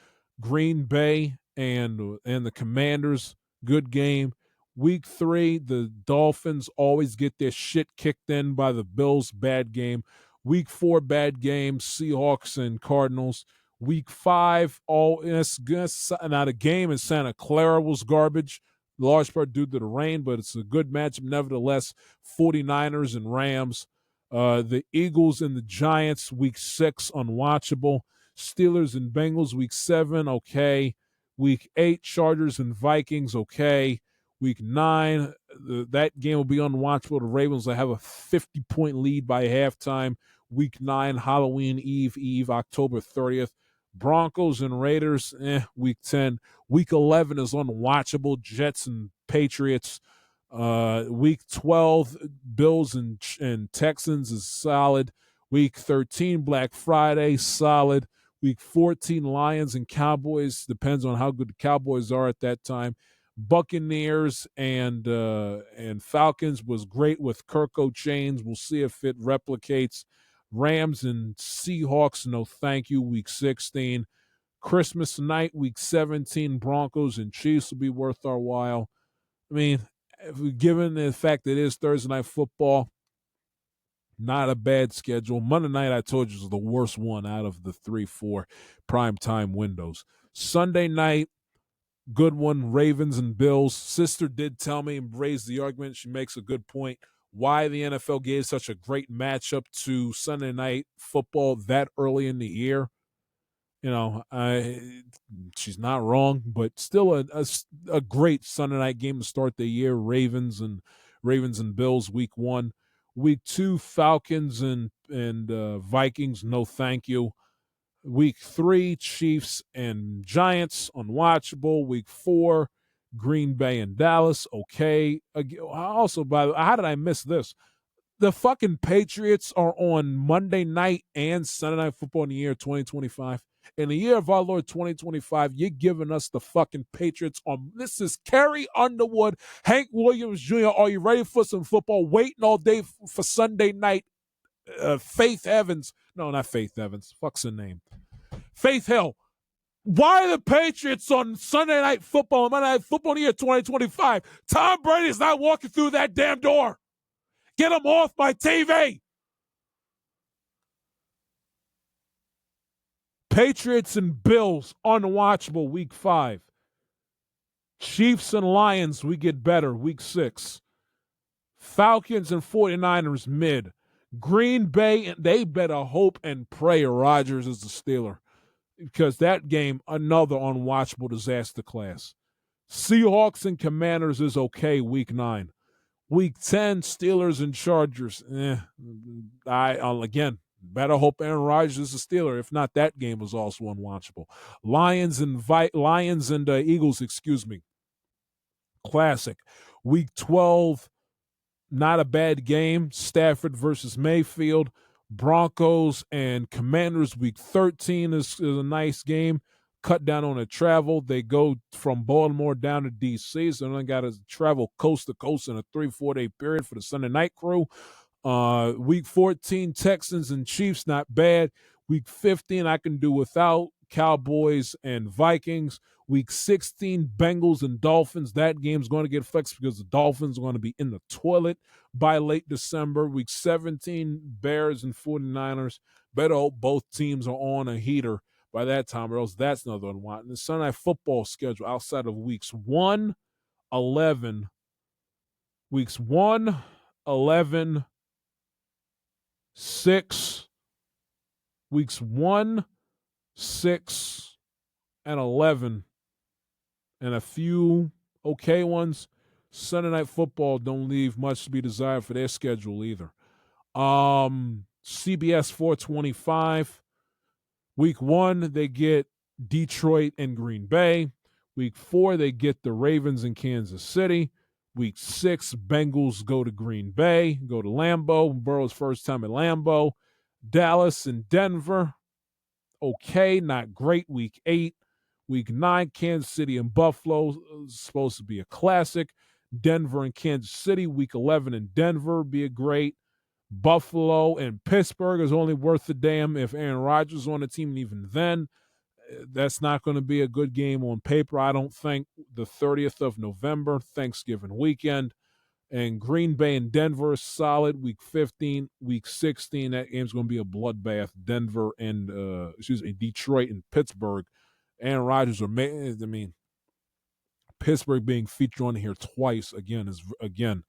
Green Bay and the Commanders, good game. Week 3, the Dolphins always get their shit kicked in by the Bills, bad game. Week 4, bad game, Seahawks and Cardinals. Week 5, now the game in Santa Clara was garbage, large part due to the rain, but it's a good matchup nevertheless. 49ers and Rams. The Eagles and the Giants, week 6, unwatchable. Steelers and Bengals, week 7, okay. Week 8, Chargers and Vikings, okay. Week 9, that game will be unwatchable. The Ravens will have a 50-point lead by halftime. Week 9, Halloween Eve, October 30th. Broncos and Raiders, week 10. Week 11 is unwatchable. Jets and Patriots. Week 12, Bills and Texans is solid. Week 13, Black Friday, solid. Week 14, Lions and Cowboys, depends on how good the Cowboys are at that time. Buccaneers and Falcons was great with Kirko Chains. We'll see if it replicates. Rams and Seahawks, no thank you, week 16. Christmas night, week 17, Broncos and Chiefs will be worth our while. I mean, given the fact that it is Thursday Night Football, not a bad schedule. Monday night, I told you, is the worst one out of the 3-4 primetime windows. Sunday night, good one, Ravens and Bills. Sister did tell me and raise the argument. She makes a good point. Why the NFL gave such a great matchup to Sunday night football that early in the year. You know, she's not wrong, but still a great Sunday night game to start the year. Ravens and Bills, week 1. Week 2, Falcons and Vikings, no thank you. Week 3, Chiefs and Giants, unwatchable. Week 4, Green Bay and Dallas, okay. Also, by the way, how did I miss this? The fucking Patriots are on Monday night and Sunday Night Football in the year 2025. In the year of our Lord 2025, you're giving us the fucking Patriots on. This is Carrie Underwood, Hank Williams Jr. Are you ready for some football? Waiting all day for Sunday night. Faith Evans. No, not Faith Evans. Fuck's her name. Faith Hill. Why are the Patriots on Sunday Night Football, Monday Night Football in the year 2025? Tom Brady's not walking through that damn door. Get him off my TV. Patriots and Bills, unwatchable, week 5. Chiefs and Lions, we get better, week 6. Falcons and 49ers, mid. Green Bay, they better hope and pray Rodgers is the Steeler, because that game, another unwatchable disaster class. Seahawks and Commanders is okay, week 9. Week 10, Steelers and Chargers. Again, Better hope Aaron Rodgers is a Steeler. If not, that game was also unwatchable. Lions and Eagles, excuse me. Classic. Week 12, not a bad game. Stafford versus Mayfield. Broncos and Commanders, week 13 is a nice game. Cut down on the travel. They go from Baltimore down to D.C., so they only got to travel coast to coast in a 3-4 day period for the Sunday night crew. Week 14, Texans and Chiefs, not bad. Week 15, I can do without Cowboys and Vikings. Week 16, Bengals and Dolphins. That game's going to get flexed because the Dolphins are going to be in the toilet by late December. Week 17, Bears and 49ers. Better hope both teams are on a heater by that time, or else that's another one. And the Sunday Night Football schedule outside of weeks 1, 11, 6, weeks 1, 6, and 11, and a few okay ones. Sunday Night Football don't leave much to be desired for their schedule either. CBS 425. Week 1, they get Detroit and Green Bay. Week 4, they get the Ravens and Kansas City. Week 6, Bengals go to Green Bay, go to Lambeau. Burrow's first time at Lambeau. Dallas and Denver, okay, not great. Week 8. Week 9, Kansas City and Buffalo, supposed to be a classic. Denver and Kansas City, week 11 in Denver, be a great. Buffalo and Pittsburgh is only worth a damn if Aaron Rodgers is on the team, and even then, that's not going to be a good game on paper, I don't think. The 30th of November, Thanksgiving weekend. And Green Bay and Denver is solid. Week 15, week 16, that game's going to be a bloodbath. Denver and, Detroit and Pittsburgh. Aaron Rodgers, Pittsburgh being featured on here twice again,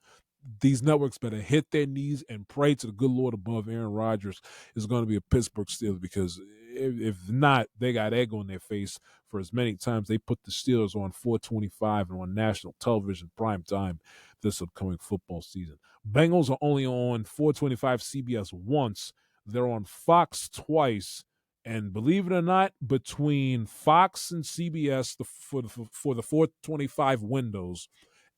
these networks better hit their knees and pray to the good Lord above Aaron Rodgers is going to be a Pittsburgh Steelers, because if not, they got egg on their face for as many times they put the Steelers on 425 and on national television prime time this upcoming football season. Bengals are only on 425 CBS once. They're on Fox twice. And believe it or not, between Fox and CBS for the 425 windows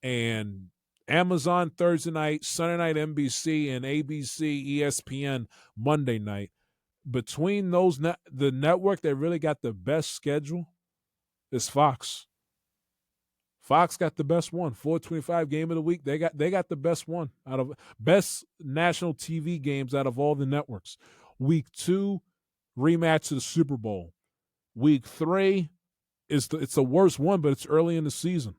and Amazon Thursday night, Sunday night NBC, and ABC, ESPN Monday night, between those, the network that really got the best schedule is Fox. Fox got the best one. 425 game of the week. They got the best one out of best national TV games out of all the networks. Week 2, rematch of the Super Bowl. Week 3 it's the worst one, but it's early in the season.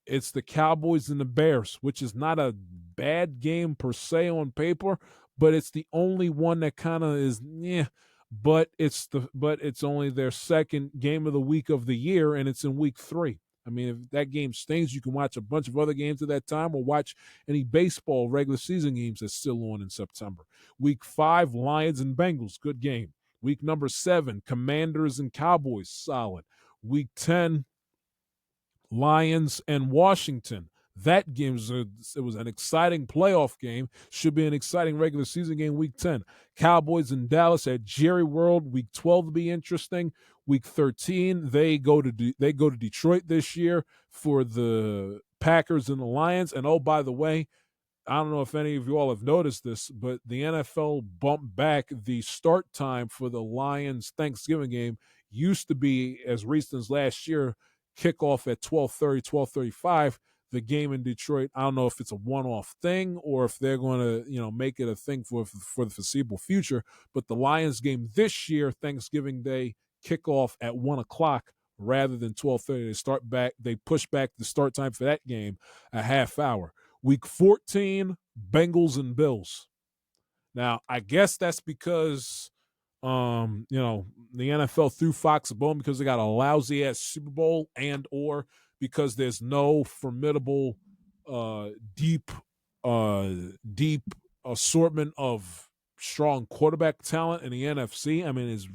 It's the Cowboys and the Bears, which is not a bad game per se on paper, but it's the only one that kind of is but it's only their second game of the week of the year, and it's in week 3. I mean, if that game stings, you can watch a bunch of other games at that time, or watch any baseball regular season games that's still on in September. Week 5, Lions and Bengals, good game. Week number 7, Commanders and Cowboys, solid. Week 10, Lions and Washington. That game was an exciting playoff game. Should be an exciting regular season game. Week 10, Cowboys and Dallas at Jerry World. Week 12 will be interesting. Week 13, they go to Detroit this year for the Packers and the Lions. And oh, by the way, I don't know if any of you all have noticed this, but the NFL bumped back the start time for the Lions Thanksgiving game. Used to be, as recent as last year, kickoff at 12:30, 12:35. The game in Detroit, I don't know if it's a one-off thing or if they're going to, make it a thing for the foreseeable future. But the Lions game this year, Thanksgiving Day, kickoff at 1 o'clock rather than 12:30. They push back the start time for that game a half hour. Week 14, Bengals and Bills. Now, I guess that's because, the NFL threw Fox a bone because they got a lousy-ass Super Bowl, and or because there's no formidable, deep assortment of strong quarterback talent in the NFC. I mean, it's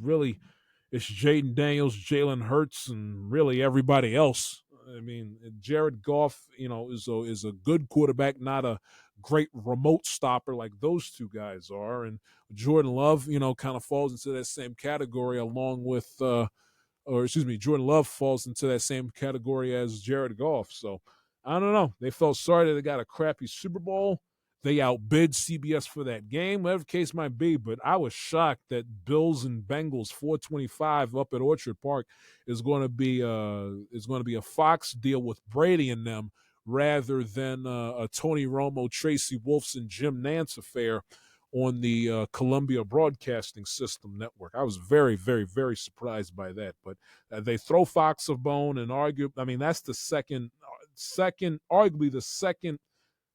Jaden Daniels, Jalen Hurts, and really everybody else. I mean, Jared Goff, is a good quarterback, not a great remote stopper like those two guys are. And Jordan Love, kind of falls into that same category along with Jordan Love falls into that same category as Jared Goff. So I don't know. They felt sorry that they got a crappy Super Bowl. They outbid CBS for that game, whatever the case might be. But I was shocked that Bills and Bengals 425 up at Orchard Park is going to be a Fox deal with Brady and them rather than a Tony Romo, Tracy Wolfson, Jim Nance affair on the Columbia Broadcasting System network. I was very, very, very surprised by that. But they throw Fox a bone and argue. I mean, that's the arguably the second.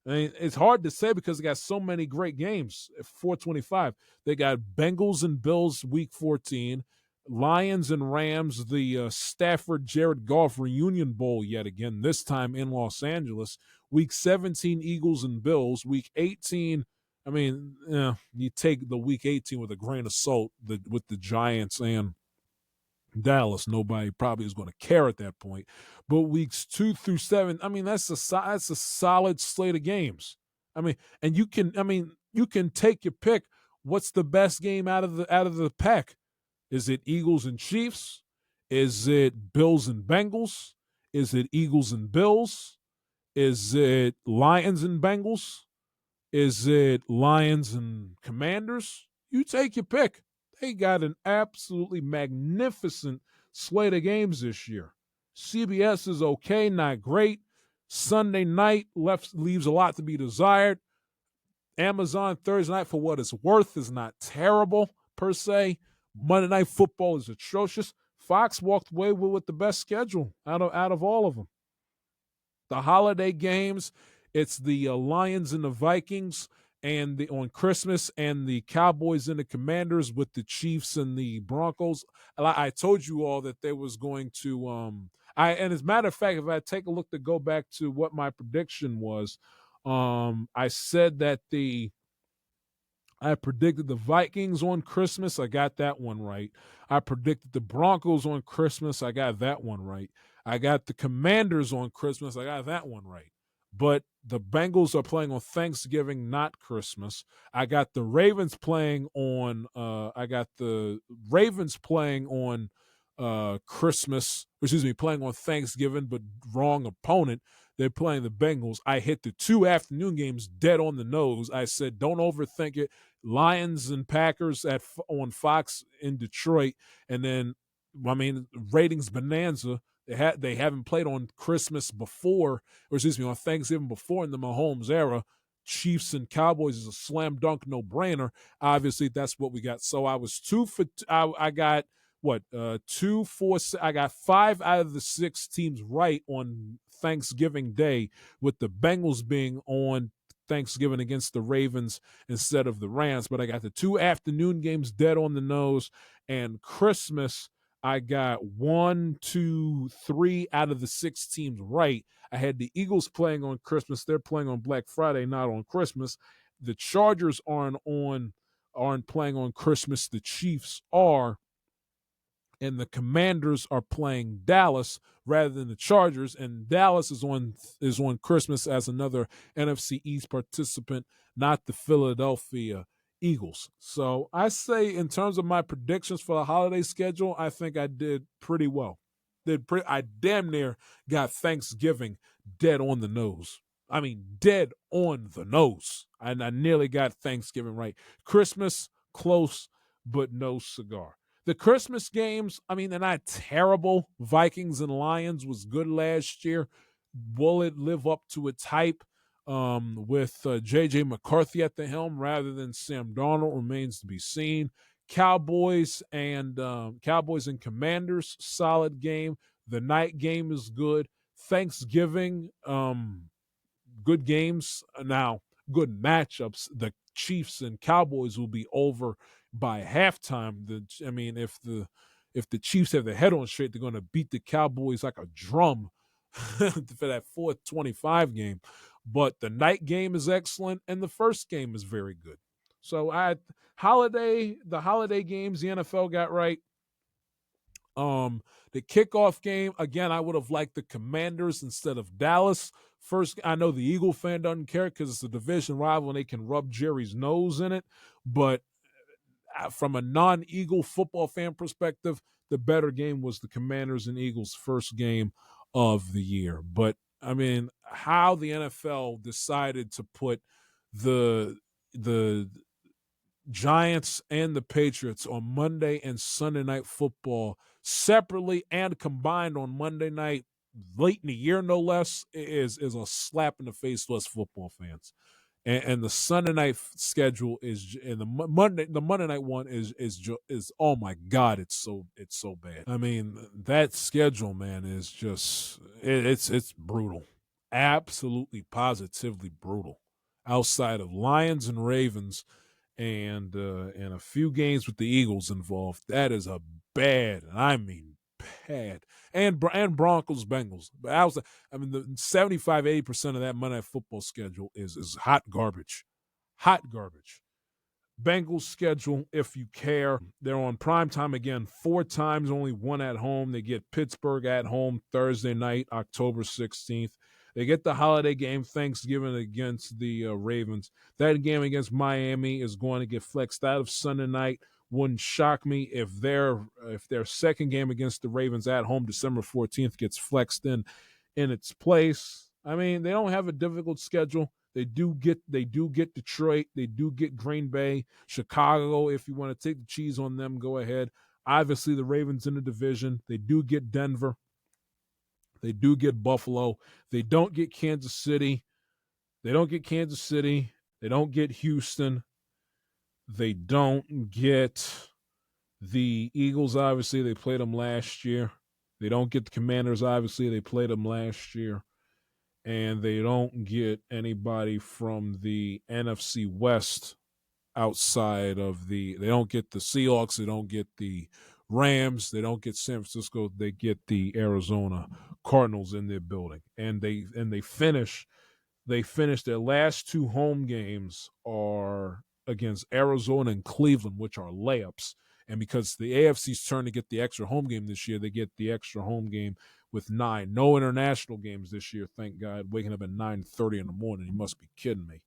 I mean, it's hard to say because they got so many great games at 425. They got Bengals and Bills week 14, Lions and Rams, the Stafford Jared Goff reunion bowl yet again, this time in Los Angeles. Week 17, Eagles and Bills. Week 18, I mean, you take the week 18 with a grain of salt with the Giants and Dallas. Nobody probably is going to care at that point. But weeks 2 through 7, I mean, that's a solid slate of games. I mean, and you can take your pick. What's the best game out of the pack? Is it Eagles and Chiefs? Is it Bills and Bengals? Is it Eagles and Bills? Is it Lions and Bengals? Is it Lions and Commanders? You take your pick. They got an absolutely magnificent slate of games this year. CBS is okay, not great. Sunday night leaves a lot to be desired. Amazon Thursday night, for what it's worth, is not terrible per se. Monday Night Football is atrocious. Fox walked away with the best schedule out of all of them. The holiday games, it's the Lions and the Vikings on Christmas, and the Cowboys and the Commanders with the Chiefs and the Broncos. I told you all that there was going to and as a matter of fact, if I take a look to go back to what my prediction was, I said that I predicted the Vikings on Christmas. I got that one right. I predicted the Broncos on Christmas. I got that one right. I got the Commanders on Christmas. I got that one right. But the Bengals are playing on Thanksgiving, not Christmas. I got the Ravens playing on Christmas, playing on Thanksgiving, but wrong opponent. They're playing the Bengals. I hit the 2 afternoon games dead on the nose. I said, don't overthink it. Lions and Packers on Fox in Detroit. And then, ratings bonanza. They haven't played on Christmas before, on Thanksgiving before in the Mahomes era. Chiefs and Cowboys is a slam dunk, no brainer. Obviously, that's what we got. So I was I got 2, 4. I got 5 out of the 6 teams right on Thanksgiving Day, with the Bengals being on Thanksgiving against the Ravens instead of the Rams. But I got the 2 afternoon games dead on the nose, and Christmas, I got 1, 2, 3 out of the 6 teams right. I had the Eagles playing on Christmas. They're playing on Black Friday, not on Christmas. The Chargers aren't playing on Christmas. The Chiefs are. And the Commanders are playing Dallas rather than the Chargers, and Dallas is on Christmas as another NFC East participant, not the Philadelphia Eagles. So I say, in terms of my predictions for the holiday schedule, I think I did pretty well. I damn near got Thanksgiving dead on the nose. I mean, dead on the nose. And I nearly got Thanksgiving right. Christmas, close, but no cigar. The Christmas games, they're not terrible. Vikings and Lions was good last year. Will it live up to its hype with J.J. McCarthy at the helm rather than Sam Darnold? Remains to be seen. Cowboys and Commanders, solid game. The night game is good. Thanksgiving, good games. Now, good matchups. The Chiefs and Cowboys will be over by halftime. If the Chiefs have their head on straight, they're going to beat the Cowboys like a drum for that 4:25 game. But the night game is excellent, and the first game is very good. So the holiday games the NFL got right. The kickoff game, again, I would have liked the Commanders instead of Dallas. First, I know the Eagle fan doesn't care because it's a division rival and they can rub Jerry's nose in it. But from a non-Eagle football fan perspective, the better game was the Commanders and Eagles' first game of the year. But, I mean, how the NFL decided to put the Giants and the Patriots on Monday and Sunday Night Football separately and combined on Monday night, late in the year no less, is a slap in the face to us football fans. And the Sunday night schedule is, and the Monday night one is oh my God, it's so bad. I mean, that schedule, man, is just it's brutal, absolutely positively brutal. Outside of Lions and Ravens, and a few games with the Eagles involved, that is a bad, I mean bad, and Broncos Bengals. But I mean, the 75-80% of that Monday Night Football schedule is hot garbage. Bengals schedule, if you care, they're on prime time again 4 times, only 1 at home. They get Pittsburgh at home Thursday night, October 16th. They get the holiday game, Thanksgiving, against the Ravens. That game against Miami is going to get flexed out of Sunday night. Wouldn't shock me if their second game against the Ravens at home, December 14th, gets flexed in its place. I mean, they don't have a difficult schedule. They do get Detroit. They do get Green Bay, Chicago. If you want to take the cheese on them, go ahead. Obviously, the Ravens in the division. They do get Denver. They do get Buffalo. They don't get Kansas City. They don't get Houston. They don't get the Eagles, obviously. They played them last year. They don't get the Commanders, obviously. They played them last year. And they don't get anybody from the NFC West outside of they don't get the Seahawks. They don't get the Rams. They don't get San Francisco. They get the Arizona Cardinals in their building. And they finish their last 2 home games are against Arizona and Cleveland, which are layups. And because the AFC's turn to get the extra home game this year, they get the extra home game with 9. No international games this year, thank God. Waking up at 9:30 in the morning. You must be kidding me.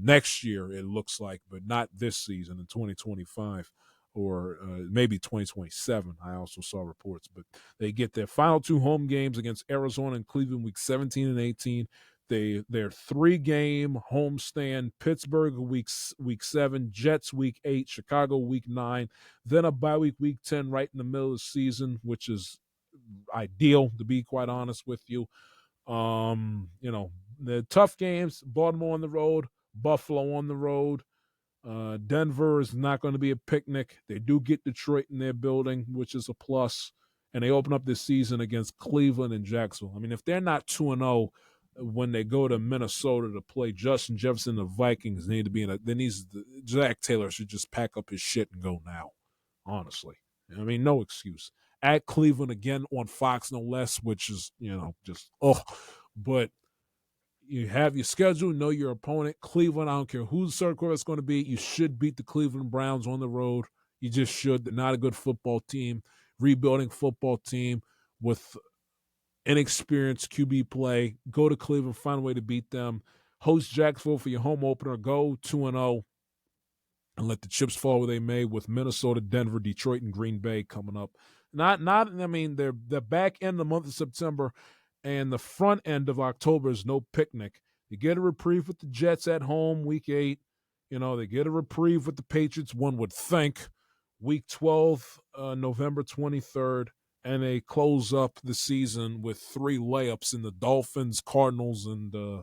Next year, it looks like, but not this season in 2025 or maybe 2027. I also saw reports. But they get their final 2 home games against Arizona and Cleveland week 17 and 18. Their 3-game homestand: Pittsburgh week 7, Jets week 8, Chicago week 9, then a bye week 10 right in the middle of the season, which is ideal, to be quite honest with you. The tough games: Baltimore on the road, Buffalo on the road. Denver is not going to be a picnic. They do get Detroit in their building, which is a plus, and they open up this season against Cleveland and Jacksonville. I mean, if they're not 2-0 when they go to Minnesota to play Justin Jefferson, the Vikings need to be Zach Taylor should just pack up his shit and go now. Honestly, I mean, no excuse. At Cleveland again on Fox, no less, which is but you have your schedule, know your opponent. Cleveland, I don't care who the third quarterback's going to be. You should beat the Cleveland Browns on the road. You just should. They're not a good football team, rebuilding football team with inexperienced QB play. Go to Cleveland, find a way to beat them. Host Jacksonville for your home opener. Go 2-0 and let the chips fall where they may, with Minnesota, Denver, Detroit, and Green Bay coming up. I mean, they're back end of the month of September, and the front end of October is no picnic. You get a reprieve with the Jets at home, week 8. They get a reprieve with the Patriots, one would think, week 12, November 23rd. And they close up the season with 3 layups in the Dolphins, Cardinals, and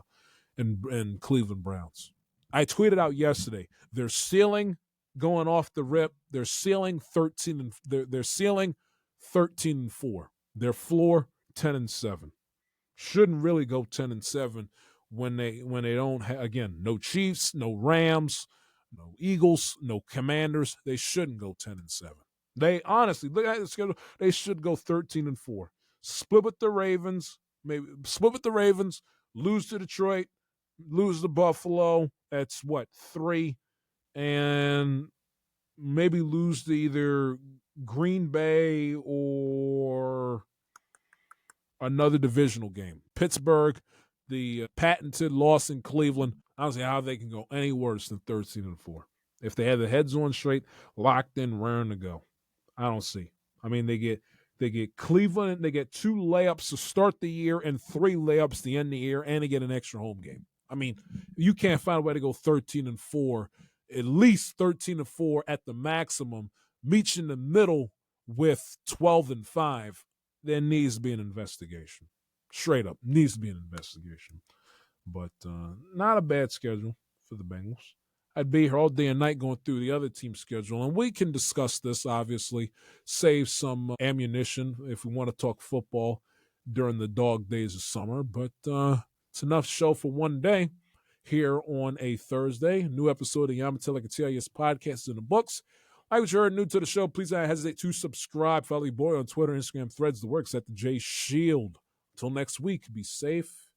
Cleveland Browns. I tweeted out yesterday, their ceiling going off the rip, their ceiling 13 and 4. Their floor 10-7. Shouldn't really go 10-7 when they don't have, again, no Chiefs, no Rams, no Eagles, no Commanders. They shouldn't go 10-7. They honestly, look at the schedule, they should go 13-4. Split with the Ravens, lose to Detroit, lose to Buffalo. That's 3, and maybe lose to either Green Bay or another divisional game. Pittsburgh, the patented loss in Cleveland. I don't see how they can go any worse than 13-4. If they have the heads on straight, locked in, raring to go. I don't see. I mean, they get Cleveland, they get 2 layups to start the year and 3 layups to end the year, and they get an extra home game. I mean, you can't find a way to go 13-4, at least 13-4 at the maximum, meet you in the middle with 12-5. There needs to be an investigation. Straight up, needs to be an investigation. But not a bad schedule for the Bengals. I'd be here all day and night going through the other team's schedule, and we can discuss this, obviously, save some ammunition if we want to talk football during the dog days of summer. But it's enough show for one day here on a Thursday. New episode of the Yamatella Catalias podcast is in the books. Like what you heard, new to the show, please don't hesitate to subscribe. Follow your boy on Twitter, Instagram, Threads, the works at the J Shield. Until next week, be safe